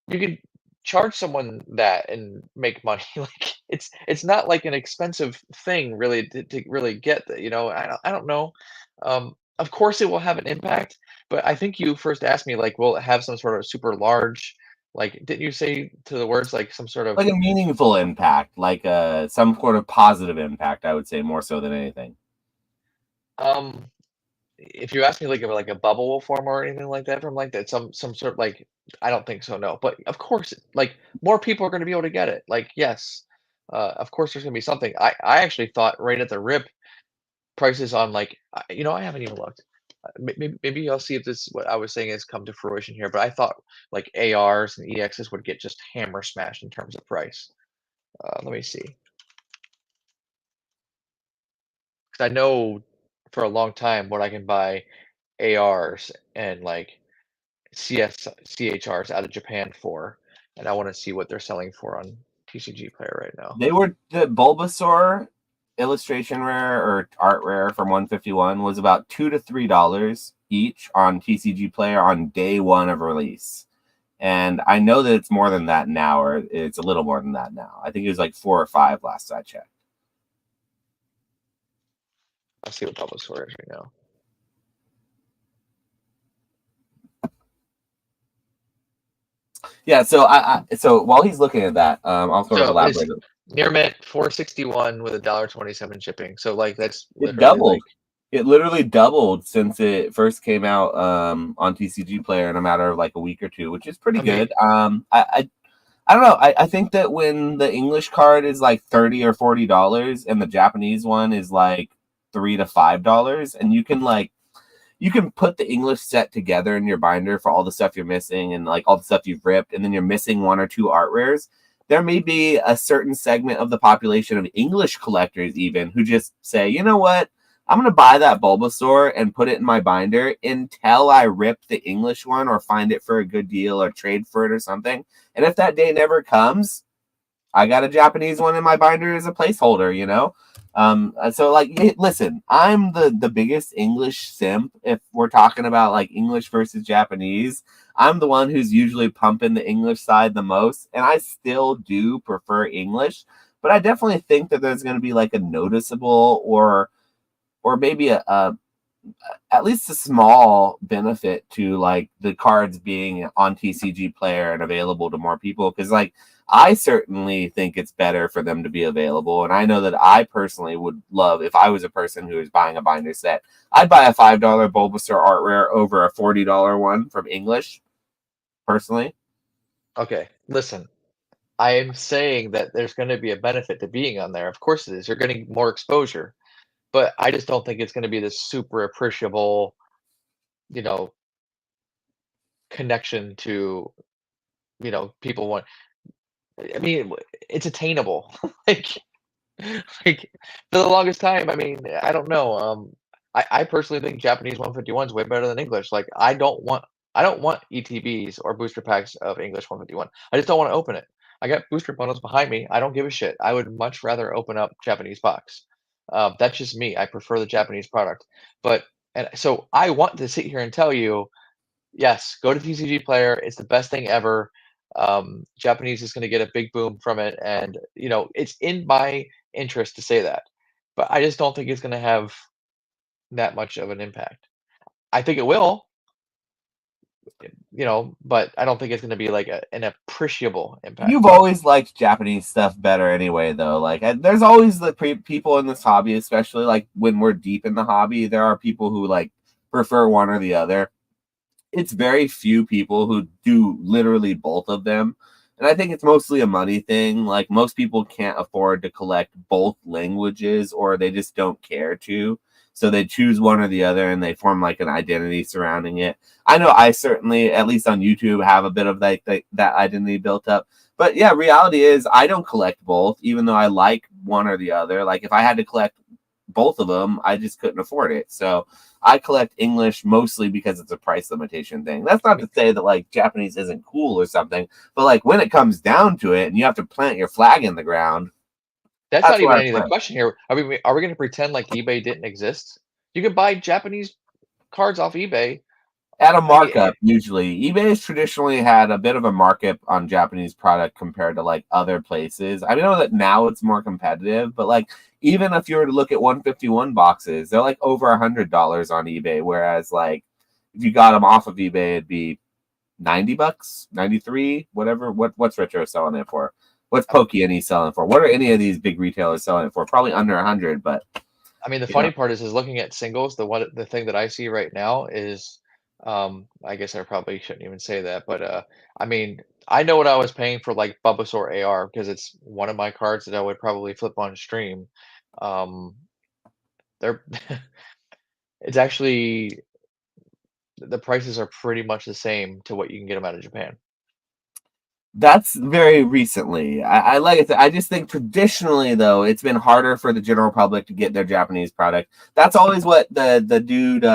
you could charge someone that and make money. Like it's not like an expensive thing really to really get that. I don't know. Of course, it will have an impact, but I think you first asked me like, will it have some sort of super large? Like, didn't you say to the words like some sort of Like a meaningful impact, like some sort of positive impact, I would say more so than anything. um? If you ask me like a bubble will form or anything like that from like that, some sort of like, I don't think so, no. But of course, like more people are going to be able to get it. Like yes, of course there's going to be something. I actually thought right at the rip prices on like I haven't even looked. Maybe I'll see if this what I was saying has come to fruition here. But I thought like ARs and EXs would get just hammer smashed in terms of price. Let me see, because I know for a long time what I can buy ARs and like CHRs out of Japan for, and I want to see what they're selling for on TCG Player right now. They were the Bulbasaur illustration rare or art rare from 151 was about $2 to $3 each on TCG Player on day one of release. And I know that it's more than that now, or it's a little more than that now. I think it was like 4 or 5 last I checked. I'll see what Bulbasaur is right now. Yeah, so while he's looking at that, I'll sort of So it's elaborate. near mint 461 with $1.27 shipping. So like that's It literally doubled. like It literally doubled since it first came out on TCG Player in a matter of like a week or two, which is pretty I mean good. I don't know. I think that when the English card is like $30 or $40 and the Japanese one is like $3 to $5, and you can put the English set together in your binder for all the stuff you're missing and like all the stuff you've ripped, and then you're missing 1 or 2 art rares. There may be a certain segment of the population of English collectors even who just say, you know what? I'm going to buy that Bulbasaur and put it in my binder until I rip the English one or find it for a good deal or trade for it or something. And if that day never comes, I got a Japanese one in my binder as a placeholder. So like, listen, I'm the biggest English simp. If we're talking about like English versus Japanese, I'm the one who's usually pumping the English side the most, and I still do prefer English. But I definitely think that there's going to be like a noticeable or maybe a at least a small benefit to like the cards being on TCG Player and available to more people, because like I certainly think it's better for them to be available, and I know that I personally would love, if I was a person who is buying a binder set, I'd buy a $5 Bulbasaur art rare over a $40 one from English personally. okay, listen. I am saying that there's going to be a benefit to being on there. Of course it is. You're getting more exposure, but I just don't think it's going to be this super appreciable, you know, connection to, people want. I mean, it's attainable. like, like for the longest time. I mean, I don't know. I personally think Japanese 151 is way better than English. Like I don't want ETBs or booster packs of English 151. I just don't want to open it. I got booster bundles behind me. I don't give a shit. I would much rather open up Japanese box. That's just me. I prefer the Japanese product. But and so I want to sit here and tell you, yes, go to TCG Player. It's the best thing ever. Japanese is going to get a big boom from it, and it's in my interest to say that. But I just don't think it's going to have that much of an impact. I think it will, but I don't think it's going to be like an appreciable You've impact. always liked Japanese stuff better anyway, though. Like, there's always the people in this hobby, especially like when we're deep in the hobby, there are people who like prefer one or the other. It's very few people who do literally both of them. And I think it's mostly a money thing. Like, most people can't afford to collect both languages, or they just don't care to. So they choose one or the other and they form like an identity surrounding it. I know I certainly, at least on YouTube, have a bit of that identity built up. But yeah, reality is I don't collect both, even though I like one or the other. Like, if I had to collect both of them, I just couldn't afford it. So I collect English mostly because it's a price limitation thing. That's not to say that like Japanese isn't cool or something, but like when it comes down to it and you have to plant your flag in the ground, That's that's not where even I any of the play. question here. Are we going to pretend like eBay didn't exist? You can buy Japanese cards off eBay. At a I mean, markup, usually. eBay has traditionally had a bit of a markup on Japanese product compared to like other places. I know that now it's more competitive, but like even if you were to look at 151 boxes, they're like over $100 on eBay. Whereas like if you got them off of eBay, it'd be $90, 93, whatever. What's Retro selling it for? What's Pokey selling for? What are any of these big retailers selling it for? Probably under 100, but the you know, funny part is looking at singles. The thing that I see right now is, I guess I probably shouldn't even say that, but I mean, I know what I was paying for like Bulbasaur AR because it's one of my cards that I would probably flip on stream. Um, they're it's actually the prices are pretty much the same to what you can get them out of Japan. that's very recently. I like it. I just think traditionally, though, it's been harder for the general public to get their Japanese product. That's always what the dude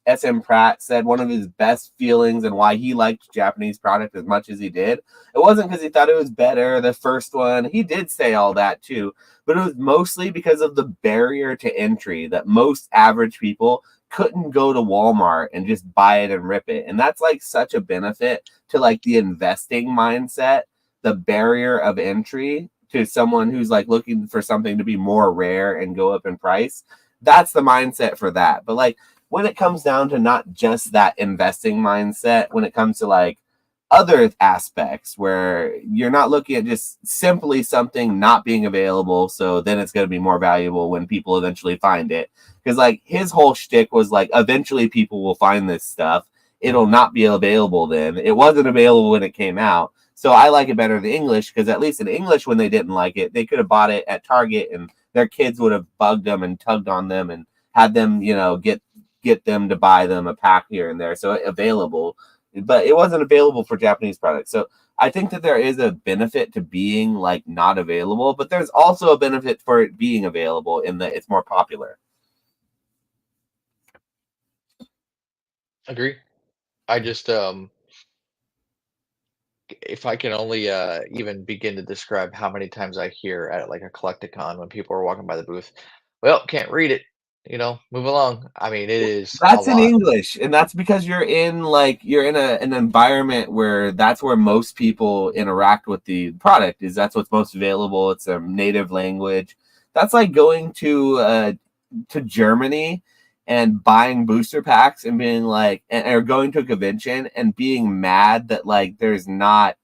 SM Pratt said. One of his best feelings and why he liked Japanese product as much as he did. It wasn't because he thought it was better. The first one, he did say all that too, but it was mostly because of the barrier to entry that most average people couldn't go to Walmart and just buy it and rip it. And that's like such a benefit to like the investing mindset, the barrier of entry to someone who's like looking for something to be more rare and go up in price. That's the mindset for that. But like when it comes down to not just that investing mindset, when it comes to like other aspects where you're not looking at just simply something not being available, so then it's going to be more valuable when people eventually find it. Because like his whole shtick was like, eventually people will find this stuff. It'll not be available then. It wasn't available when it came out. So I like it better in English because at least in English, when they didn't like it, they could have bought it at Target and their kids would have bugged them and tugged on them and had them, get them to buy them a pack here and there. So available, but it wasn't available for Japanese products. So I think that there is a benefit to being like not available, but there's also a benefit for it being available in that it's more popular. Agree. I just if I can only even begin to describe how many times I hear at like a Collecticon when people are walking by the booth, well, can't read it, move along. I mean, it is a That's in lot. English, and that's because you're in an environment where that's where most people interact with the product. Is that's what's most available. It's a native language. That's like going to Germany and buying booster packs and being like, or going to a convention and being mad that like there's not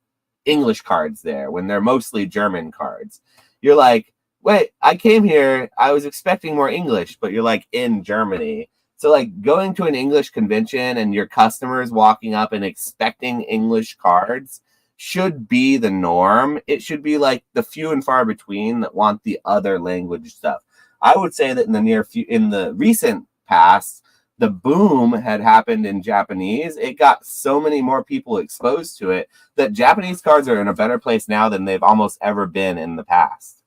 English cards there when they're mostly German cards. You're like, wait, I came here, I was expecting more English, but you're like in Germany. So like going to an English convention and your customers walking up and expecting English cards should be the norm. It should be like the few and far between that want the other language stuff. I would say that in the recent past, the boom had happened in Japanese. It got so many more people exposed to it that Japanese cards are in a better place now than they've almost ever been in the past.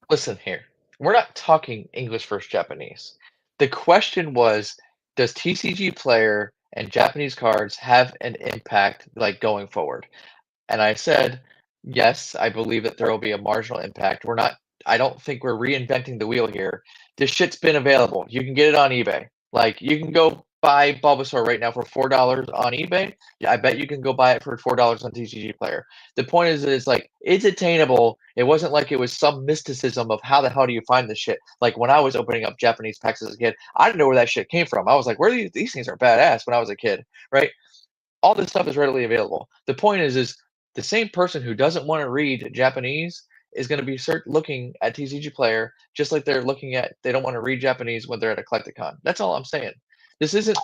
Listen here, we're not talking English versus Japanese. The question was, does TCG Player and Japanese cards have an impact like going forward? And I said, yes, I believe that there will be a marginal impact. I don't think we're reinventing the wheel here. This shit's been available. You can get it on eBay. Like, you can go buy Bulbasaur right now for $4 on eBay. Yeah, I bet you can go buy it for $4 on TCG Player. The point is like, it's attainable. It wasn't like it was some mysticism of how the hell do you find this shit. Like, when I was opening up Japanese packs as a kid, I didn't know where that shit came from. I was like, where are these things are badass when I was a kid, right? All this stuff is readily available. The point is the same person who doesn't want to read Japanese is going to be looking at TCG Player just like they don't want to read Japanese when they're at a Collecticon. That's all I'm saying. This isn't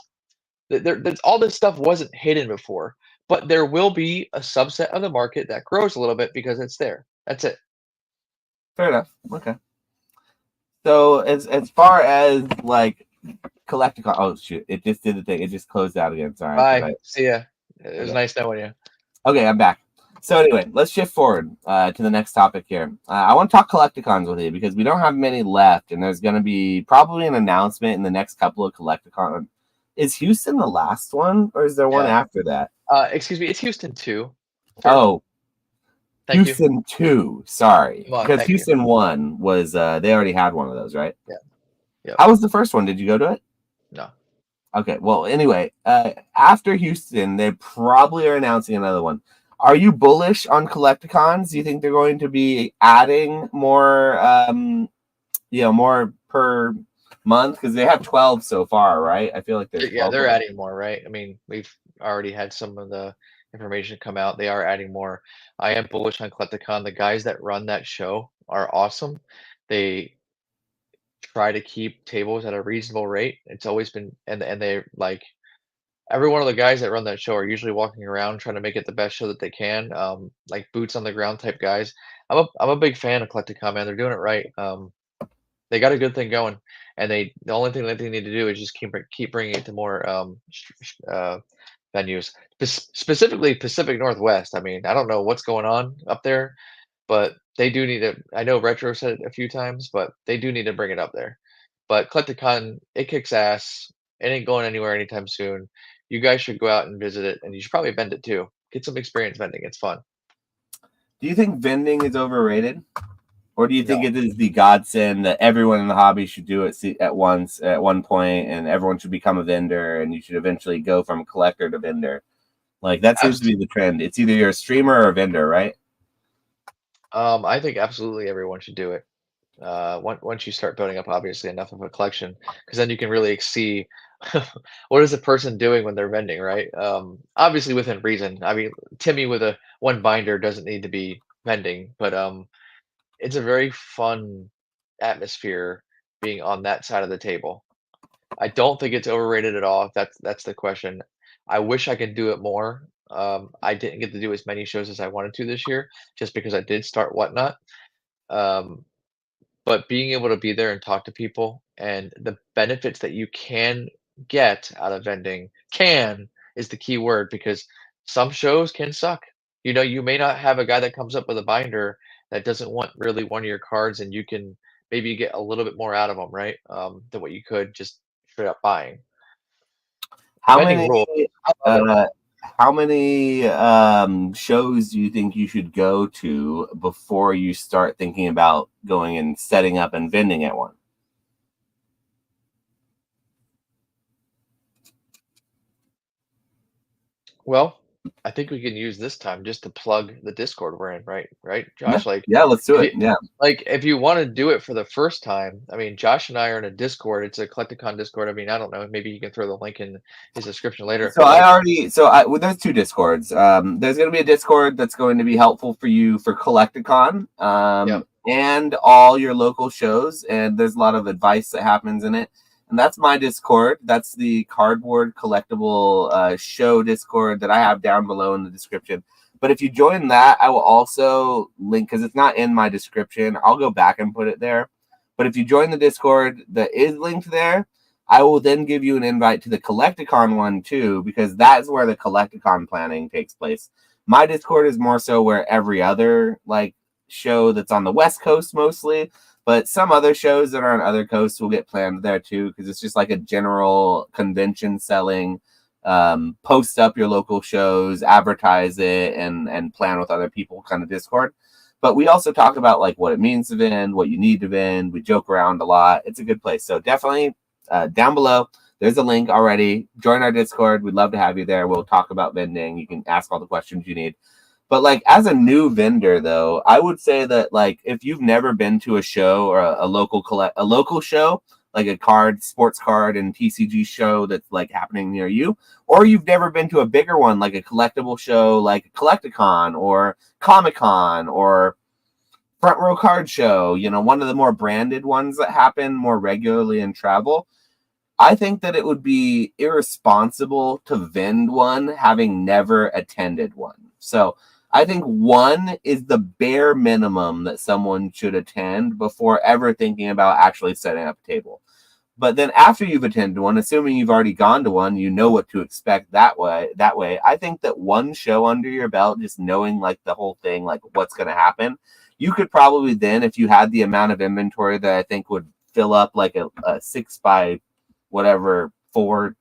all this stuff wasn't hidden before, but there will be a subset of the market that grows a little bit because it's there. That's it. Fair enough. Okay. So as far as like Collecticon, oh shoot, it just did the thing. It just closed out again. Sorry. Bye. See ya. It was Okay. nice knowing you. Okay, I'm back. So anyway, let's shift forward to the next topic here. I want to talk Collecticons with you because we don't have many left, and there's going to be probably an announcement in the next couple of Collecticon. Is Houston the last one, or is there one after that? Excuse me, it's Houston 2. Oh, Thank Houston you. 2. Sorry, Come on, because thank Houston you. 1 was they already had one of those, right? Yeah. Yep. How was the first one? Did you go to it? No. Okay. Well, anyway, after Houston, they probably are announcing another one. Are you bullish on Collecticons? Do you think they're going to be adding more, more per month? Because they have 12 so far, right? I feel like there's 12. Yeah, they're adding more, right? I mean, we've already had some of the information come out. They are adding more. I am bullish on Collecticon. The guys that run that show are awesome. They try to keep tables at a reasonable rate. It's always been, and they like every one of the guys that run that show are usually walking around trying to make it the best show that they can. Like boots on the ground type guys. I'm a big fan of Collecticon, man. They're doing it right. They got a good thing going, and the only thing that they need to do is just keep bringing it to more venues, specifically Pacific Northwest. I mean, I don't know what's going on up there, but they do need to. I know Retro said it a few times, but they do need to bring it up there. But Collecticon, it kicks ass. It ain't going anywhere anytime soon. You guys should go out and visit it, and you should probably vend it too. Get some experience vending. It's fun. Do you think vending is overrated? Or do you think No. it is the godsend that everyone in the hobby should do it at once, at one point, and everyone should become a vendor, and you should eventually go from collector to vendor? Like, that seems to be the trend. It's either you're a streamer or a vendor, right? I think absolutely everyone should do it. Once you start building up obviously enough of a collection, because then you can really see what is a person doing when they're vending, right? Obviously within reason. I mean, Timmy with a one binder doesn't need to be vending, but it's a very fun atmosphere being on that side of the table. I don't think it's overrated at all. If that's the question. I wish I could do it more. I didn't get to do as many shows as I wanted to this year, just because I did start Whatnot. Um, but being able to be there and talk to people and the benefits that you can get out of vending can is the key word because some shows can suck. You know, you may not have a guy that comes up with a binder that doesn't want really one of your cards and you can maybe get a little bit more out of them, right? Than what you could just straight up buying. How Vending many rule. I love it. how many shows do you think you should go to before you start thinking about going and setting up and vending at one? Well, I think we can use this time just to plug the Discord we're in, right? Right, Yeah, Josh? Like, yeah, let's do if it. you Yeah. if you want to do it for the first time, I mean, Josh and I are in a Discord. It's a Collecticon Discord. I mean, I don't know. Maybe you can throw the link in his description later. So well, there's two Discords. There's going to be a Discord that's going to be helpful for you for Collecticon, Yep. and all your local shows. And there's a lot of advice that happens in it. And that's my Discord. That's the Cardboard Collectible show Discord that I have down below in the description. But if you join that, I will also link, because it's not in my description. I'll go back and put it there. But if you join the Discord that is linked there, I will then give you an invite to the Collecticon one too, because that's where the Collecticon planning takes place. My Discord is more so where every other like show that's on the West Coast mostly. But some other shows that are on other coasts will get planned there too, because it's just like a general convention selling. Post up your local shows, advertise it, and plan with other people kind of Discord. But we also talk about like what it means to vend, what you need to vend. We joke around a lot. It's a good place. So definitely down below, there's a link already. Join our Discord. We'd love to have you there. We'll talk about vending. You can ask all the questions you need. But like as a new vendor, though, I would say that like if you've never been to a show or a local show, like a sports card and TCG show that's like happening near you, or you've never been to a bigger one like a collectible show like Collecticon or Comic-Con or Front Row Card Show, one of the more branded ones that happen more regularly in travel, I think that it would be irresponsible to vend one having never attended one. So I think one is the bare minimum that someone should attend before ever thinking about actually setting up a table. But then after you've attended one, assuming you've already gone to one, you know what to expect that way. I think that one show under your belt, just knowing like the whole thing, like what's going to happen, you could probably then, if you had the amount of inventory that I think would fill up like a 6 by whatever 4,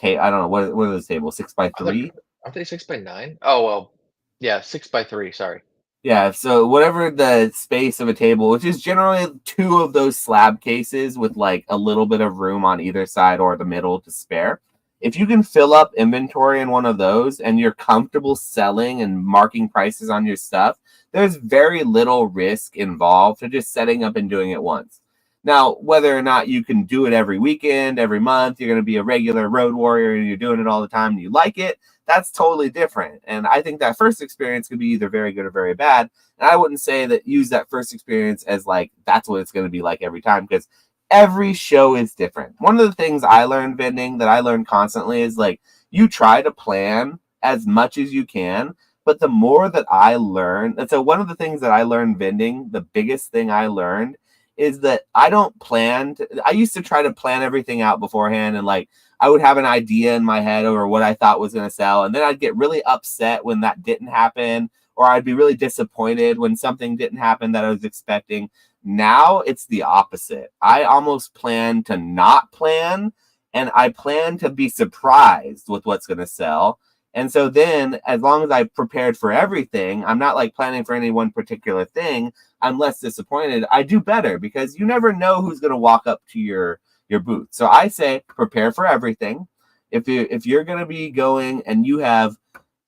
I don't know, what are those tables, 6 by 3? Aren't they 6 by 9? Oh, well, yeah, 6 by 3, sorry. Yeah, so whatever the space of a table, which is generally 2 of those slab cases with like a little bit of room on either side or the middle to spare. If you can fill up inventory in one of those and you're comfortable selling and marking prices on your stuff, there's very little risk involved to just setting up and doing it once. Now, whether or not you can do it every weekend, every month, you're going to be a regular road warrior and you're doing it all the time and you like it, that's totally different. And I think that first experience could be either very good or very bad. And I wouldn't say that use that first experience as like, that's what it's going to be like every time, because every show is different. One of the things I learned vending that I learn constantly is like, you try to plan as much as you can, but the more that I learn, and so one of the things that I learned vending, the biggest thing I learned is that I don't plan I used to try to plan everything out beforehand, and like I would have an idea in my head over what I thought was going to sell, and then I'd get really upset when that didn't happen, or I'd be really disappointed when something didn't happen that I was expecting. Now it's the opposite. I almost plan to not plan, and I plan to be surprised with what's going to sell. And so then, as long as I prepared for everything, I'm not like planning for any one particular thing, I'm less disappointed. I do better because you never know who's going to walk up to your booth. So I say prepare for everything. If you're going to be going and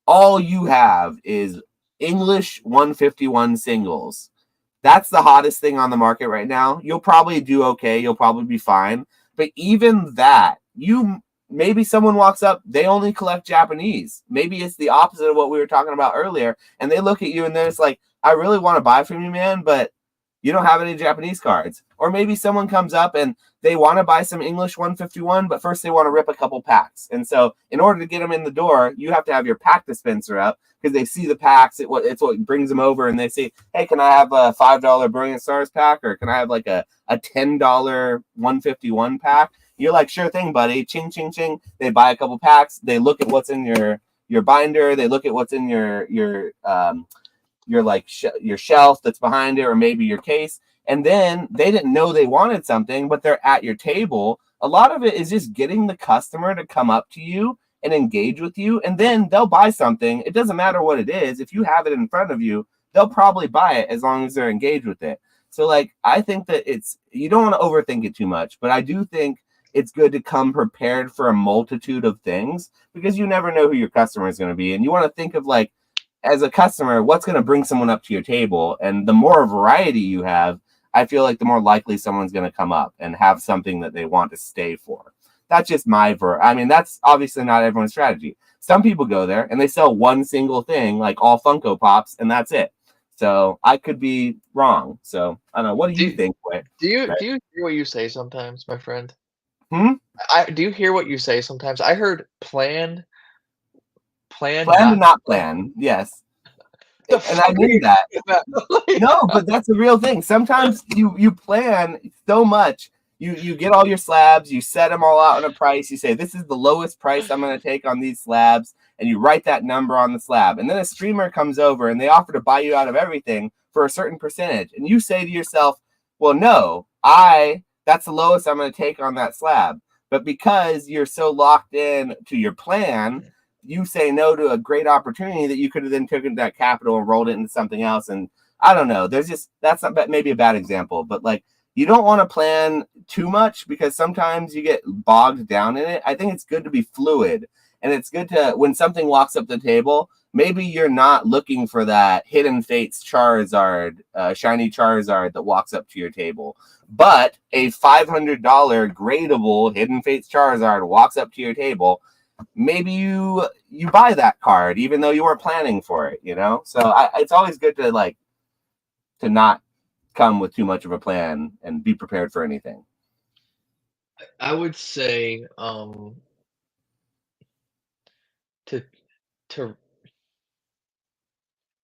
all you have is English 151 singles, that's the hottest thing on the market right now. You'll probably do okay. You'll probably be fine. But even that, maybe someone walks up, they only collect Japanese. Maybe it's the opposite of what we were talking about earlier. And they look at you and they're just like, I really want to buy from you, man, but you don't have any Japanese cards. Or maybe someone comes up and they want to buy some English 151, but first they want to rip a couple packs. And so in order to get them in the door, you have to have your pack dispenser up because they see the packs. It's what brings them over, and they say, hey, can I have a $5 Brilliant Stars pack, or can I have like a $10 151 pack? You're like, sure thing, buddy. Ching, ching, ching. They buy a couple packs. They look at what's in your binder. They look at what's in your shelf that's behind it, or maybe your case. And then they didn't know they wanted something, but they're at your table. A lot of it is just getting the customer to come up to you and engage with you, and then they'll buy something. It doesn't matter what it is. If you have it in front of you, they'll probably buy it as long as they're engaged with it. So like, I think that you don't want to overthink it too much, but I do think it's good to come prepared for a multitude of things, because you never know who your customer is going to be. And you want to think of like, as a customer, what's going to bring someone up to your table? And the more variety you have, I feel like the more likely someone's going to come up and have something that they want to stay for. That's just that's obviously not everyone's strategy. Some people go there and they sell one single thing, like all Funko Pops, and that's it. So I could be wrong. So I don't know. What do you think, Whit? Do you hear what you say sometimes, my friend? Do you hear what you say sometimes? I heard plan to not plan. Yes. And I mean that. No, but that's the real thing. Sometimes you plan so much. You get all your slabs, you set them all out on a price. You say, this is the lowest price I'm going to take on these slabs. And you write that number on the slab. And then a streamer comes over and they offer to buy you out of everything for a certain percentage. And you say to yourself, Well, no, that's the lowest I'm going to take on that slab. But because you're so locked in to your plan, you say no to a great opportunity that you could have then taken that capital and rolled it into something else. And I don't know. That's not maybe a bad example, but like you don't want to plan too much because sometimes you get bogged down in it. I think it's good to be fluid, and it's good to when something walks up the table. Maybe you're not looking for that Hidden Fates Charizard, shiny Charizard that walks up to your table, but a $500 gradable Hidden Fates Charizard walks up to your table. Maybe you buy that card even though you weren't planning for it. So it's always good to not come with too much of a plan and be prepared for anything. I would say to to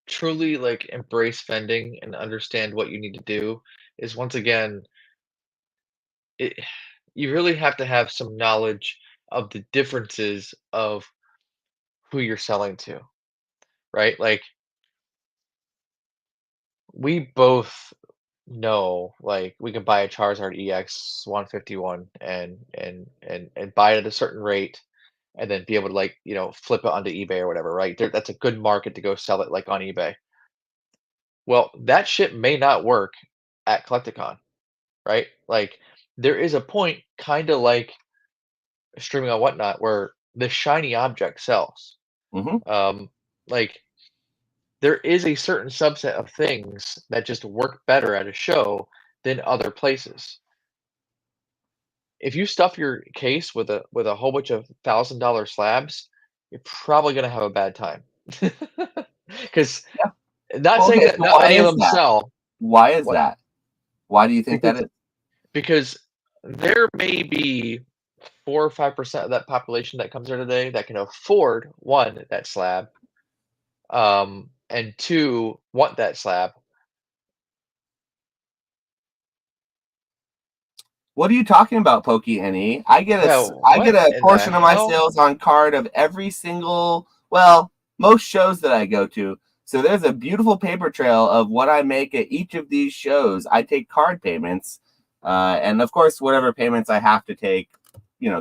truly like embrace vending and understand what you need to do is once again it you really have to have some knowledge of the differences of who you're selling to, right? Like we both know like we can buy a Charizard EX 151 and buy it at a certain rate and then be able to like, flip it onto eBay or whatever, right? That's a good market to go sell it like on eBay. Well, that shit may not work at Collecticon, right? Like there is a point kind of like streaming on whatnot where the shiny object sells. Mm-hmm. Like there is a certain subset of things that just work better at a show than other places. If you stuff your case with a whole bunch of $1,000 slabs, you're probably gonna have a bad time. Because Yeah. not Well, saying okay. that So not why many of is them that? sell. Why is What? that? Why do you think that Because is? because there may be 4 or 5% of that population that comes there today that can afford one, that slab, and two, want that slab. What are you talking about, Pokey NE? I get Yeah, I get what a in the portion of my hell? sales on card of every single, well, most shows that I go to. So there's a beautiful paper trail of what I make at each of these shows. I take card payments, and of course, whatever payments I have to take,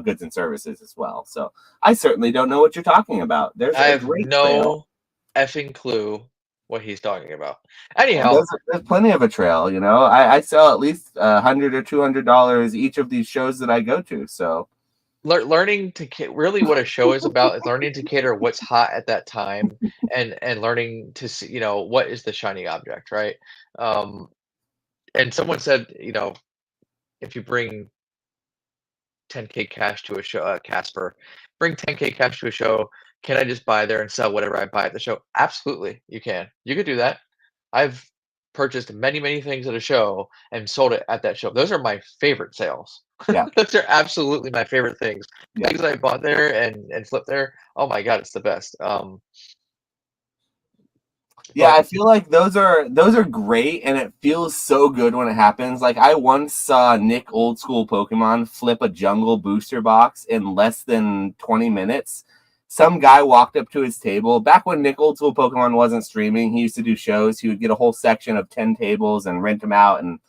goods and services as well. So I certainly don't know what you're talking about. There's I a have great trail. no effing clue what he's talking about. And Anyhow, there's plenty of a trail. I sell at least $100 or $200 each of these shows that I go to. So learning to really what a show is about is learning to cater what's hot at that time and learning to see, what is the shiny object, right? Um, and someone said, if you bring 10K cash to a show, Casper, bring 10K cash to a show. Can I just buy there and sell whatever I buy at the show? Absolutely, you can. You could do that. I've purchased many, many things at a show and sold it at that show. Those are my favorite sales. yeah, Those are absolutely my favorite things. yeah. Things I bought there and flipped there. Oh my god, it's the best. Yeah, But I feel like those are great, and it feels so good when it happens. Like I once saw Nick Old School Pokemon flip a jungle booster box in less than 20 minutes. Some guy walked up to his table. Back when Nick Old School Pokemon wasn't streaming, he used to do shows. He would get a whole section of 10 tables and rent them out, and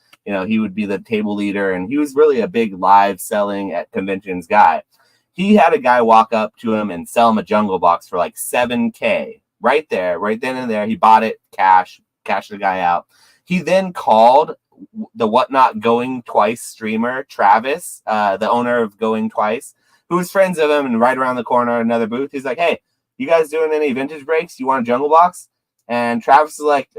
he would be the table leader. And he was really a big live selling at conventions guy. He had a guy walk up to him and sell him a jungle box for like 7K right there, right then and there. He bought it, cashed the guy out. He then called the Whatnot Going Twice streamer, Travis, the owner of Going Twice, who was friends of him, and right around the corner, another booth. He's like, hey, you guys doing any vintage breaks? You want a jungle box? And Travis is like,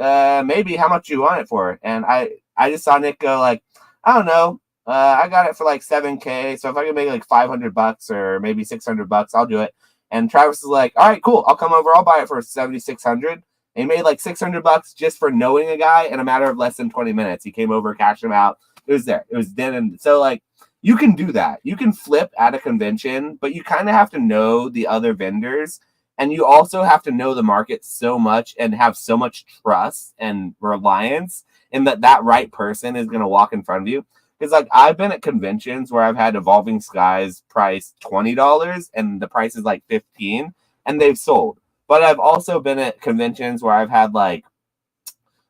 maybe. How much do you want it for? And I just saw Nick go like, I don't know. I got it for like 7K. So if I can make like $500 or maybe $600, I'll do it. And Travis is like, all right, cool. I'll come over. I'll buy it for 7,600. And he made like $600 just for knowing a guy in a matter of less than 20 minutes. He came over, cashed him out. It was there. It was then. And so like, you can do that. You can flip at a convention, but you kind of have to know the other vendors. And you also have to know the market so much and have so much trust and reliance in that right person is going to walk in front of you. Because like I've been at conventions where I've had Evolving Skies priced $20 and the price is like 15 and they've sold. But I've also been at conventions where I've had like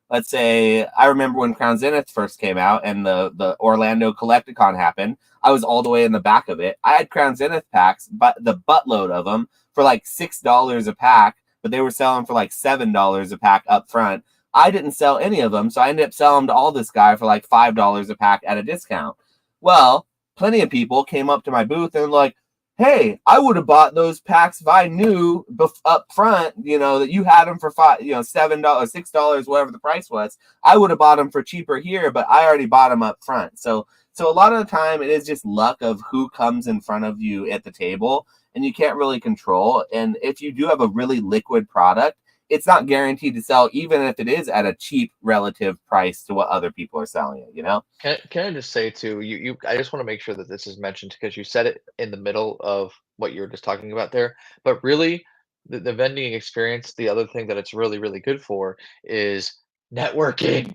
let's say I remember when Crown Zenith first came out and the Orlando Collecticon happened. I was all the way in the back of it. I had Crown Zenith packs, but the buttload of them for like $6 a pack, but they were selling for like $7 a pack up front. I didn't sell any of them, so I ended up selling them to all this guy for like $5 a pack at a discount. Well, plenty of people came up to my booth and like, hey, I would have bought those packs if I knew up front, that you had them for $7, $6, whatever the price was. I would have bought them for cheaper here, but I already bought them up front. So a lot of the time it is just luck of who comes in front of you at the table, and you can't really control. And if you do have a really liquid product, it's not guaranteed to sell, even if it is at a cheap relative price to what other people are selling it. Can I just say too, I just want to make sure that this is mentioned because you said it in the middle of what you were just talking about there. But really, the vending experience, the other thing that it's really, really good for is networking.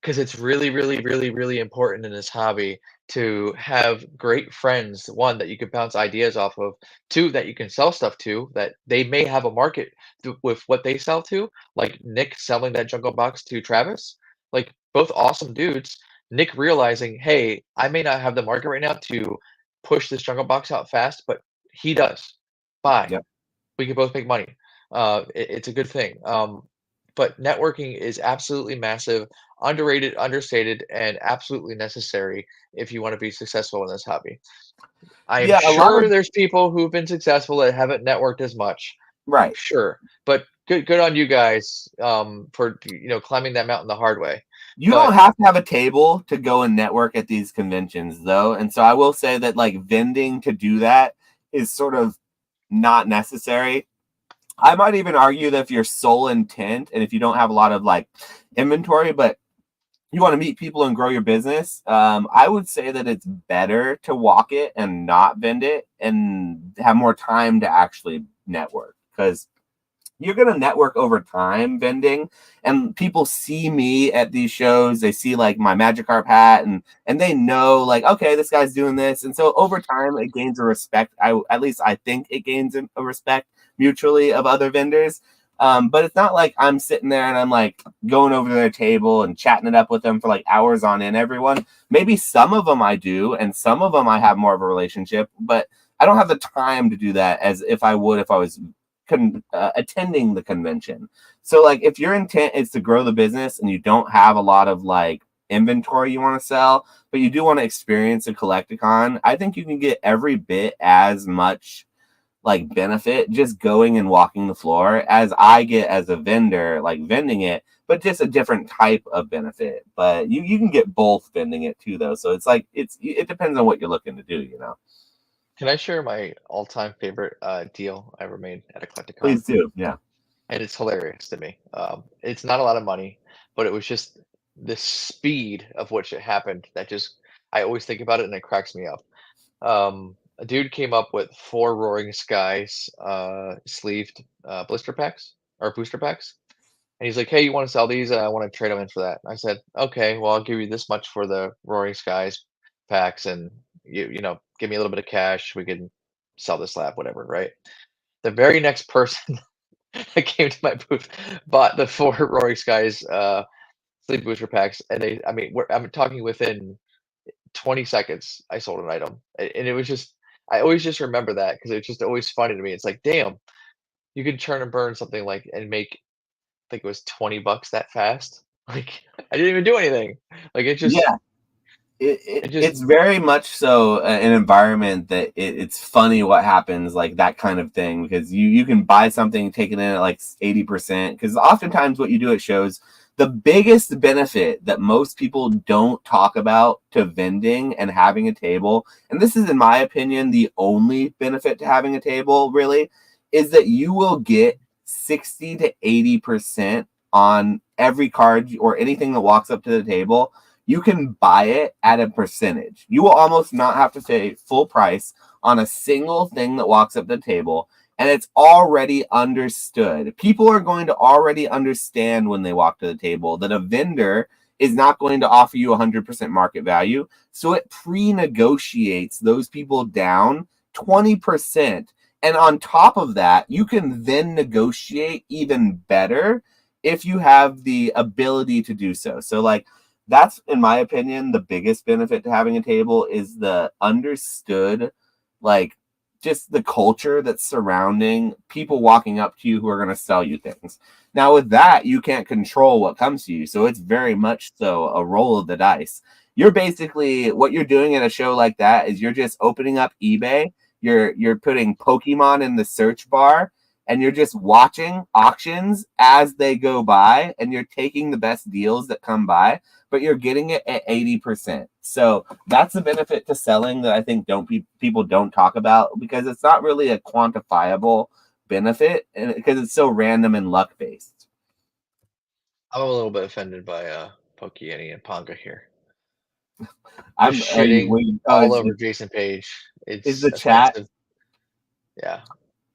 Because it's really, really, really, really important in this hobby to have great friends. One, that you can bounce ideas off of. Two, that you can sell stuff to, that they may have a market with what they sell to. Like Nick selling that Jungle Box to Travis. Like both awesome dudes. Nick realizing, hey, I may not have the market right now to push this Jungle Box out fast, but he does. Buy. Yep. We can both make money. It's a good thing. But networking is absolutely massive, underrated, understated, and absolutely necessary if you want to be successful in this hobby. I am Yeah, a lot sure of there's people who've been successful that haven't networked as much. I'm right. sure, but good on you guys for climbing that mountain the hard way. You don't But have to have a table to go and network at these conventions, though. And so I will say that like vending to do that is sort of not necessary. I might even argue that if your sole intent and if you don't have a lot of like inventory, but you want to meet people and grow your business, I would say that it's better to walk it and not vend it and have more time to actually network, because you're going to network over time vending, and people see me at these shows. They see like my Magikarp hat, and they know like, okay, this guy's doing this. And so over time it gains a respect. At least I think it gains a respect mutually of other vendors. But it's not like I'm sitting there and I'm like going over to their table and chatting it up with them for like hours on end. Everyone, maybe some of them I do, and some of them I have more of a relationship, but I don't have the time to do that as if I would if I was attending the convention. So like if your intent is to grow the business and you don't have a lot of like inventory you want to sell, but you do want to experience a Collecticon, I think you can get every bit as much like benefit just going and walking the floor as I get as a vendor, like vending it, but just a different type of benefit. But you can get both vending it too, though. So it's like it depends on what you're looking to do. can I share my all-time favorite deal I ever made at a Collecticon? Please do. Yeah. And it's hilarious to me. It's not a lot of money, but it was just the speed of which it happened that just I always think about it and it cracks me up. A dude came up with 4 Roaring Skies sleeved blister packs or booster packs. And he's like, "Hey, you want to sell these? I want to trade them in for that." I said, "Okay, well, I'll give you this much for the Roaring Skies packs, and give me a little bit of cash. We can sell this lab, whatever." Right. The very next person that came to my booth bought the 4 Roaring Skies sleeve booster packs, and I'm talking within 20 seconds, I sold an item, and it was just I always just remember that because it's just always funny to me. It's like, damn, you could churn and burn something like and make I think it was $20 that fast. Like I didn't even do anything. Like Yeah. it just It's very much so an environment that it's funny what happens, like that kind of thing, because you can buy something, take it in at like 80%, because oftentimes what you do at shows, the biggest benefit that most people don't talk about to vending and having a table, and this is in my opinion the only benefit to having a table really, is that you will get 60 to 80% on every card or anything that walks up to the table. You can buy it at a percentage. You will almost not have to pay full price on a single thing that walks up the table. And it's already understood. People are going to already understand when they walk to the table that a vendor is not going to offer you 100% market value. So it pre-negotiates those people down 20%. And on top of that, you can then negotiate even better if you have the ability to do so. So like that's, in my opinion, the biggest benefit to having a table is the understood, like just the culture that's surrounding people walking up to you who are going to sell you things. Now with that, you can't control what comes to you. So it's very much so a roll of the dice. You're basically, what you're doing at a show like that is you're just opening up eBay. You're putting Pokemon in the search bar, and you're just watching auctions as they go by, and you're taking the best deals that come by, but you're getting it at 80%. So that's the benefit to selling that I think people don't talk about, because it's not really a quantifiable benefit, and because it's so random and luck based. I'm a little bit offended by Pokey and Ponga here. I'm Just shitting all over is, Jason Paige. is It's the chat offensive. Yeah.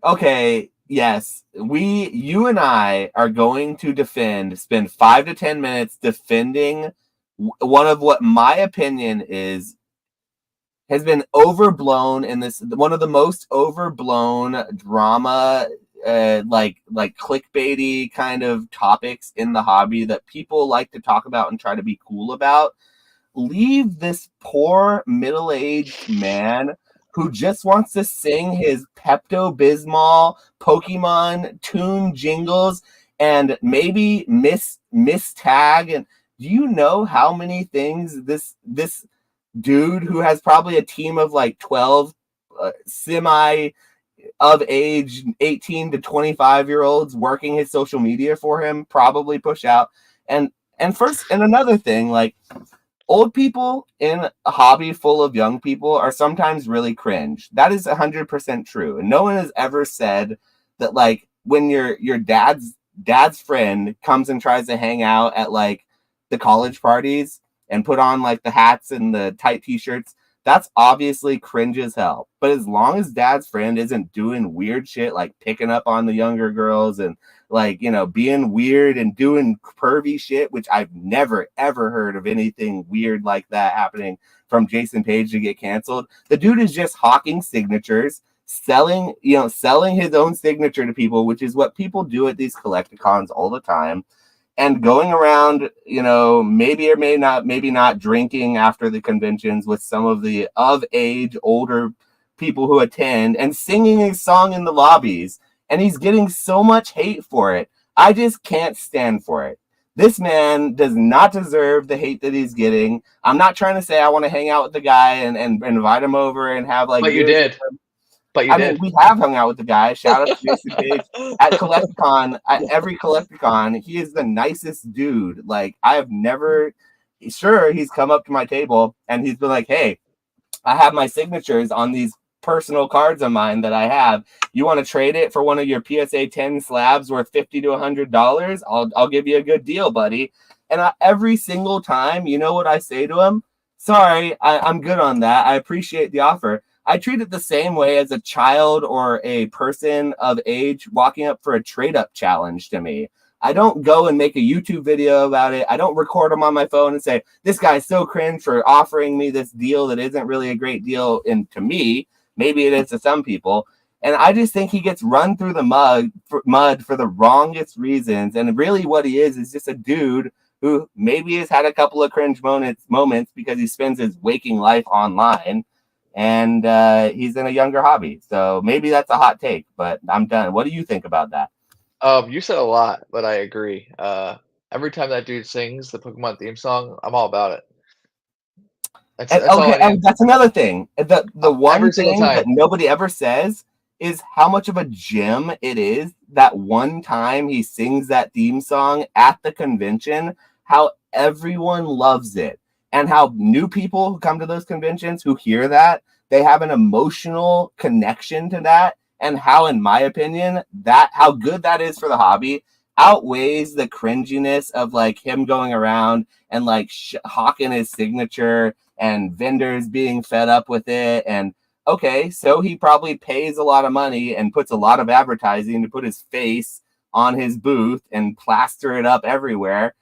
okay? Yes, you and I are going to spend 5 to 10 minutes defending one of what my opinion has been overblown in this, one of the most overblown drama, like clickbaity kind of topics in the hobby that people like to talk about and try to be cool about. Leave this poor middle-aged man who just wants to sing his Pepto-Bismol Pokemon tune jingles and maybe miss tag. And do you know how many things this dude who has probably a team of like 12 semi of age 18 to 25-year-olds working his social media for him probably push out? And another thing, like, old people in a hobby full of young people are sometimes really cringe. That is 100% true. And no one has ever said that, like, when your dad's friend comes and tries to hang out at like the college parties and put on like the hats and the tight t-shirts, that's obviously cringe as hell. But as long as dad's friend isn't doing weird shit like picking up on the younger girls and, like, you know, being weird and doing pervy shit, which I've never ever heard of anything weird like that happening from Jason Paige to get canceled. The dude is just hawking signatures, selling his own signature to people, which is what people do at these collecticons all the time, and going around, you know, maybe not drinking after the conventions with some of the of age older people who attend and singing a song in the lobbies. And he's getting so much hate for it. I just can't stand for it. This man does not deserve the hate that he's getting. I'm not trying to say I want to hang out with the guy and invite him over and have like But you beers. did. But you I mean, did. we have hung out with the guy. Shout out to Jason Paige at Collecticon. At every Collecticon, he is the nicest dude. Like, I have never. Sure, he's come up to my table and he's been like, "Hey, I have my signatures on these personal cards of mine that I have. You want to trade it for one of your PSA 10 slabs worth $50 to $100? I'll give you a good deal, buddy." And every single time, you know what I say to him? Sorry, I'm good on that. I appreciate the offer. I treat it the same way as a child or a person of age walking up for a trade up challenge to me. I don't go and make a YouTube video about it. I don't record them on my phone and say, this guy's so cringe for offering me this deal that isn't really a great deal. And to me, maybe it is to some people. And I just think he gets run through the mud for the wrongest reasons. And really what he is just a dude who maybe has had a couple of cringe moments because he spends his waking life online. And he's in a younger hobby. So maybe that's a hot take, but I'm done. What do you think about that? You said a lot, but I agree. Every time that dude sings the Pokemon theme song, I'm all about it. That's all Okay, I need. that's another thing. The one Every single thing that time. nobody ever says is how much of a gem it is that one time he sings that theme song at the convention, how everyone loves it, and how new people who come to those conventions who hear that, they have an emotional connection to that, and how, in my opinion, that how good that is for the hobby outweighs the cringiness of like him going around and like hawking his signature and vendors being fed up with it. And okay, so he probably pays a lot of money and puts a lot of advertising to put his face on his booth and plaster it up everywhere.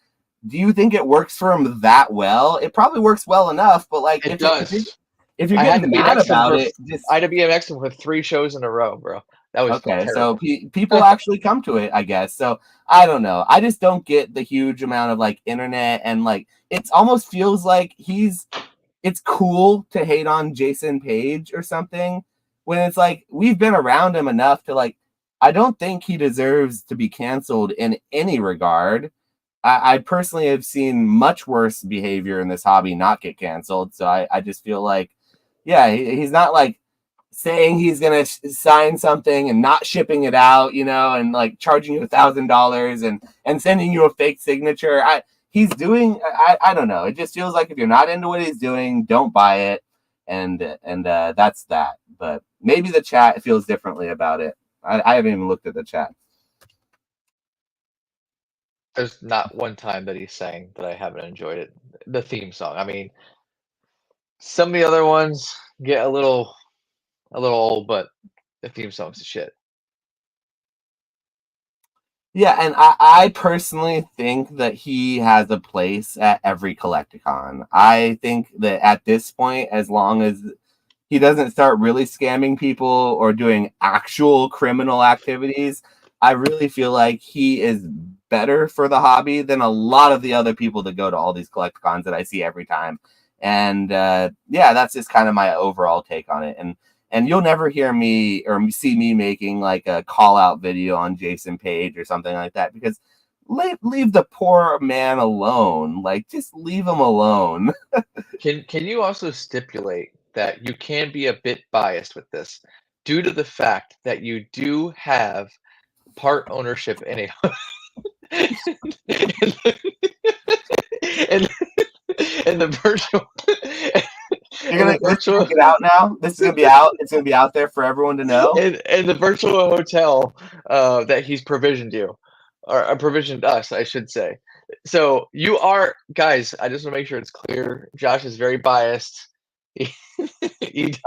Do you think it works for him that well? It probably works well enough, but like It does. if you're I had to getting mad BMX him about for it, just I had to BMX him for 3 shows in a row, bro. That was Okay, so terrible. people actually come to it, I guess. So I don't know. I just don't get the huge amount of like internet and like it almost feels like it's cool to hate on Jason Paige or something when it's like we've been around him enough to like I don't think he deserves to be canceled in any regard. I personally have seen much worse behavior in this hobby not get canceled. So I just feel like, yeah, he's not like saying he's going to sign something and not shipping it out, and like charging you $1,000 and sending you a fake signature. I don't know. It just feels like if you're not into what he's doing, don't buy it. And that's that. But maybe the chat feels differently about it. I haven't even looked at the chat. There's not one time that he sang that I haven't enjoyed it. The theme song. I mean, some of the other ones get a little old, but the theme song's the shit. Yeah, and I personally think that he has a place at every Collecticon. I think that at this point, as long as he doesn't start really scamming people or doing actual criminal activities, I really feel like he is better for the hobby than a lot of the other people that go to all these Collecticons that I see every time. And yeah, that's just kind of my overall take on it. And you'll never hear me or see me making like a call out video on Jason Paige or something like that because leave the poor man alone. Like just leave him alone. Can you also stipulate that you can be a bit biased with this due to the fact that you do have part ownership in a in, in the virtual This is gonna get out now. This is gonna be out. It's gonna be out there for everyone to know. in the virtual hotel that he's provisioned you or provisioned us, I should say. So you are guys. I just want to make sure it's clear. Josh is very biased.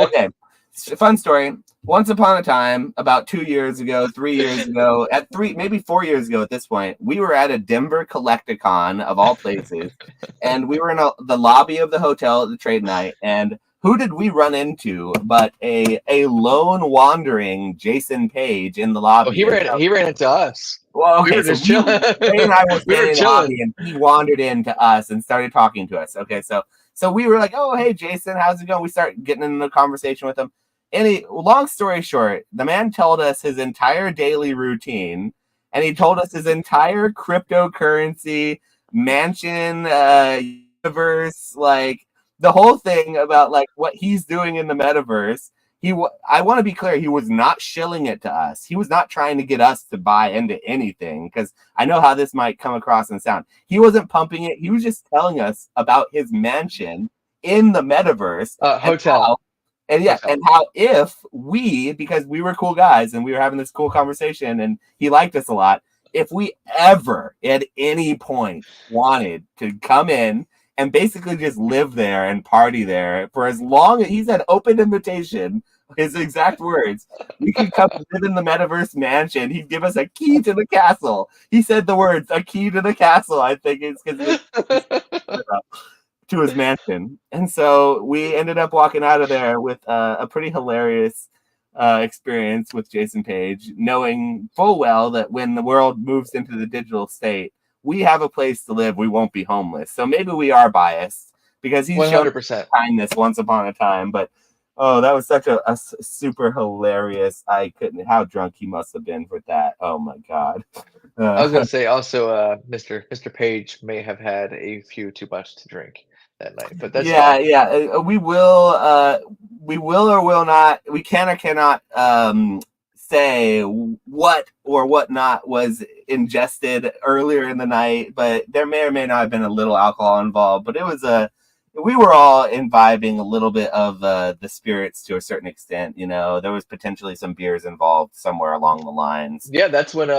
Okay, fun story. Once upon a time, about 2 years ago, 3 years ago, maybe 4 years ago at this point, we were at a Denver Collecticon of all places, and we were in the lobby of the hotel at the trade night, and who did we run into but a lone wandering Jason Paige in the lobby? Oh, he ran into us. Well, okay, We were so just chilling. Ray and I were We were standing in the lobby, chilling. and he wandered into us and started talking to us. Okay, so we were like, "Oh, hey, Jason, how's it going?" We start getting into a conversation with him. Long story short, the man told us his entire daily routine, and he told us his entire cryptocurrency mansion, universe, like the whole thing about like what he's doing in the metaverse. I want to be clear, he was not shilling it to us. He was not trying to get us to buy into anything because I know how this might come across and sound. He wasn't pumping it. He was just telling us about his mansion in the metaverse Hotel. and how if we, because we were cool guys and we were having this cool conversation and he liked us a lot, if we ever at any point wanted to come in and basically just live there and party there for as long as he said open invitation, his exact words, we could come live in the metaverse mansion. He'd give us a key to the castle. He said the words, a key to the castle. I think it's because to his mansion. And so we ended up walking out of there with a pretty hilarious experience with Jason Paige, knowing full well that when the world moves into the digital state, we have a place to live. We won't be homeless. So maybe we are biased because he's 100%. shown kindness once upon a time. But oh, that was such a super hilarious. I couldn't. How drunk he must have been for that. Oh my god. I was gonna say also, Mr. Page may have had a few too much to drink that night, but that's fine. Yeah. We will or will not. We can or cannot say what or what not was ingested earlier in the night, but there may or may not have been a little alcohol involved. But we were all imbibing a little bit of the spirits to a certain extent. There was potentially some beers involved somewhere along the lines. Yeah, that's when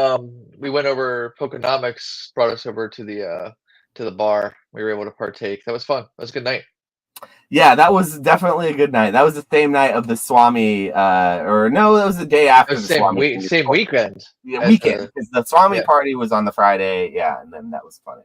we went over. Pokenomics brought us over to the bar. We were able to partake. That was fun. That was a good night. Yeah, that was definitely a good night. That was the same night of the Swami, or no, that was the day after the Swami. Same weekend. Yeah, weekend. Because the Swami party was on the Friday. Yeah, and then that was funny.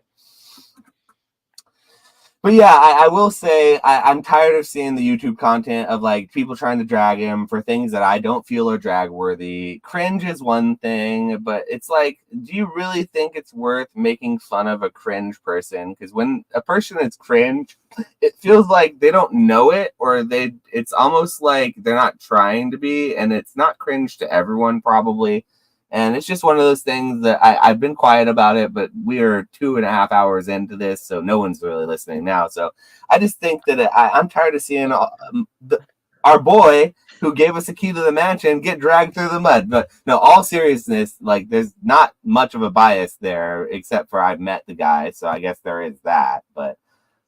But yeah, I will say I'm tired of seeing the YouTube content of like people trying to drag him for things that I don't feel are drag worthy. Cringe is one thing, but it's like, do you really think it's worth making fun of a cringe person? Because when a person is cringe, it feels like they don't know it, or it's almost like they're not trying to be, and it's not cringe to everyone probably. And it's just one of those things that I've been quiet about it, but we are 2.5 hours into this, so no one's really listening now. So I just think that I'm tired of seeing our boy who gave us a key to the mansion get dragged through the mud. But no, all seriousness, like there's not much of a bias there, except for I've met the guy, so I guess there is that. But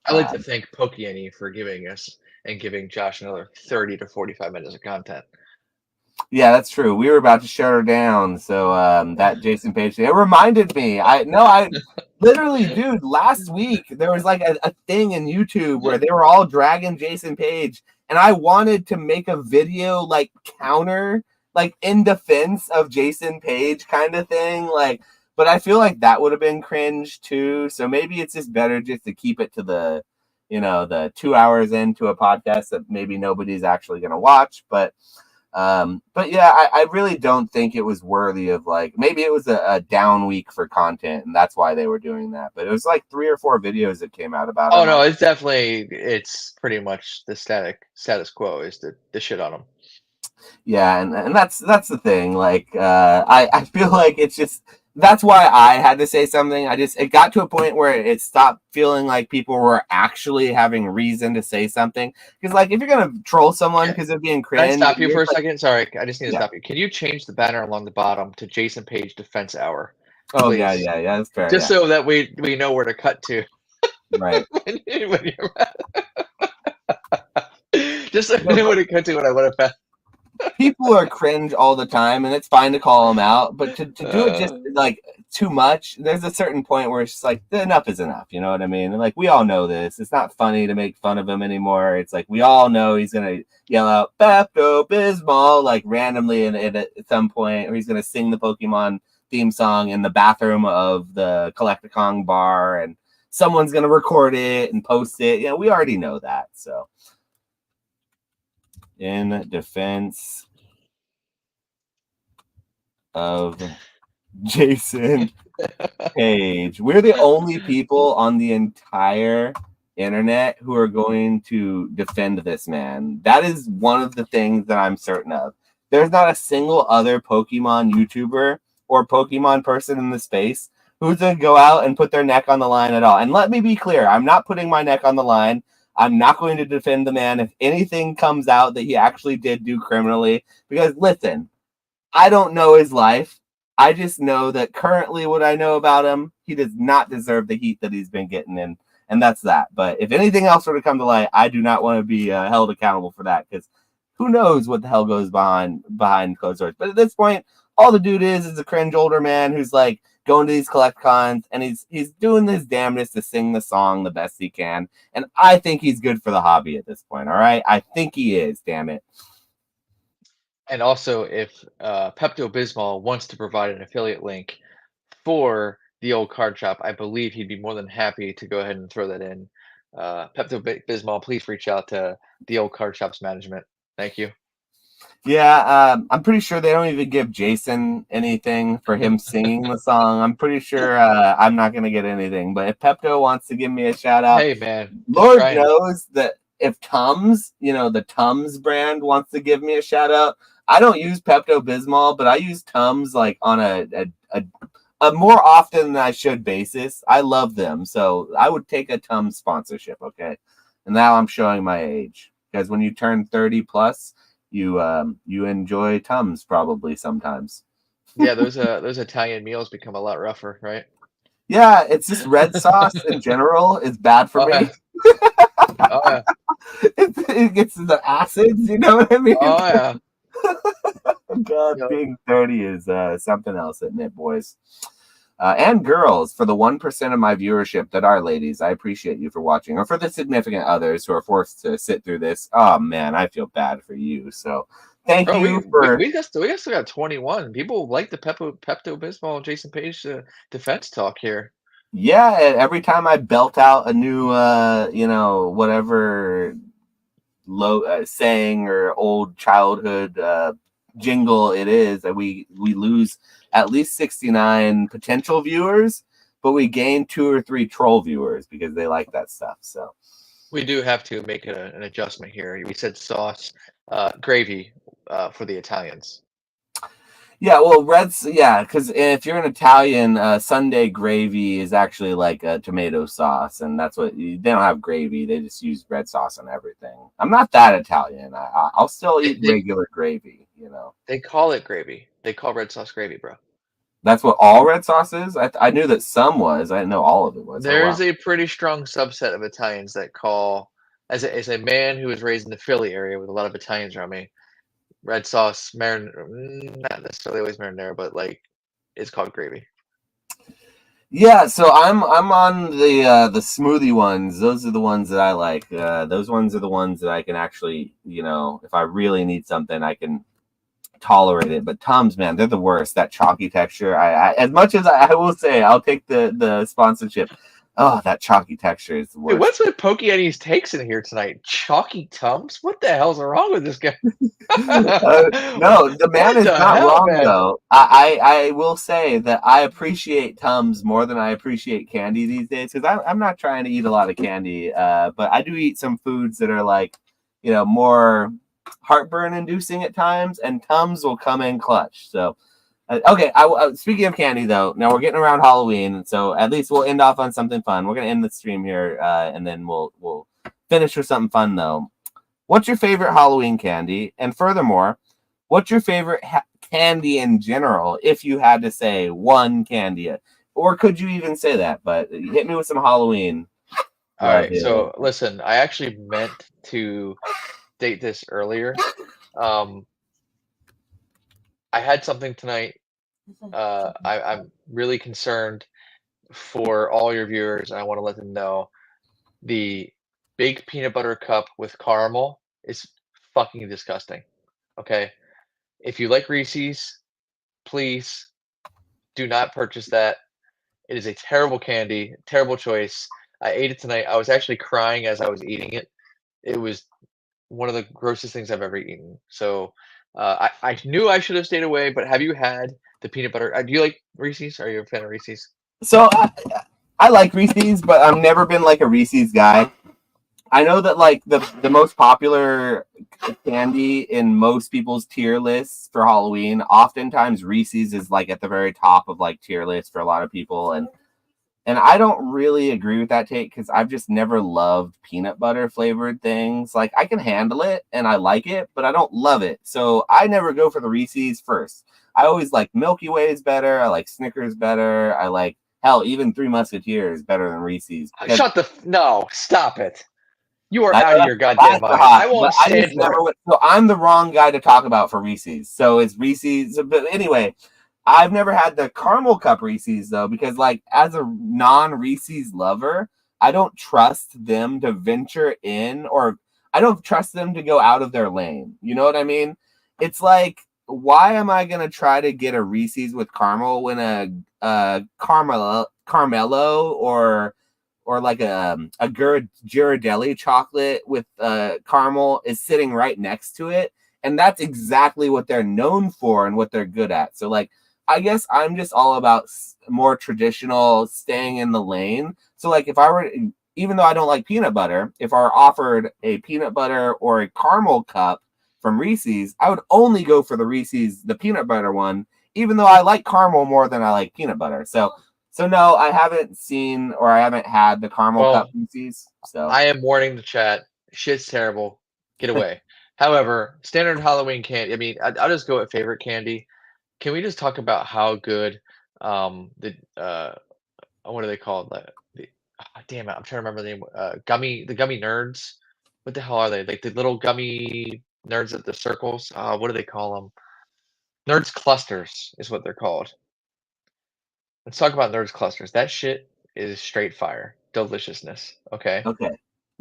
I like to thank Pokey for giving us and giving Josh another 30 to 45 minutes of content. yeah, that's true. We were about to shut her down, so that Jason Paige thing, it reminded me. I literally, dude, last week there was like a thing in YouTube where they were all dragging Jason Paige, and I wanted to make a video like counter, like in defense of Jason Paige kind of thing, like. But I feel like that would have been cringe too. So maybe it's just better just to keep it to the 2 hours into a podcast that maybe nobody's actually going to watch, but yeah, I really don't think it was worthy of like, maybe it was a down week for content and that's why they were doing that. But it was like 3 or 4 videos that came out about Oh him. no, it's pretty much the status quo is the shit on him. Yeah, and that's the thing. Like I feel like it's just that's why I had to say something. It got to a point where it stopped feeling like people were actually having reason to say something. Because like if you're gonna troll someone because they're being Can I cringe, stop you for a second? Sorry, I just need to yeah. stop you. Can you change the banner along the bottom to Jason Paige Defense Hour, Oh yeah, please? yeah, that's fair. Just Yeah, so that we know where to cut to right. when you're just so I know where to cut to when I want to. People are cringe all the time, and it's fine to call them out, but to do it just like too much, there's a certain point where it's just like enough is enough. You know what I mean? And, like we all know this. It's not funny to make fun of him anymore. It's like we all know he's gonna yell out Pepto Bismol like randomly at some point, or he's gonna sing the Pokemon theme song in the bathroom of the Collecticon bar, and someone's gonna record it and post it. You know, we already know that. So in defense of Jason Paige, we're the only people on the entire internet who are going to defend this man. That is one of the things that I'm certain of. There's not a single other Pokemon YouTuber or Pokemon person in the space who's going to go out and put their neck on the line at all. And let me be clear, I'm not putting my neck on the line. I'm not going to defend the man if anything comes out that he actually did do criminally. Because listen, I don't know his life. I just know that currently what I know about him, he does not deserve the heat that he's been getting in. And that's that. But if anything else were to come to light, I do not want to be held accountable for that, because who knows what the hell goes behind closed doors. But at this point, all the dude is a cringe older man who's like going to these Collecticons, and he's doing his damnedest to sing the song the best he can. And I think he's good for the hobby at this point. All right, I think he is. Damn it. And also, if Pepto Bismol wants to provide an affiliate link for the old card shop, I believe he'd be more than happy to go ahead and throw that in. Pepto Bismol, please reach out to the old card shop's management. Thank you. Yeah, I'm pretty sure they don't even give Jason anything for him singing the song. I'm pretty sure I'm not going to get anything. But if Pepto wants to give me a shout out, Hey man, just Lord trying. knows that if Tums, the Tums brand wants to give me a shout out, I don't use Pepto Bismol, but I use Tums like on a more often than I should basis. I love them, so I would take a Tums sponsorship. Okay, and now I'm showing my age, because when you turn 30 plus, you enjoy Tums probably sometimes. Yeah, those Italian meals become a lot rougher, right? Yeah, it's just red sauce in general is bad for Oh me. yeah, oh yeah, It gets the acids, you know what I mean? oh yeah. God, Yep. being 30 is something else, isn't it, boys? And girls, for the 1% of my viewership that are ladies, I appreciate you for watching. Or for the significant others who are forced to sit through this, oh man, I feel bad for you. So thank Bro, we, you we for. we just we still got 21. People like the Pepto Bismol Jason Page defense talk here. Yeah, every time I belt out a new, whatever saying or old childhood jingle it is, that we lose at least 69 potential viewers, but we gain 2 or 3 troll viewers because they like that stuff. So We do have to make an adjustment here. We said sauce, gravy for the Italians. yeah, well, because if you're an Italian, Sunday gravy is actually like a tomato sauce, and that's they don't have gravy; they just use red sauce on everything. I'm not that Italian. I'll still They, eat they regular gravy. You know, they call it gravy. They call red sauce gravy, bro. that's what all red sauce is. I knew that some was. I didn't know all of it was. Oh There's wow. a pretty strong subset of Italians that call, as a man who was raised in the Philly area with a lot of Italians around me, red sauce not necessarily always marinara, but like it's called gravy. Yeah, so I'm on the smoothie ones. Those are the ones that I like. Those ones are the ones that I can actually, if I really need something, I can tolerate it. But Tums, man, they're the worst. That chalky texture. As much as I will say, I'll take the sponsorship. Oh, that chalky texture is the Dude, worst. what's with Pokey Eddie's takes in here tonight? Chalky Tums? What the hell's wrong with this guy? No, the man What is the not hell, wrong man? though. I will say that I appreciate Tums more than I appreciate candy these days, because I'm not trying to eat a lot of candy, but I do eat some foods that are like, more heartburn inducing at times, and Tums will come in clutch. So okay, speaking of candy though, now we're getting around Halloween, so at least we'll end off on something fun. We're gonna end the stream here, and then we'll finish with something fun though. What's your favorite Halloween candy? And furthermore, what's your favorite candy in general? If you had to say one candy, or could you even say that? But hit me with some Halloween All love right, here. so listen, I actually meant to date this earlier. Um, I had something tonight. I'm really concerned for all your viewers, and I want to let them know the big peanut butter cup with caramel is fucking disgusting. Okay, if you like Reese's, please do not purchase that. It is a terrible candy, terrible choice. I ate it tonight. I was actually crying as I was eating it. It was one of the grossest things I've ever eaten. So I knew I should have stayed away. But have you had the peanut butter? Do you like Reese's? Are you a fan of Reese's? So I like Reese's, but I've never been like a Reese's guy. I know that like the most popular candy in most people's tier lists for Halloween, oftentimes Reese's is like at the very top of like tier lists for a lot of people, and I don't really agree with that take because I've just never loved peanut butter flavored things. Like I can handle it and I like it, but I don't love it. So I never go for the Reese's first. I always like Milky Ways better. I like Snickers better. I like hell, even Three Musketeers better than Reese's because No, stop it. You are I out know of that's your goddamn class mind. hot, I but won't I just stand for never it. went. So I'm the wrong guy to talk about for Reese's. So it's Reese's. But anyway, I've never had the caramel cup Reese's though, because like as a non Reese's lover, I don't trust them to venture in, or I don't trust them to go out of their lane. You know what I mean? It's like, why am I gonna try to get a Reese's with caramel when a Carmelo or like a Ghirardelli chocolate with caramel is sitting right next to it, and that's exactly what they're known for and what they're good at. So like, I guess I'm just all about more traditional, staying in the lane. So like, if I were, even though I don't like peanut butter, if I were offered a peanut butter or a caramel cup from Reese's, I would only go for the Reese's, the peanut butter one, even though I like caramel more than I like peanut butter. So no, I haven't seen or I haven't had the caramel cup Well, PCs. So I am warning the chat. Shit's terrible. Get away. However, standard Halloween candy. I mean, I'll just go with favorite candy. Can we just talk about how good the what are they called? Damn it, I'm trying to remember the name. The gummy nerds. What the hell are they? Like the little gummy nerds at the circles. What do they call them? Nerds clusters is what they're called. Let's talk about nerds clusters. That shit is straight fire, deliciousness. Okay. okay,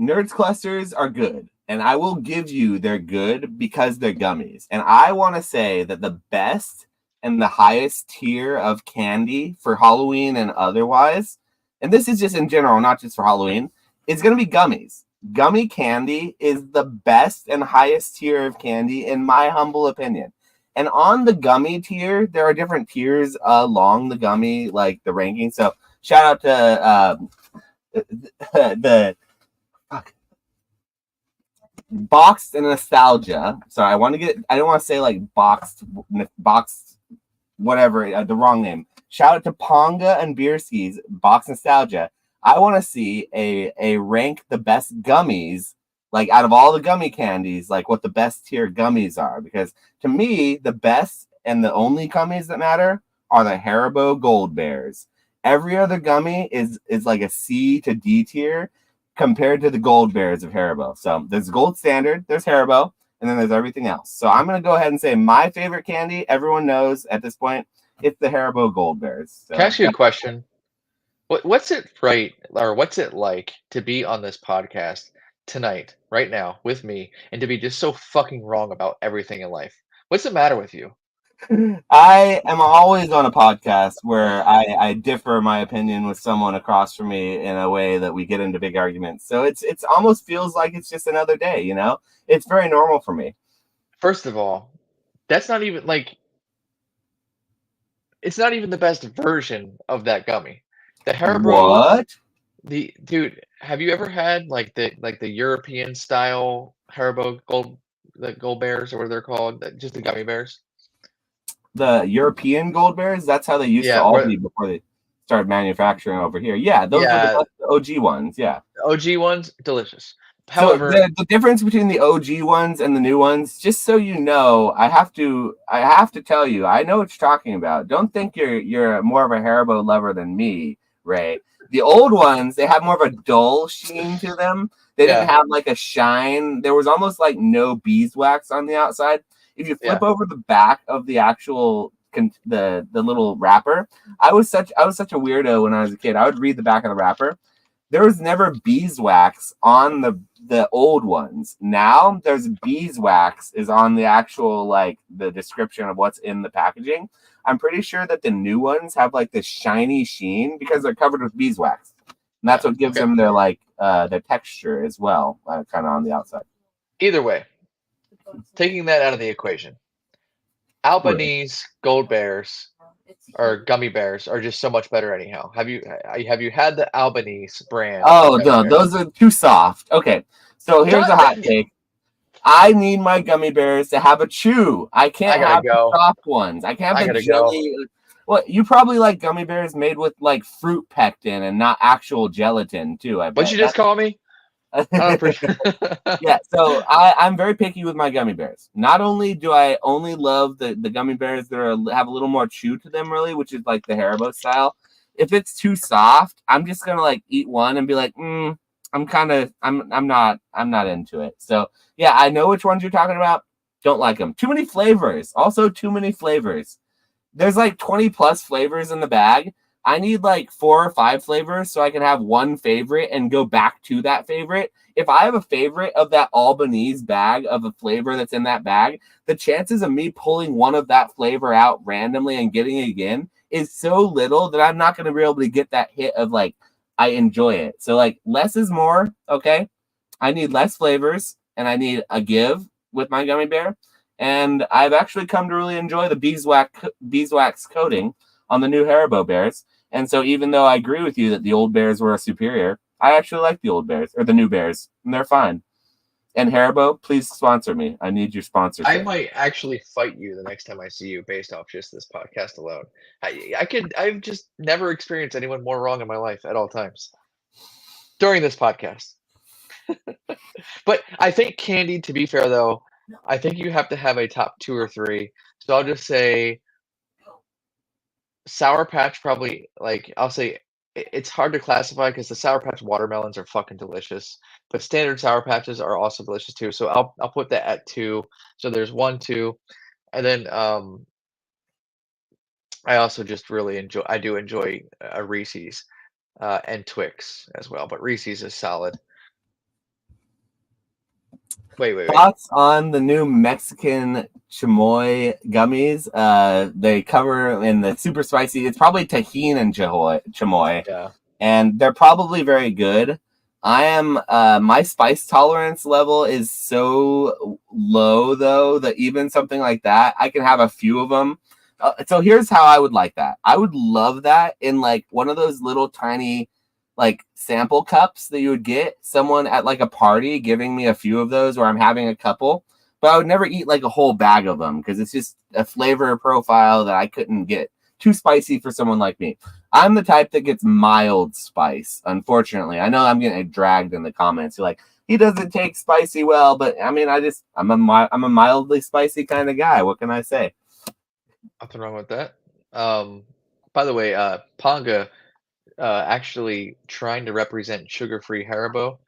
Nerds clusters are good, and I will give you they're good because they're gummies. And I want to say that the best and the highest tier of candy for Halloween and otherwise and this is just in general, not just for Halloween, it's going to be gummies. Gummy candy is the best and highest tier of candy, in my humble opinion. And on the gummy tier, there are different tiers along the gummy, like the ranking. So shout out to the boxed and nostalgia. Sorry, I don't want to say like boxed, whatever, the wrong name. Shout out to Ponga and Bierski's box nostalgia. I want to see a rank the best gummies, like out of all the gummy candies, like what the best tier gummies are. Because to me, the best and the only gummies that matter are the Haribo Gold Bears. Every other gummy is like a C to D tier compared to the Gold Bears of Haribo. So there's Gold Standard, there's Haribo, and then there's everything else. So I'm going to go ahead and say my favorite candy, everyone knows at this point, it's the Haribo Gold Bears. So, Can I ask you a question? What's it like to be on this podcast tonight, right now, with me, and to be just so fucking wrong about everything in life? What's the matter with you? I am always on a podcast where I differ my opinion with someone across from me in a way that we get into big arguments. So it's almost feels like it's just another day, you know? It's very normal for me. First of all, that's not even like it's not even the best version of that gummy. The Haribo, What? the dude, have you ever had like the European style Haribo gold bears or what they're called? Just the gummy bears? The European Gold Bears, that's how they used to Yeah, all be before they started manufacturing over here. Yeah, those were the OG ones, yeah. OG ones, delicious. So However, the difference between the OG ones and the new ones, just so you know, I have to tell you, I know what you're talking about. Don't think you're more of a Haribo lover than me, Ray. The old ones, they have more of a dull sheen to them. They didn't have like a shine. There was almost like no beeswax on the outside. If you flip over the back of the actual the little wrapper, I was such a weirdo when I was a kid. I would read the back of the wrapper. There was never beeswax on the old ones. Now there's beeswax is on the actual like the description of what's in the packaging. I'm pretty sure that the new ones have like this shiny sheen because they're covered with beeswax. And that's what gives them their like their texture as well, kind of on the outside. Either way, taking that out of the equation, Albanese Gold Bears or gummy bears are just so much better anyhow. Have you had the Albanese brand? Oh no, those are too soft. Okay, so here's a hot take. I need my gummy bears to have a chew. I can't have the soft ones. I can't have the jelly. Well, you probably like gummy bears made with like fruit pectin and not actual gelatin too. I bet. What'd you just call me? Yeah, so I'm very picky with my gummy bears. Not only do I only love the gummy bears that have a little more chew to them, really, which is like the Haribo style. If it's too soft, I'm just gonna like eat one and be like, I'm not into it. So yeah, I know which ones you're talking about. Don't like them. Too many flavors. Also, too many flavors. There's like 20 plus flavors in the bag. I need like 4 or 5 flavors so I can have one favorite and go back to that favorite. If I have a favorite of that Albanese bag of a flavor that's in that bag, the chances of me pulling one of that flavor out randomly and getting it again is so little that I'm not going to be able to get that hit of like, I enjoy it. So like less is more, okay? I need less flavors and I need a give with my gummy bear. And I've actually come to really enjoy the beeswax coating on the new Haribo bears. And so even though I agree with you that the old bears were superior, I actually like the old bears or the new bears, and they're fine. And Haribo, please sponsor me. I need your sponsorship. I might actually fight you the next time I see you based off just this podcast alone. I've just never experienced anyone more wrong in my life at all times during this podcast. But I think candy, to be fair though, I think you have to have a top 2 or 3. So I'll just say Sour Patch probably, like, I'll say it's hard to classify because the Sour Patch watermelons are fucking delicious, but standard Sour Patches are also delicious too. So I'll put that at 2. So there's 1, 2, and then I also just really enjoy Reese's and Twix as well, but Reese's is solid. Wait. Thoughts on the new Mexican chamoy gummies? They cover in the super spicy. It's probably tajin and chamoy. Yeah. and they're probably very good. I am my spice tolerance level is so low though that even something like that, I can have a few of them. So here's how I would like that. I would love that in like one of those little tiny like sample cups that you would get someone at like a party giving me a few of those, or I'm having a couple, but I would never eat like a whole bag of them because it's just a flavor profile that I couldn't get. Too spicy for someone like me. I'm the type that gets mild spice, unfortunately. I know I'm getting dragged in the comments. You're like, he doesn't take spicy well, but I mean, I'm a mildly spicy kind of guy. What can I say? Nothing wrong with that. By the way, Ponga actually trying to represent sugar-free Haribo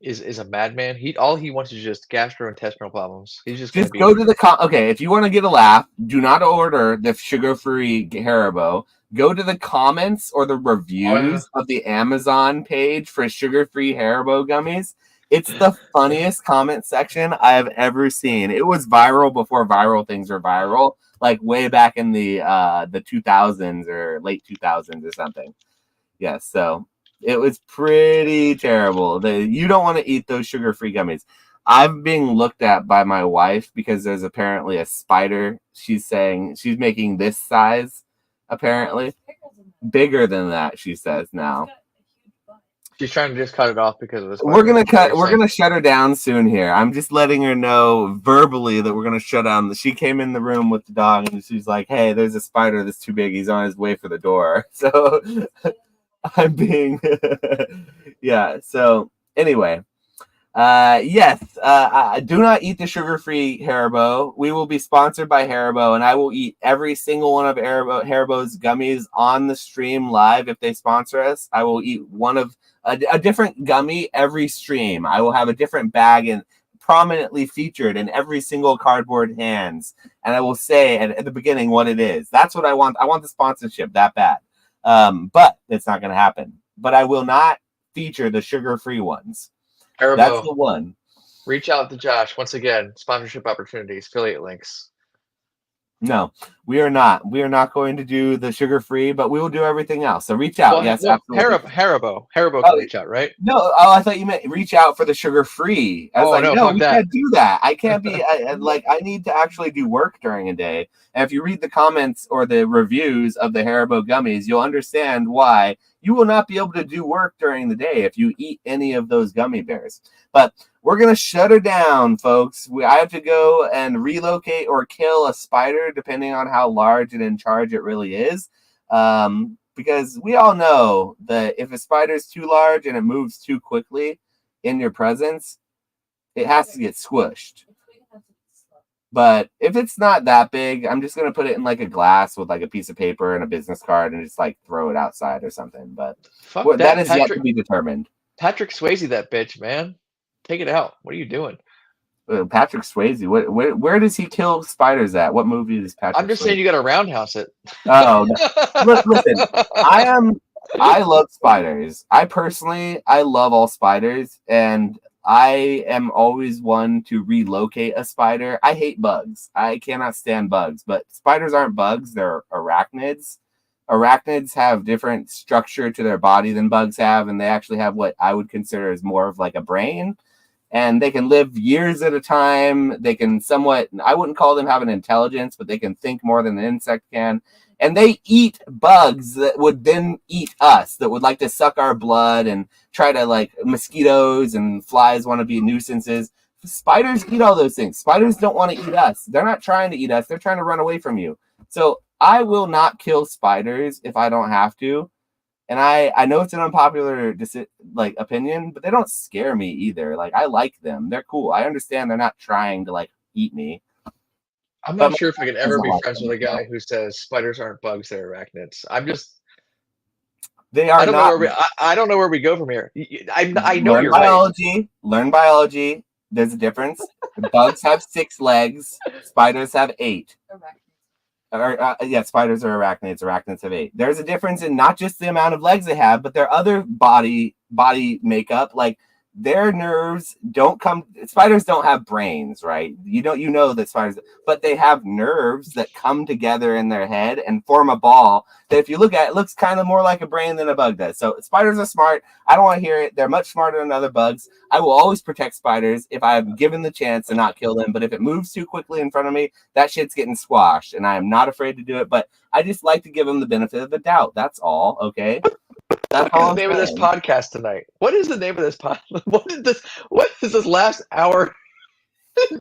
is a madman. All he wants is just gastrointestinal problems. He's just going to Just be go to the okay. If you want to get a laugh, do not order the sugar-free Haribo. Go to the comments or the reviews of the Amazon page for sugar-free Haribo gummies. It's the funniest comment section I've ever seen. It was viral before viral things were viral, like way back in the 2000s or late 2000s or something. Yes, so it was pretty terrible. You don't want to eat those sugar-free gummies. I'm being looked at by my wife because there's apparently a spider. She's saying she's making this size, apparently. Bigger than that, she says now. She's trying to just cut it off because of this. We're gonna shut her down soon here. I'm just letting her know verbally that we're gonna shut down. She came in the room with the dog and she's like, "Hey, there's a spider that's too big. He's on his way for the door." So I'm being yeah. So anyway, yes. Do not eat the sugar-free Haribo. We will be sponsored by Haribo, and I will eat every single one of Haribo's gummies on the stream live if they sponsor us. I will eat one of a different gummy every stream. I will have a different bag and prominently featured in every single cardboard hands, and I will say at the beginning what it is. That's what I want. I want the sponsorship that bad. But it's not going to happen. But I will not feature the sugar-free ones. Haribo, that's the one. Reach out to Josh once again. Sponsorship opportunities, affiliate links. No, we are not. We are not going to do the sugar-free, but we will do everything else. So reach out. Yes, absolutely. Haribo can reach out, right? No, I thought you meant reach out for the sugar-free. I was no, we can't do that. I can't be I need to actually do work during a day. And if you read the comments or the reviews of the Haribo gummies, you'll understand why you will not be able to do work during the day if you eat any of those gummy bears. But we're going to shut her down, folks. I have to go and relocate or kill a spider, depending on how large and in charge it really is. Because we all know that if a spider is too large and it moves too quickly in your presence, it has to get squished. But if it's not that big, I'm just going to put it in like a glass with like a piece of paper and a business card and just like throw it outside or something. But that is yet to be determined. Patrick Swayze, that bitch, man. Take it out. What are you doing? Patrick Swayze. Where does he kill spiders at? What movie is Patrick? I'm just saying you got to roundhouse it. Oh, no. Listen. I love spiders. I love all spiders, and I am always one to relocate a spider. I hate bugs. I cannot stand bugs, but spiders aren't bugs. They're arachnids. Arachnids have different structure to their body than bugs have, and they actually have what I would consider as more of like a brain. And they can live years at a time. They can somewhat, I wouldn't call them having intelligence, but they can think more than an insect can. And they eat bugs that would then eat us, that would like to suck our blood and try to like mosquitoes and flies want to be nuisances. Spiders eat all those things. Spiders don't want to eat us. They're not trying to eat us. They're trying to run away from you. So I will not kill spiders if I don't have to. And I know it's an unpopular opinion, but they don't scare me either. Like, I like them. They're cool. I understand they're not trying to like eat me. I'm not sure if I could ever be friends with a guy who says spiders aren't bugs, they're arachnids. They are not. I don't know where we go from here. I know you're right. Learn biology. There's a difference. Bugs have 6 legs. Spiders have 8. Spiders are arachnids. Arachnids have 8. There's a difference in not just the amount of legs they have, but their other body makeup. Like their nerves don't come. Spiders don't have brains, right? You know that spiders, but they have nerves that come together in their head and form a ball that, if you look at it, looks kind of more like a brain than a bug does. So spiders are smart. I don't want to hear it. They're much smarter than other bugs. I will always protect spiders if I'm given the chance to not kill them. But if it moves too quickly in front of me, that shit's getting squashed, and I am not afraid to do it. But I just like to give them the benefit of the doubt. That's all. Okay. That's What is all the I'm name of this saying. podcast tonight? What is the name of this pod? What is this last hour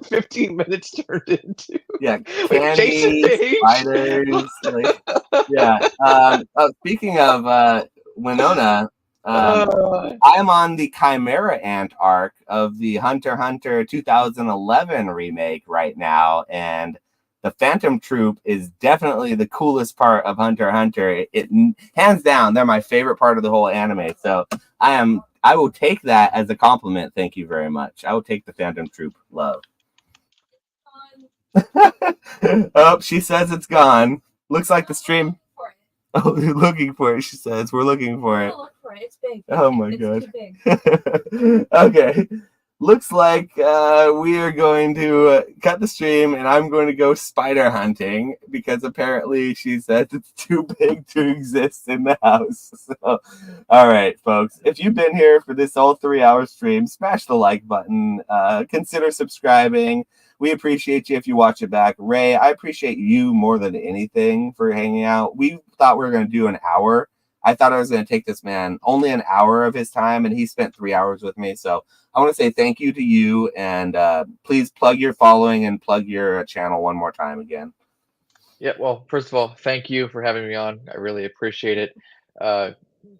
15 minutes turned into? Yeah, We have Jason candy, Paige. spiders, like, yeah. Speaking of Winona, Uh, I'm on the Chimera Ant arc of the Hunter x Hunter 2011 remake right now, and the Phantom Troop is definitely the coolest part of Hunter x Hunter. It hands down, they're my favorite part of the whole anime. So I will take that as a compliment. Thank you very much. I will take the Phantom Troop love. Oh, she says it's gone. Looks like the stream. Oh, you're looking for it. She says we're looking for it. Look for it. It's big. Oh my It's god. too big. Okay. Looks like we are going to cut the stream, and I'm going to go spider hunting because apparently she says it's too big to exist in the house. So, all right, folks. If you've been here for this whole 3-hour stream, smash the like button. Consider subscribing. We appreciate you if you watch it back. Ray, I appreciate you more than anything for hanging out. We thought we were going to do an hour. I thought I was going to take this man only an hour of his time, and he spent 3 hours with me. So I want to say thank you to you, and please plug your following and plug your channel one more time again. yeah, well, first of all, thank you for having me on. I really appreciate it.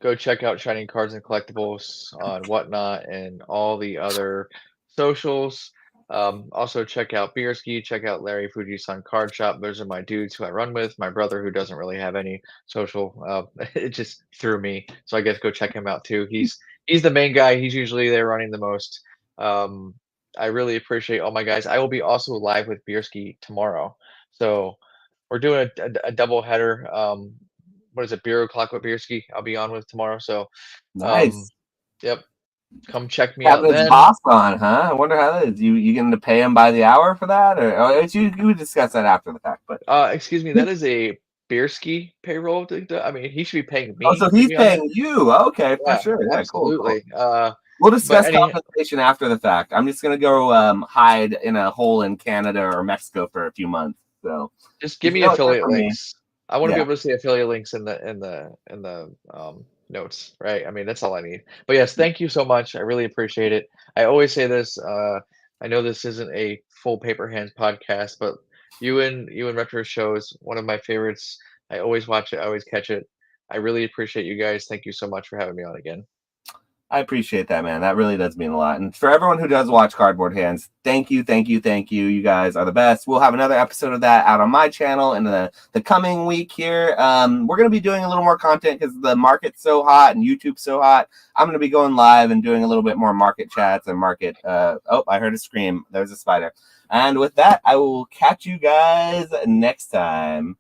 Go check out Shining Cards and Collectibles on Whatnot and all the other socials. Also check out Beerski, check out Larry Fuji's Card Shop. Those are my dudes who I run with. My brother, who doesn't really have any social, it just threw me. So I guess go check him out too. He's the main guy. He's usually there running the most. I really appreciate all my guys. I will be also live with Beerski tomorrow. So we're doing a double header. What is it? Beer O'Clock with Beerski. I'll be on with tomorrow. So Nice. yep. Come check me Having out his then. boss on, huh? I wonder how that is. You going to pay him by the hour for that, or you would discuss that after the fact? But Excuse me, that is a Beerski payroll. I mean, he should be paying oh, me so to he's be on there. paying you? Okay, for Yeah, sure. Yeah, cool. absolutely. We'll But discuss compensation after the fact. I'm just gonna go hide in a hole in Canada or Mexico for a few months. So just give you me know it's good affiliate for me. links. I want to Yeah. be able to see affiliate links in the notes, right? I mean, that's all I need. But yes, thank you so much. I really appreciate it. I always say this. I know this isn't a full paper hands podcast, but you and Retro Show is one of my favorites. I always watch it. I always catch it. I really appreciate you guys. Thank you so much for having me on again. I appreciate that, man. That really does mean a lot. And for everyone who does watch Cardboard Hands, thank you, thank you, thank you. You guys are the best. We'll have another episode of that out on my channel in the coming week here. We're going to be doing a little more content because the market's so hot and YouTube's so hot. I'm going to be going live and doing a little bit more market chats and market. Oh, I heard a scream. There's a spider. And with that, I will catch you guys next time.